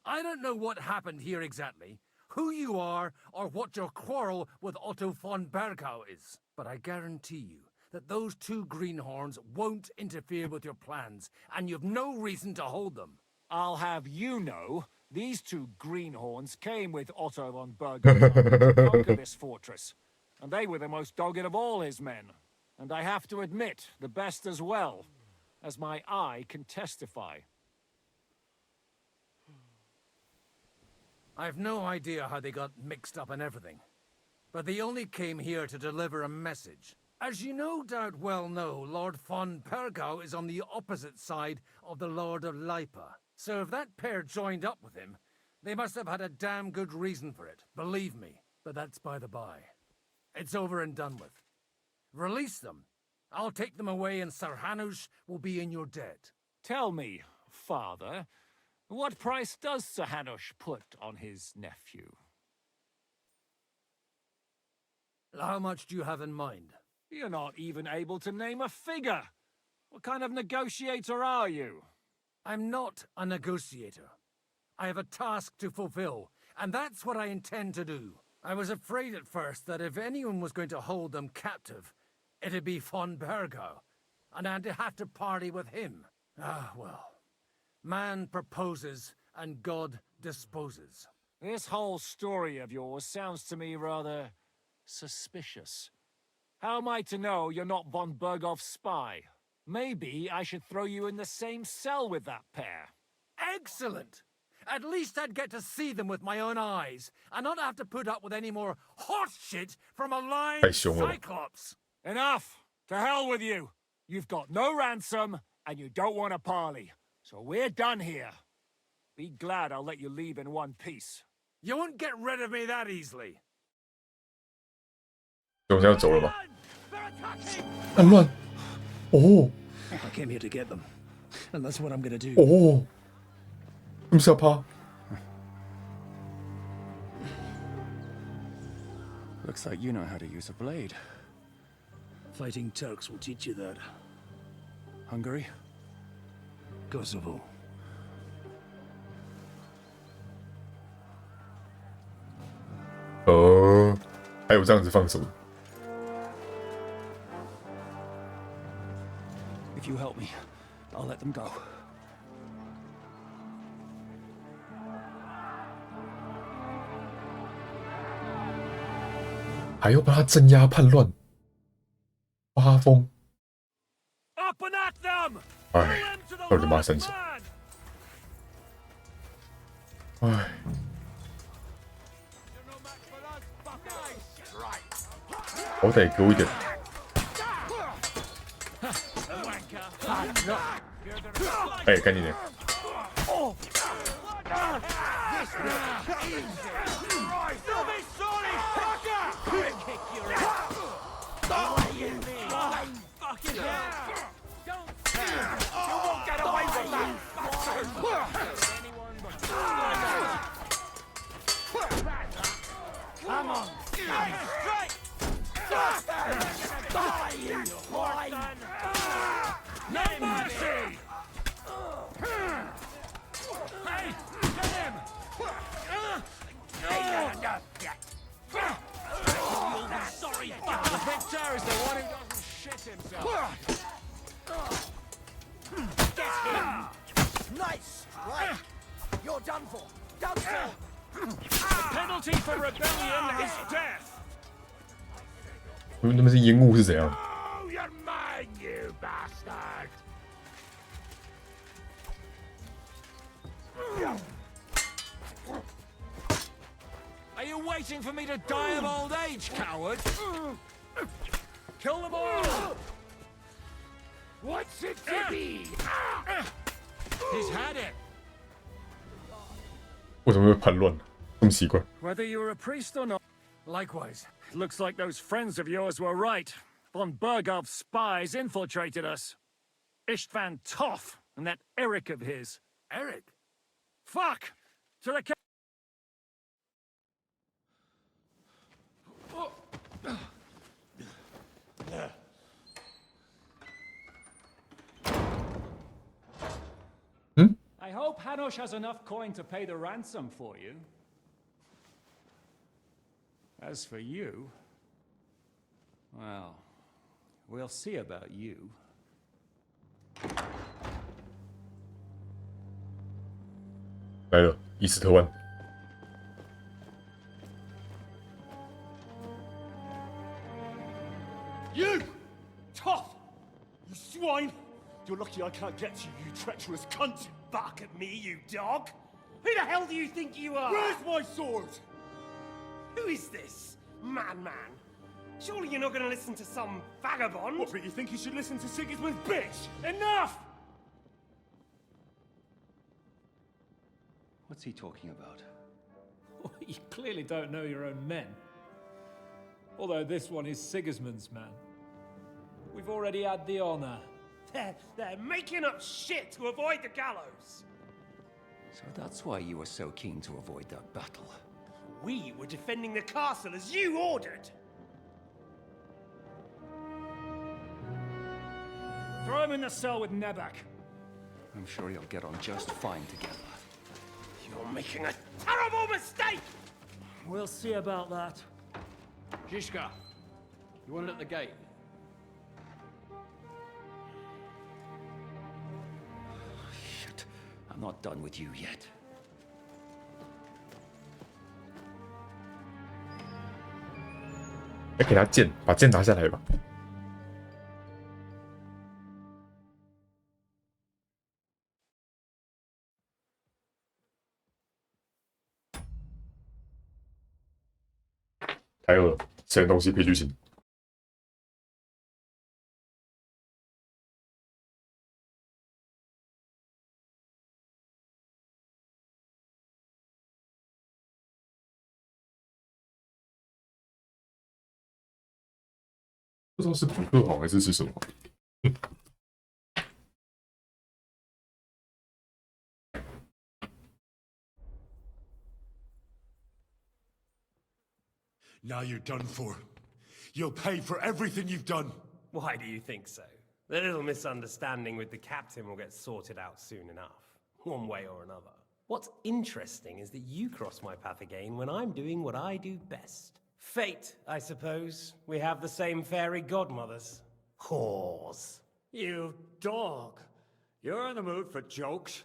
Speaker 17: I don't know what happened here exactly, who you are, or what your quarrel with Otto von Bergau is. But I guarantee you that those two greenhorns won't interfere with your plans, and you've no reason to hold them.
Speaker 11: I'll have you know, these two greenhorns came with Otto von Bergau's army to conquer this fortress, and they were the most dogged of all his men. And I have to admit, the best as well, as my eye can testify.
Speaker 17: I've no idea how they got mixed up in everything, but they only came here to deliver a message. As you no doubt well know, Lord von Bergau is on the opposite side of the Lord of Lipa. So if that pair joined up with him, they must have had a damn good reason for it, believe me. But that's by the by. It's over and done with. Release them. I'll take them away and Sir Hanush will be in your debt.
Speaker 11: Tell me, Father, what price does Sir Hanush put on his nephew?
Speaker 17: How much do you have in mind?
Speaker 11: You're not even able to name a figure. What kind of negotiator are you?
Speaker 17: I'm not a negotiator. I have a task to fulfill, and that's what I intend to do. I was afraid at first that if anyone was going to hold them captive, it'd be von Bergau, and I'd have to party with him. Ah, well. Man proposes, and God disposes.
Speaker 11: This whole story of yours sounds to me rather suspicious. How am I to know you're not von Bergau's spy? Maybe I should throw you in the same cell with that pair.
Speaker 17: Excellent! At least I'd get to see them with my own eyes, and not have to put up with any more horse shit from a lying cyclops.
Speaker 11: Enough! To hell with you! You've got no ransom, and you don't want a parley. So we're done here. Be glad I'll let you leave in one piece.
Speaker 17: You won't get rid of me that easily.
Speaker 1: 我现在要走了吧？很乱。哦
Speaker 14: I came here to get them, and that's what I'm gonna do.
Speaker 1: 哦，他们是要趴？
Speaker 13: Looks like you know how to use a blade.
Speaker 14: Fighting Turks will teach you that.
Speaker 13: Hungary?
Speaker 14: Kosovo.
Speaker 1: 还有这样子放手的。
Speaker 14: If you help me, I'll let them go.
Speaker 1: 还要帮他镇压叛乱，发疯。
Speaker 11: Up and at them!
Speaker 1: 哎，到底骂三小？哎。 好歹给我一点。哎，赶紧点。
Speaker 11: Come on! Straight! Die, you swine! No mercy! Hey, get him! You'll be sorry. The victor is the one who doesn't shit himself.
Speaker 3: Get him! Nice strike! You're done for! Done for!
Speaker 11: The penalty for rebellion is death.
Speaker 1: 那么是烟雾是怎样？
Speaker 3: Oh, you're mine, you bastard!
Speaker 11: Are you waiting for me to die of old age, coward? Kill them all!
Speaker 3: What's it to be?
Speaker 11: He's had it.
Speaker 1: 为什么会叛乱？这么奇怪。
Speaker 11: Whether you're a priest or not.
Speaker 17: Likewise.
Speaker 11: Looks like those friends of yours were right. Von Bergau's spies infiltrated us. Istvan Toth and that Eric of his.
Speaker 17: Eric?
Speaker 11: Fuck! To the
Speaker 14: hope Hanush has enough coin to pay the ransom for you. As for you, well, we'll see about you.
Speaker 1: 来了，伊斯特万。
Speaker 22: You! Tough! You swine! You're lucky I can't get to you, you treacherous cunt!
Speaker 8: Bark at me, you dog! Who the hell do you think you are?
Speaker 22: Where's my sword?
Speaker 8: Who is this? Man. Surely you're not gonna listen to some vagabond?
Speaker 22: What, but you think you should listen to Sigismund's bitch?
Speaker 8: Enough!
Speaker 13: What's he talking about?
Speaker 9: You clearly don't know your own men. Although this one is Sigismund's man. We've already had the honor.
Speaker 8: They're making up shit to avoid the gallows!
Speaker 13: So that's why you were so keen to avoid that battle.
Speaker 8: We were defending the castle as you ordered!
Speaker 14: Throw him in the cell with Nebak.
Speaker 13: I'm sure you'll get on just fine together.
Speaker 8: You're making a terrible mistake!
Speaker 14: We'll see about that.
Speaker 9: Zhishka, you want it at the gate?
Speaker 13: Shit, I'm not done with you yet.
Speaker 1: 要给他剑，把剑拿下来吧。还有这个东西配剧情。不知道是扑克好还是什么。
Speaker 2: Now you're done for. You'll pay for everything you've done.
Speaker 8: Why do you think so? The little misunderstanding with the captain will get sorted out soon enough, one way or another. What's interesting is that you cross my path again when I'm doing what I do best. Fate, I suppose. We have the same fairy godmothers. Whores.
Speaker 14: You dog. You're in the mood for jokes?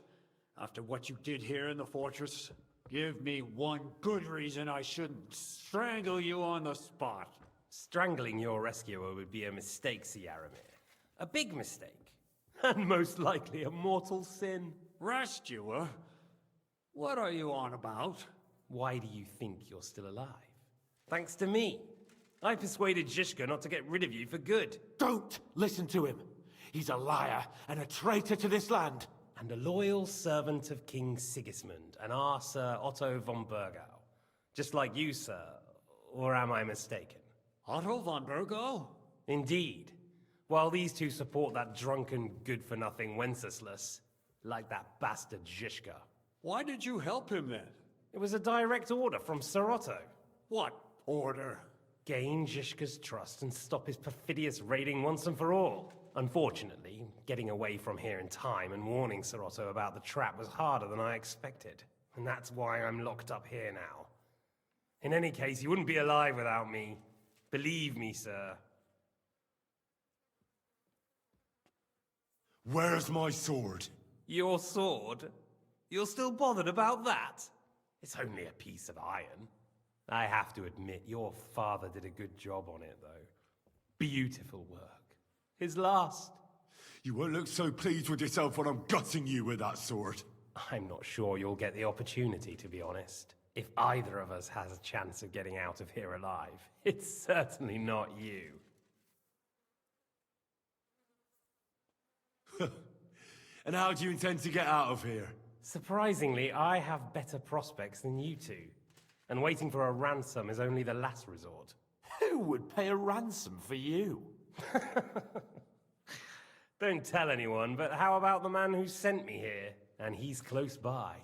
Speaker 14: After what you did here in the fortress? Give me one good reason I shouldn't strangle you on the spot.
Speaker 8: Strangling your rescuer would be a mistake, Yaramir. A big mistake. And most likely a mortal sin.
Speaker 14: Rescuer? What are you on about?
Speaker 8: Why do you think you're still alive? Thanks to me. I persuaded Zhishka not to get rid of you for good.
Speaker 22: Don't listen to him. He's a liar and a traitor to this land.
Speaker 8: And a loyal servant of King Sigismund and our Sir Otto von Burgau. Just like you, sir. Or am I mistaken?
Speaker 14: Otto von Burgau?
Speaker 8: Indeed. While these two support that drunken, good-for-nothing Wenceslas, like that bastard Zhishka.
Speaker 14: Why did you help him then?
Speaker 8: It was a direct order from Sir Otto.
Speaker 14: What order?
Speaker 8: Gain Zhishka's trust and stop his perfidious raiding once and for all. Unfortunately, getting away from here in time and warning Sir Otto about the trap was harder than I expected. And that's why I'm locked up here now. In any case, you wouldn't be alive without me. Believe me, sir.
Speaker 2: Where's my sword?
Speaker 8: Your sword? You're still bothered about that? It's only a piece of iron. I have to admit, your father did a good job on it, though. Beautiful work. His last.
Speaker 2: You won't look so pleased with yourself when I'm gutting you with that sword.
Speaker 8: I'm not sure you'll get the opportunity, to be honest. If either of us has a chance of getting out of here alive, it's certainly not you.
Speaker 2: And how do you intend to get out of here?
Speaker 8: Surprisingly, I have better prospects than you two. And waiting for a ransom is only the last resort.
Speaker 22: Who would pay a ransom for you?
Speaker 8: Don't tell anyone, but how about the man who sent me here? And he's close by.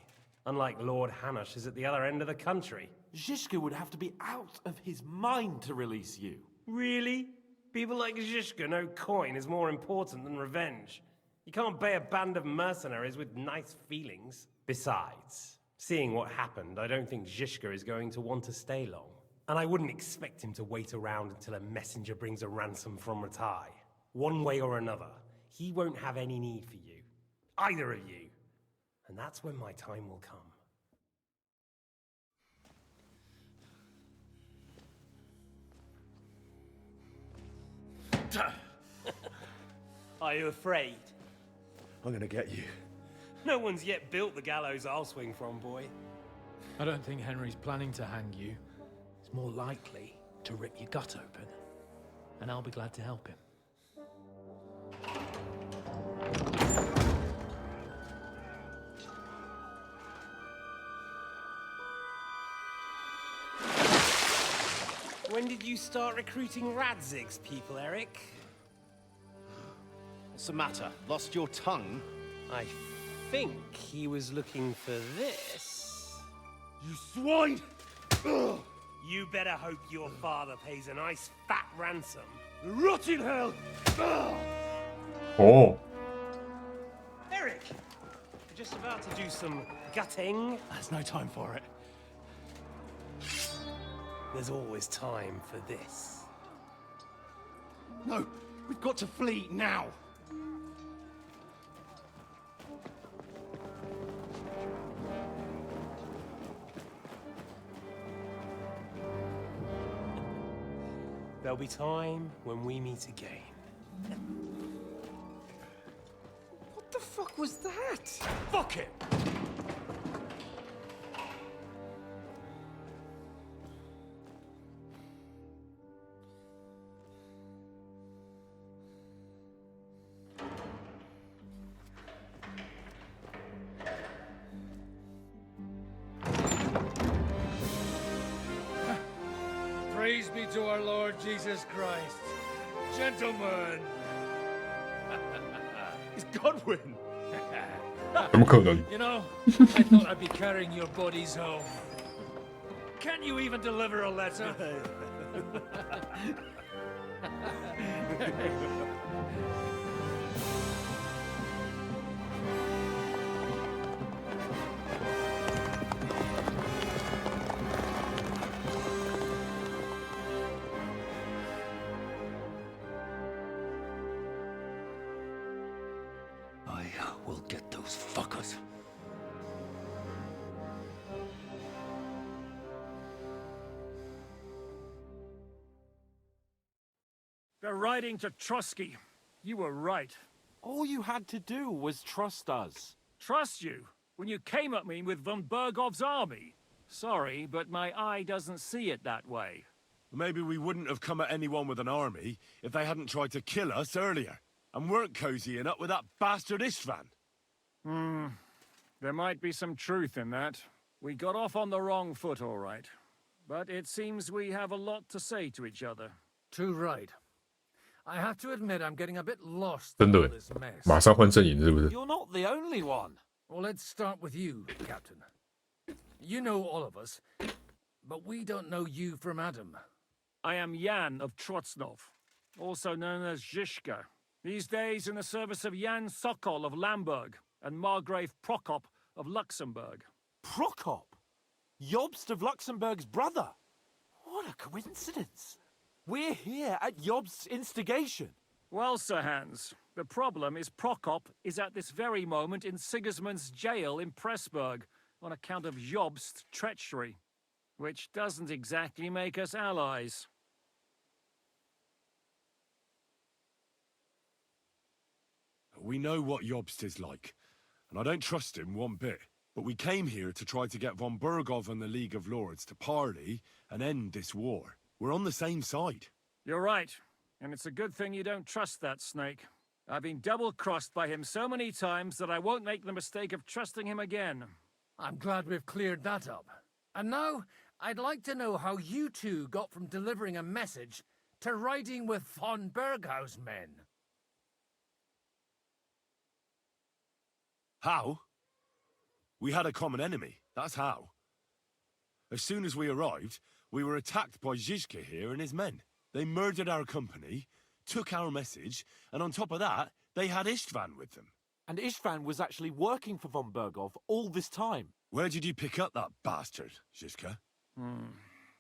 Speaker 8: Unlike Lord Hanush is at the other end of the country.
Speaker 22: Zhishka would have to be out of his mind to release you.
Speaker 8: Really? People like Zhishka know coin is more important than revenge. You can't pay a band of mercenaries with nice feelings. Besides, seeing what happened, I don't think Zhishka is going to want to stay long. And I wouldn't expect him to wait around until a messenger brings a ransom from Ratai. One way or another, he won't have any need for you. Either of you. And that's when my time will come. Are you afraid?
Speaker 18: I'm gonna get you.
Speaker 8: No one's yet built the gallows I'll swing from, boy.
Speaker 9: I don't think Henry's planning to hang you. He's more likely to rip your gut open. And I'll be glad to help him.
Speaker 8: When did you start recruiting Radzig's people, Eric?
Speaker 5: What's the matter? Lost your tongue?
Speaker 8: I think he was looking for this.
Speaker 3: You swine!
Speaker 8: Ugh. You better hope your father pays a nice fat ransom.
Speaker 3: Rot in hell! Ugh.
Speaker 1: Oh.
Speaker 8: Eric! You're just about to do some gutting.
Speaker 5: There's no time for it.
Speaker 8: There's always time for this.
Speaker 3: No, we've got to flee now.
Speaker 8: There'll be time when we meet again.
Speaker 3: What the fuck was that?
Speaker 8: Fuck it!
Speaker 17: Praise be to our Lord Jesus Christ. Gentlemen!
Speaker 3: It's Godwin!
Speaker 17: You know, I thought I'd be carrying your bodies home. Can't you even deliver a letter?
Speaker 18: I will get those fuckers.
Speaker 9: They're riding to Trusky. You were right.
Speaker 11: All you had to do was trust us.
Speaker 9: Trust you? When you came at me with von Bergov's army? Sorry, but my eye doesn't see it that way.
Speaker 2: Maybe we wouldn't have come at anyone with an army if they hadn't tried to kill us earlier. And weren't cozying up with that bastard Istvan.
Speaker 9: There might be some truth in that. We got off on the wrong foot, all right. But it seems we have a lot to say to each other.
Speaker 17: Too right. I have to admit I'm getting a bit lost
Speaker 1: 真
Speaker 17: in
Speaker 1: 的
Speaker 17: all
Speaker 1: 耶
Speaker 17: this mess.
Speaker 1: 马上换阵营是不是？
Speaker 11: You're not the only one.
Speaker 17: Well, let's start with you, Captain. You know all of us, but we don't know you from Adam.
Speaker 9: I am Jan of Trotsnov, also known as Zhishka. These days in the service of Jan Sokol of Lamberg and Margrave Prokop of Luxembourg.
Speaker 11: Prokop? Jobst of Luxembourg's brother? What a coincidence. We're here at Jobst's instigation.
Speaker 9: Well, Sir Hans, the problem is Prokop is at this very moment in Sigismund's jail in Pressburg on account of Jobst's treachery, which doesn't exactly make us allies.
Speaker 2: We know what Jobst is like, and I don't trust him one bit. But we came here to try to get von Bergov and the League of Lords to parley and end this war. We're on the same side.
Speaker 9: You're right, and it's a good thing you don't trust that snake. I've been double-crossed by him so many times that I won't make the mistake of trusting him again.
Speaker 17: I'm glad we've cleared that up. And now, I'd like to know how you two got from delivering a message to riding with von Berghaus men.
Speaker 2: How? We had a common enemy, that's how. As soon as we arrived, we were attacked by Zhizka here and his men. They murdered our company, took our message, and on top of that, they had Istvan with them.
Speaker 11: And Istvan was actually working for von Bergov all this time.
Speaker 2: Where did you pick up that bastard, Zizka?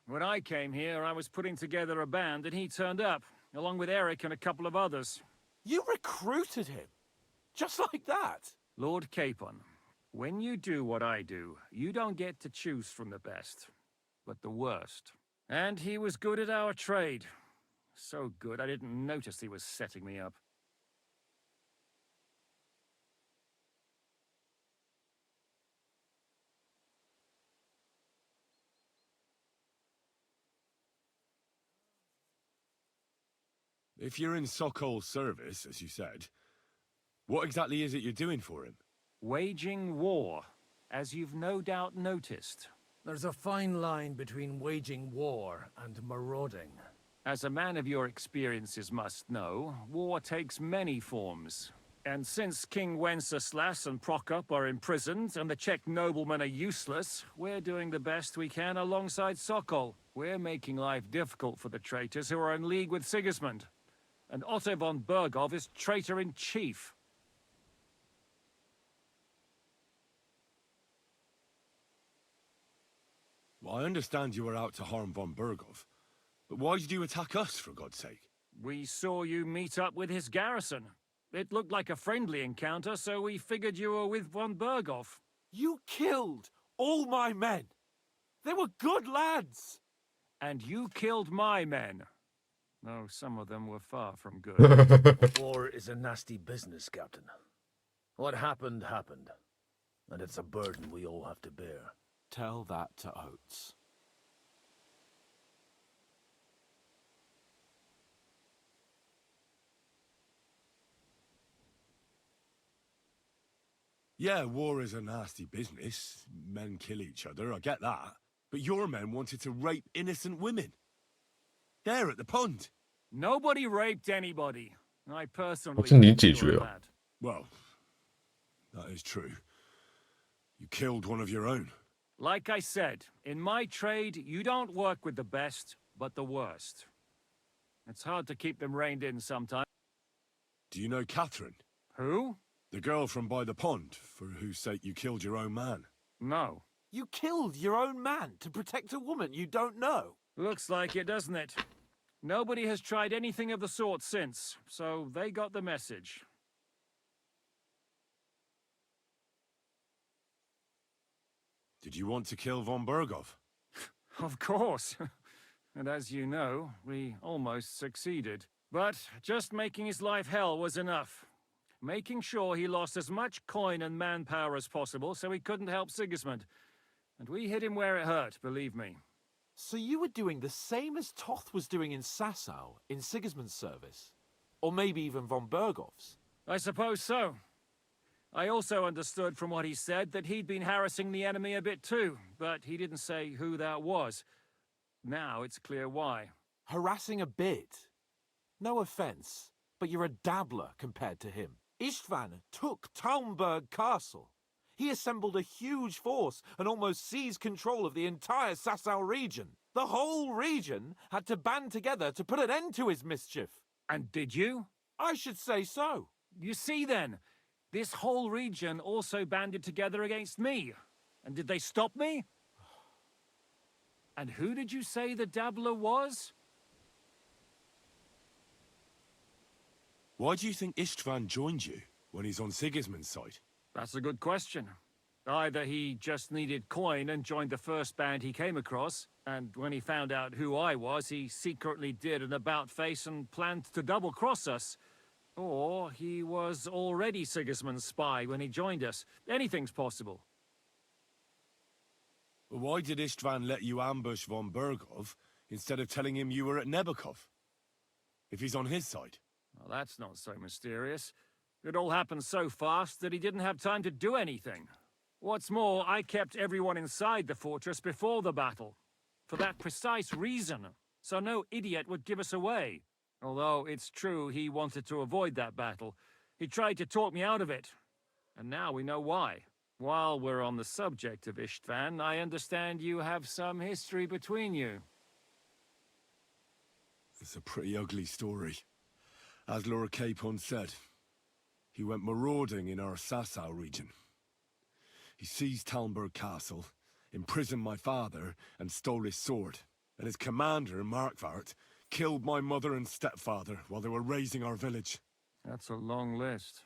Speaker 9: When I came here, I was putting together a band and he turned up, along with Eric and a couple of others.
Speaker 11: You recruited him? Just like that?
Speaker 9: Lord Capon, when you do what I do, you don't get to choose from the best, but the worst. And he was good at our trade. So good, I didn't notice he was setting me up.
Speaker 2: If you're in Sokol's service, as you said, what exactly is it you're doing for him?
Speaker 9: Waging war, as you've no doubt noticed.
Speaker 17: There's a fine line between waging war and marauding.
Speaker 9: As a man of your experiences must know, war takes many forms. And since King Wenceslas and Prokop are imprisoned and the Czech noblemen are useless, we're doing the best we can alongside Sokol. We're making life difficult for the traitors who are in league with Sigismund. And Otto von Bergov is traitor-in-chief.
Speaker 2: Well, I understand you were out to harm von Bergov, but why did you attack us, for God's sake?
Speaker 9: We saw you meet up with his garrison. It looked like a friendly encounter, so we figured you were with von Bergov.
Speaker 11: You killed all my men! They were good lads!
Speaker 9: And you killed my men. Though some of them were far from good.
Speaker 17: War is a nasty business, Captain. What happened, happened. And it's a burden we all have to bear.
Speaker 11: Tell that to Oates.
Speaker 2: Yeah, war is a nasty business. Men kill each other, I get that. But your men wanted to rape innocent women. There at the pond.
Speaker 9: Nobody raped anybody. I personally...
Speaker 1: 这你解决了。
Speaker 2: Well, that is true. You killed one of your own.
Speaker 9: Like I said, in my trade, you don't work with the best, but the worst. It's hard to keep them reined in sometimes.
Speaker 2: Do you know Catherine?
Speaker 9: Who?
Speaker 2: The girl from by the pond, for whose sake you killed your own man.
Speaker 9: No.
Speaker 11: You killed your own man to protect a woman you don't know?
Speaker 9: Looks like it, doesn't it? Nobody has tried anything of the sort since, so they got the message.
Speaker 2: Did you want to kill von Bergov?
Speaker 9: Of course. And as you know, we almost succeeded. But just making his life hell was enough. Making sure he lost as much coin and manpower as possible so he couldn't help Sigismund. And we hit him where it hurt, believe me.
Speaker 11: So you were doing the same as Toth was doing in Sasau, in Sigismund's service? Or maybe even von Bergov's?
Speaker 9: I suppose so. I also understood from what he said that he'd been harassing the enemy a bit too, but he didn't say who that was. Now it's clear why.
Speaker 11: Harassing a bit? No offense, but you're a dabbler compared to him. Istvan took Talmberg Castle. He assembled a huge force and almost seized control of the entire Sasau region. The whole region had to band together to put an end to his mischief.
Speaker 9: And did you?
Speaker 11: I should say so.
Speaker 9: You see then, this whole region also banded together against me. And did they stop me? And who did you say the dabbler was?
Speaker 2: Why do you think Istvan joined you when he's on Sigismund's side?
Speaker 9: That's a good question. Either he just needed coin and joined the first band he came across, and when he found out who I was, he secretly did an about-face and planned to double-cross us. Or he was already Sigismund's spy when he joined us. Anything's possible.
Speaker 2: But why did Istvan let you ambush von Bergov instead of telling him you were at Nebakov? If he's on his side.
Speaker 9: Well, that's not so mysterious. It all happened so fast that he didn't have time to do anything. What's more, I kept everyone inside the fortress before the battle. For that precise reason. So no idiot would give us away. Although it's true he wanted to avoid that battle. He tried to talk me out of it. And now we know why. While we're on the subject of Istvan, I understand you have some history between you.
Speaker 2: It's a pretty ugly story. As Lord Capon said, He went marauding in our Sasau region. He seized Talmberg Castle, imprisoned my father, and stole his sword. And his commander, Markvart, killed my mother and stepfather while they were raising our village.
Speaker 9: That's a long list.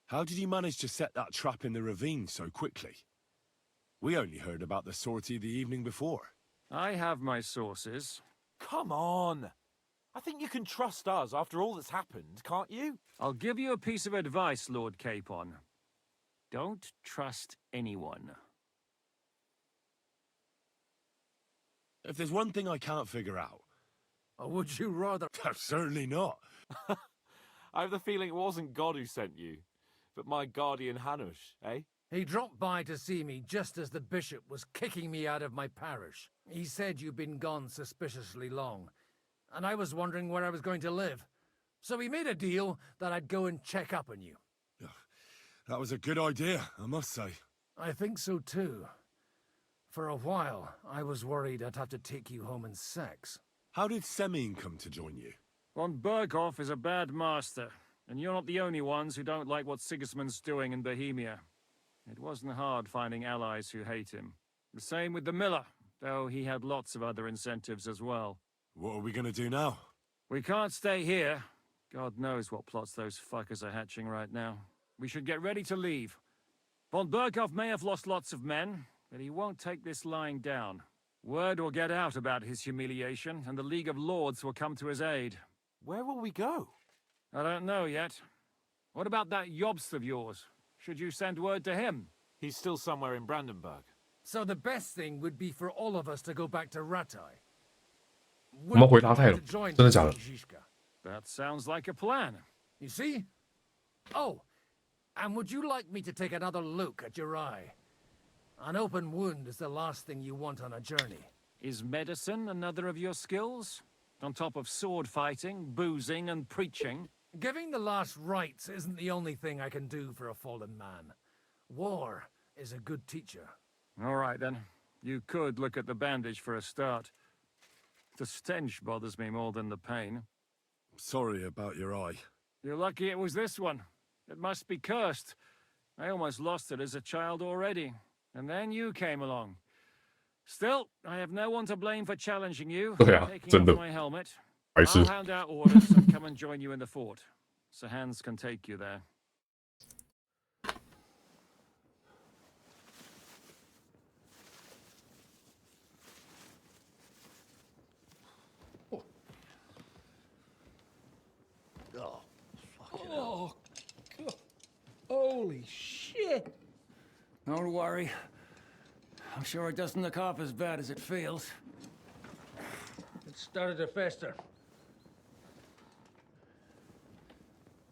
Speaker 2: How did he manage to set that trap in the ravine so quickly? We only heard about the sortie the evening before.
Speaker 9: I have my sources.
Speaker 11: Come on! I think you can trust us after all that's happened, can't you?
Speaker 9: I'll give you a piece of advice, Lord Capon. Don't trust anyone.
Speaker 2: If there's one thing I can't figure out...
Speaker 17: Or would you rather...
Speaker 2: Certainly not.
Speaker 11: I have the feeling it wasn't God who sent you, but my guardian Hanush, eh?
Speaker 17: He dropped by to see me just as the bishop was kicking me out of my parish. He said you'd been gone suspiciously long, and I was wondering where I was going to live. So he made a deal that I'd go and check up on you.
Speaker 2: That was a good idea, I must say.
Speaker 17: I think so too. For a while, I was worried I'd have to take you home in sex.
Speaker 2: How did Semyon come to join you?
Speaker 9: Von Berghoff is a bad master, and you're not the only ones who don't like what Sigismund's doing in Bohemia. It wasn't hard finding allies who hate him. The same with the miller, though he had lots of other incentives as well.
Speaker 2: What are we gonna do now?
Speaker 9: We can't stay here. God knows what plots those fuckers are hatching right now. We should get ready to leave. Von Berghoff may have lost lots of men, but he won't take this lying down. Word will get out about his humiliation, and the League of Lords will come to his aid.
Speaker 11: Where will we go?
Speaker 9: I don't know yet. What about that Jobst of yours? Should you send word to him?
Speaker 11: He's still somewhere in Brandenburg.
Speaker 17: So the best thing would be for all of us to go back to Ratai.
Speaker 1: 我们回达泰了，真的假的？
Speaker 9: That sounds like a plan.
Speaker 17: You see? Oh, and would you like me to take another look at your eye? An open wound is the last thing you want on a journey.
Speaker 9: Is medicine another of your skills? On top of sword fighting, boozing, and preaching?
Speaker 17: Giving the last rites isn't the only thing I can do for a fallen man. War is a good teacher.
Speaker 9: All right, then. You could look at the bandage for a start. The stench bothers me more than the pain.
Speaker 2: Sorry about your eye.
Speaker 9: You're lucky it was this one. It must be cursed. I almost lost it as a child already. And then you came along. Still, I have no one to blame for challenging you. Taking off my helmet. I'll hand out orders and come and join you in the fort. Sir Hans can take you there.
Speaker 14: Oh, God. Holy shit! Don't worry. I'm sure it doesn't look half as bad as it feels.
Speaker 17: It started to fester.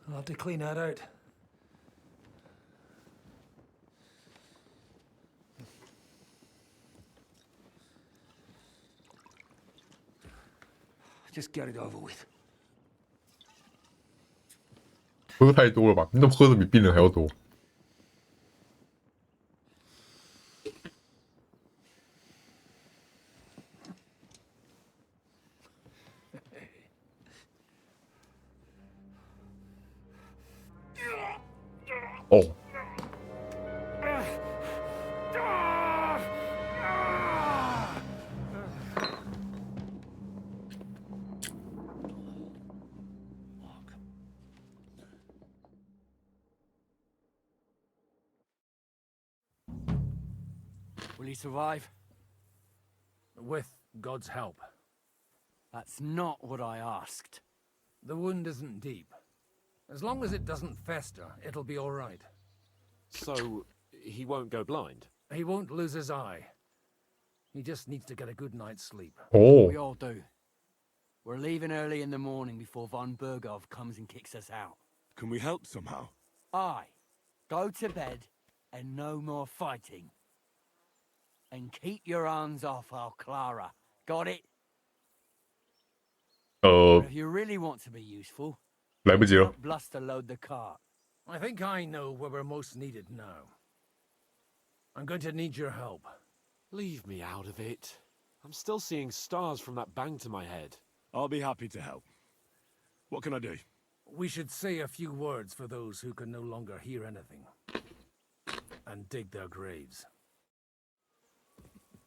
Speaker 17: I'll have to clean that out.
Speaker 14: Just get it over with.
Speaker 1: 喝太多了吧？你怎么喝的比病人还要多？ 哦，
Speaker 6: Will he survive?
Speaker 17: With God's help.
Speaker 6: That's not what I asked.
Speaker 17: The wound isn't deep. As long as it doesn't fester, it'll be all right.
Speaker 11: So, he won't go blind?
Speaker 17: He won't lose his eye. He just needs to get a good night's sleep.
Speaker 1: Oh.
Speaker 6: We all do. We're leaving early in the morning before von Berghoff comes and kicks us out.
Speaker 2: Can we help somehow?
Speaker 6: Aye. Go to bed and no more fighting. And keep your hands off our Clara. Got it? If you really want to be useful,
Speaker 1: 来不及了。
Speaker 6: don't bluster load the cart.
Speaker 17: I think I know where we're most needed now. I'm going to need your help.
Speaker 11: Leave me out of it. I'm still seeing stars from that bang to my head.
Speaker 2: I'll be happy to help. What can I do?
Speaker 17: We should say a few words for those who can no longer hear anything. And dig their graves.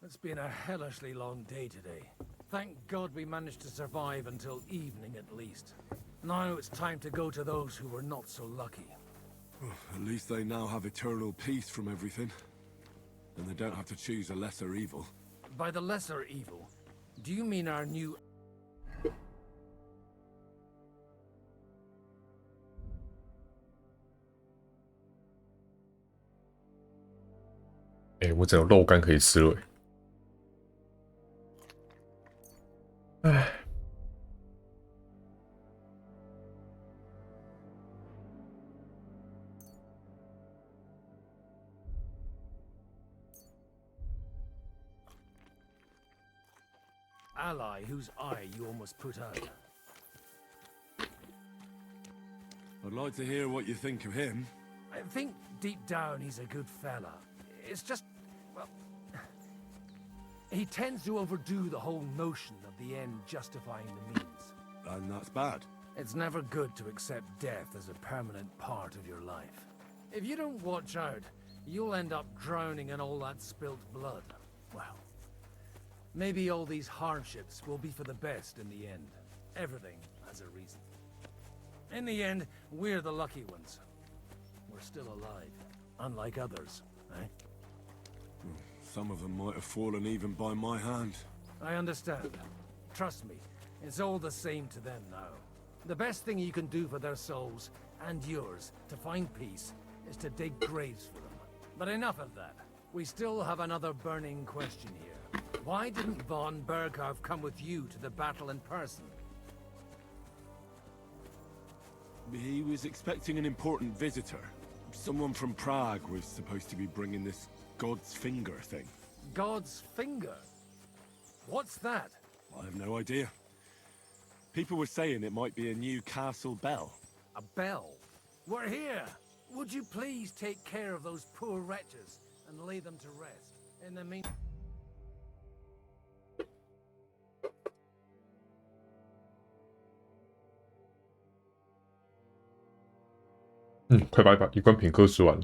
Speaker 17: It's been a hellishly long day today. Thank God we managed to survive until evening at least. Now it's time to go to those who were not so lucky.
Speaker 2: At least they now have eternal peace from everything. And they don't have to choose a lesser evil.
Speaker 17: By the lesser evil, do you mean our new...
Speaker 1: 我只有肉干可以吃了。唉。
Speaker 17: ally whose eye you almost put out.
Speaker 2: I'd like to hear what you think of him.
Speaker 17: I think deep down he's a good fella. It's just, well, he tends to overdo the whole notion of the end justifying the means.
Speaker 2: And that's bad.
Speaker 17: It's never good to accept death as a permanent part of your life. If you don't watch out, you'll end up drowning in all that spilt blood. Well, maybe all these hardships will be for the best in the end. Everything has a reason. In the end, we're the lucky ones. We're still alive, unlike others, eh?
Speaker 2: Some of them might have fallen even by my hand.
Speaker 17: I understand. Trust me, it's all the same to them now. The best thing you can do for their souls, and yours, to find peace, is to dig graves for them. But enough of that. We still have another burning question here. Why didn't von Berghoff come with you to the battle in person?
Speaker 2: He was expecting an important visitor. Someone from Prague was supposed to be bringing this God's Finger thing.
Speaker 17: God's Finger? What's that?
Speaker 2: I have no idea. People were saying it might be a new castle bell.
Speaker 17: A bell? We're here! Would you please take care of those poor wretches and lay them to rest? In the meantime...
Speaker 1: 快把一罐品客吃完。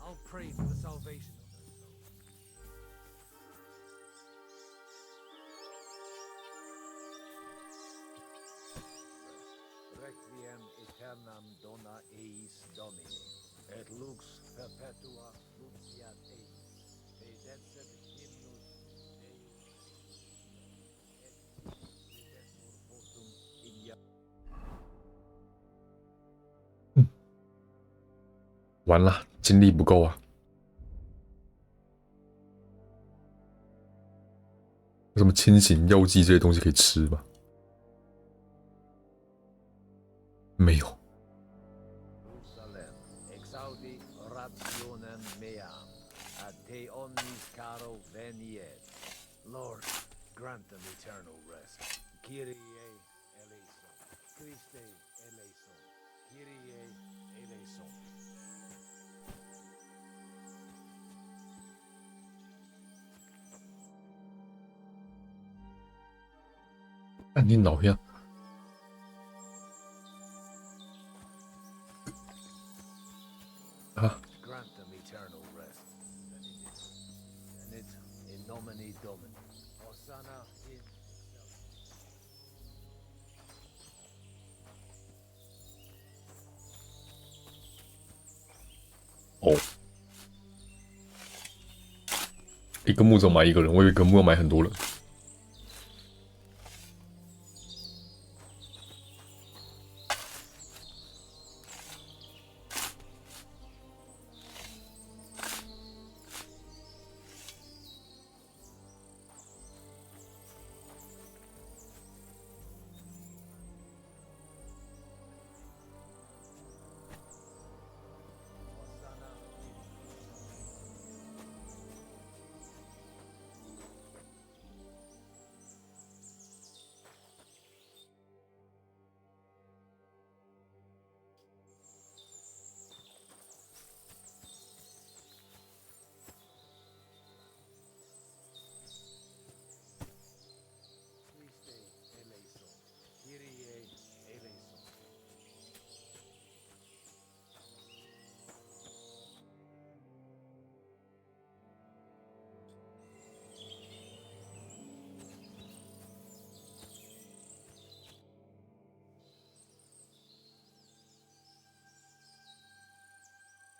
Speaker 17: I'll pray for the salvation of their souls.
Speaker 7: Requiem aeternam dona eis Domini, et lux perpetua nuntiat eis, pedesset hymnus Deus, et redemptor votum in
Speaker 1: 完了，精力不够啊！有什么清醒药剂这些东西可以吃吗？没有。
Speaker 7: Jerusalem, exaudi rationem meam, ad te omnis caro veniet.
Speaker 17: Lord, grant them eternal rest.
Speaker 7: Kyrie eleison, Christe eleison, Kyrie eleison.
Speaker 1: 按你脑呀！啊！
Speaker 7: Grant them eternal rest. And it in nomine Domini. Hosanna in
Speaker 1: 哦，一个木种买一个人，我以为一个木要买很多人。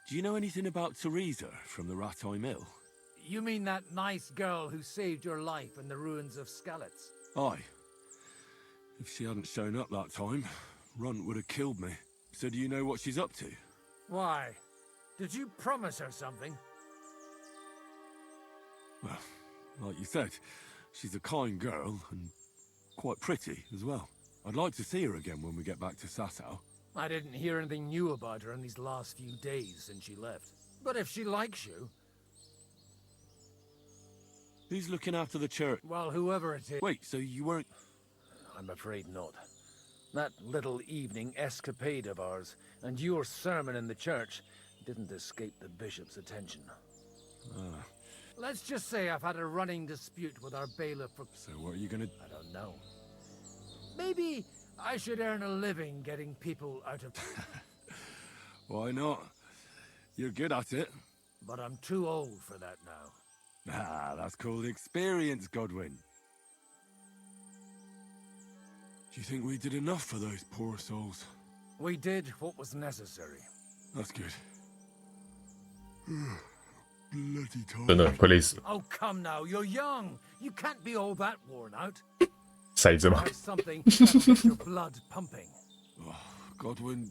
Speaker 2: Do you know anything about Teresa from the Rattay Mill?
Speaker 17: You mean that nice girl who saved your life in the ruins of Skalitz?
Speaker 2: Aye. If she hadn't shown up that time, Runt would have killed me. So do you know what she's up to?
Speaker 17: Why? Did you promise her something?
Speaker 2: Well, like you said, she's a kind girl and quite pretty as well. I'd like to see her again when we get back to Sasau.
Speaker 17: I didn't hear anything new about her in these last few days since she left. But if she likes you...
Speaker 2: Who's looking after the church?
Speaker 17: Well, whoever it is...
Speaker 2: Wait, so you weren't...
Speaker 17: I'm afraid not. That little evening escapade of ours, and your sermon in the church, didn't escape the bishop's attention.
Speaker 2: Ah.
Speaker 17: Let's just say I've had a running dispute with our bailiff for...
Speaker 2: So what are you gonna...
Speaker 17: I don't know. Maybe I should earn a living getting people out of...
Speaker 2: Why not? You're good at it.
Speaker 17: But I'm too old for that now.
Speaker 2: Ah, that's called experience, Godwin. Do you think we did enough for those poor souls?
Speaker 17: We did what was necessary.
Speaker 2: That's good. Bloody tired.
Speaker 1: 真的快累死了，
Speaker 17: Oh, come now, you're young. You can't be all that worn out.
Speaker 1: 塞着吗？
Speaker 17: Have something that'll get your blood pumping.
Speaker 2: Oh, Godwin,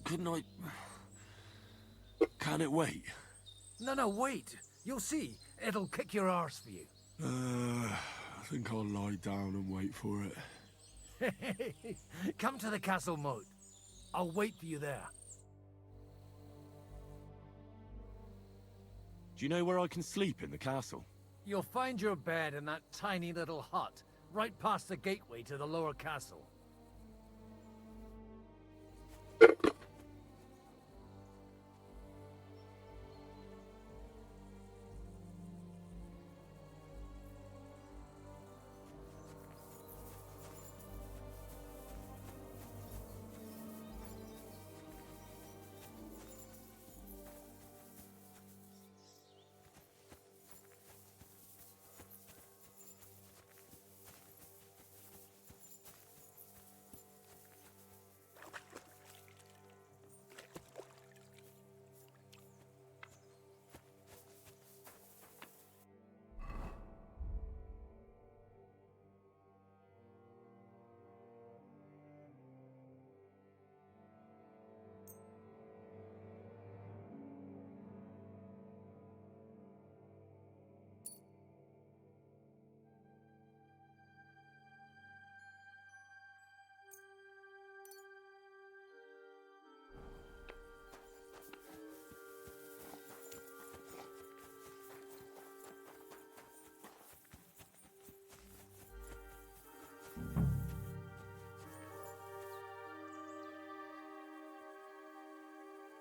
Speaker 2: couldn't I... Can it wait?
Speaker 17: No, wait. You'll see. It'll kick your arse for you.
Speaker 2: I think I'll lie down and wait for it.
Speaker 17: Come to the castle moat. I'll wait for you there.
Speaker 2: Do you know where I can sleep in the castle?
Speaker 17: You'll find your bed in that tiny little hut, right past the gateway to the lower castle.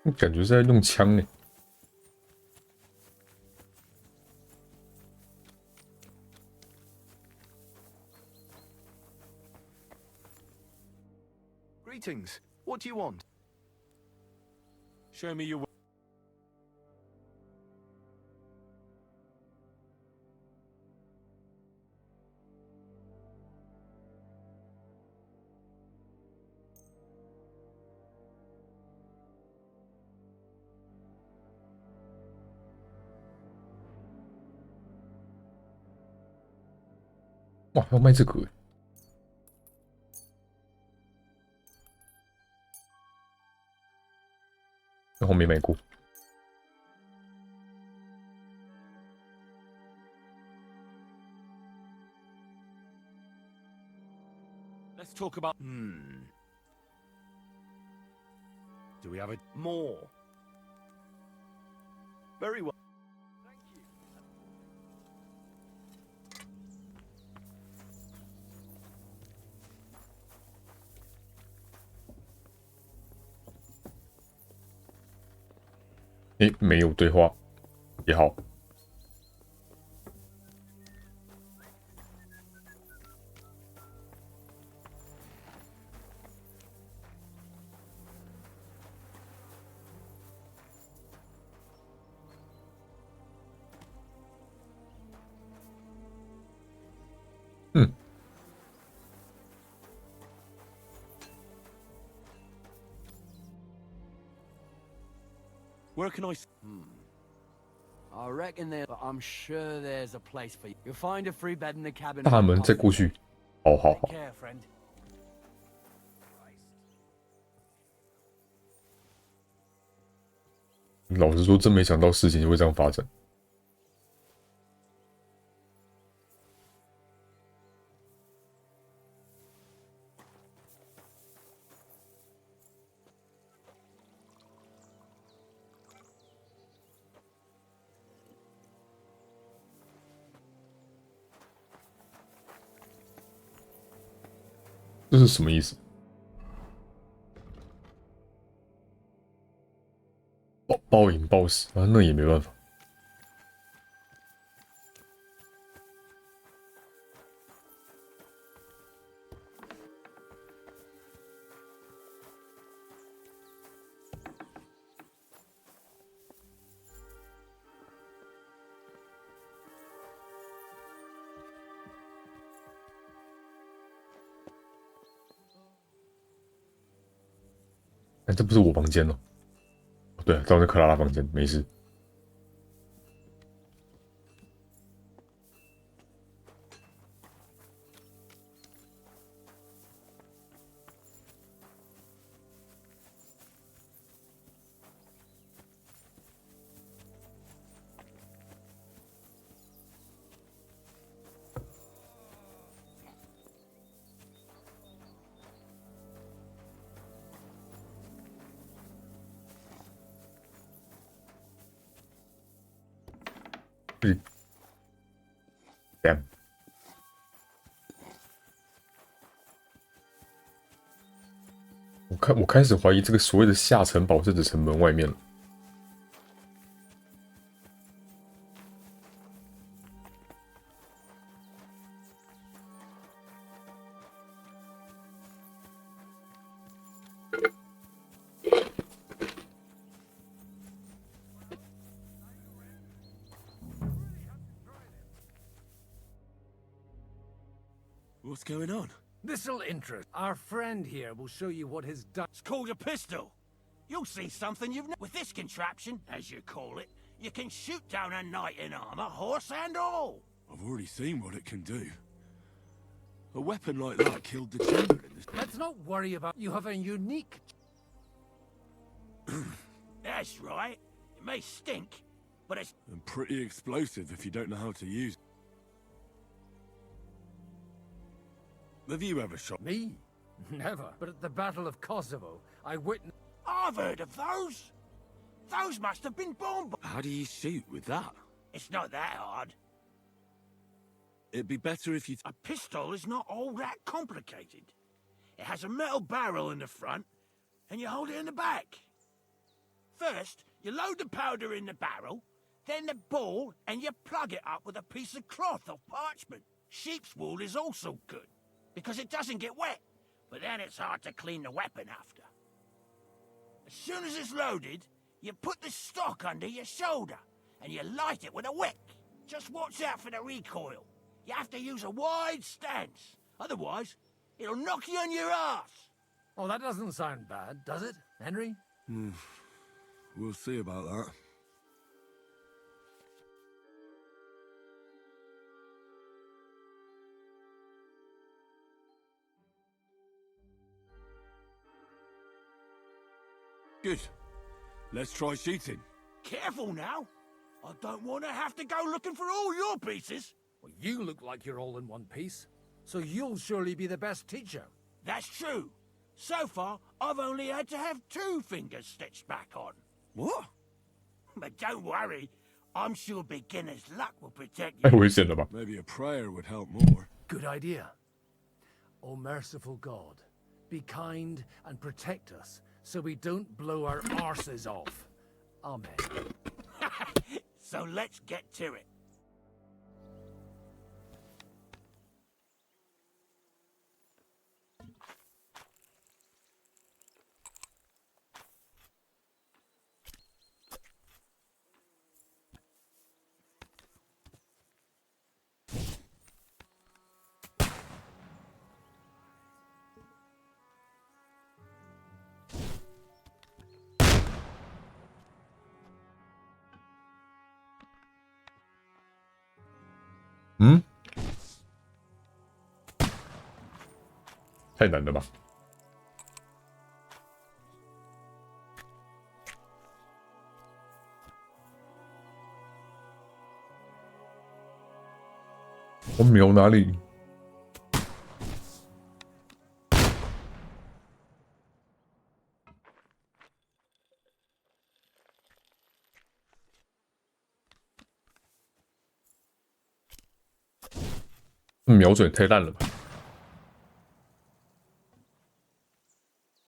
Speaker 1: "感觉是在弄枪呢。
Speaker 5: Greetings. What do you want?
Speaker 2: Show me your...
Speaker 1: "哇，要卖这个欸！然后没买过。
Speaker 2: Let's talk about... Do we have a...
Speaker 10: More. Very well.
Speaker 1: "诶，没有对话，也好。
Speaker 2: Where can I...
Speaker 6: I reckon there, but I'm sure there's a place for you. You'll find a free bed in the cabin.
Speaker 1: 大门再过去。好好
Speaker 6: Take
Speaker 1: 好。
Speaker 6: care, friend.
Speaker 1: 老实说，真没想到事情就会这样发展。这是什么意思？暴饮暴食啊，那也没办法。哎，这不是我房间了。对，到那克拉拉房间，没事。Damn。我开始怀疑这个所谓的下城堡是指城门外面了。
Speaker 2: What's going on?
Speaker 17: This'll interest. Our friend here will show you what his done.
Speaker 10: It's called a pistol. You'll see something you've never... With this contraption, as you call it, you can shoot down a knight in armor, horse and all.
Speaker 2: I've already seen what it can do. A weapon like that killed the Chamberlain.
Speaker 17: Let's not worry about... You have a unique...
Speaker 10: That's right. It may stink, but it's...
Speaker 2: And pretty explosive if you don't know how to use it. Have you ever shot?
Speaker 17: Me? Never. But at the Battle of Kosovo, I witnessed...
Speaker 10: I've heard of those. Those must have been bombed.
Speaker 2: How do you shoot with that?
Speaker 10: It's not that hard.
Speaker 2: It'd be better if you...
Speaker 10: A pistol is not all that complicated. It has a metal barrel in the front, and you hold it in the back. First, you load the powder in the barrel, then the ball, and you plug it up with a piece of cloth or parchment. Sheep's wool is also good, because it doesn't get wet, but then it's hard to clean the weapon after. As soon as it's loaded, you put the stock under your shoulder, and you light it with a wick. Just watch out for the recoil. You have to use a wide stance, otherwise it'll knock you on your ass.
Speaker 17: Oh, that doesn't sound bad, does it, Henry?
Speaker 2: We'll see about that. Good. Let's try shooting.
Speaker 10: Careful now. I don't want to have to go looking for all your pieces.
Speaker 17: Well, you look like you're all in one piece, so you'll surely be the best teacher.
Speaker 10: That's true. So far, I've only had to have 2 fingers stitched back on.
Speaker 2: What?
Speaker 10: But don't worry. I'm sure beginner's luck will protect
Speaker 1: 太
Speaker 10: you.
Speaker 1: 危险了吧？
Speaker 2: Maybe a prayer would help more.
Speaker 17: Good idea. O merciful God, be kind and protect us so we don't blow our arses off. Amen.
Speaker 10: So let's get to it.
Speaker 1: 太难了吧？我瞄哪里？瞄准也太烂了吧！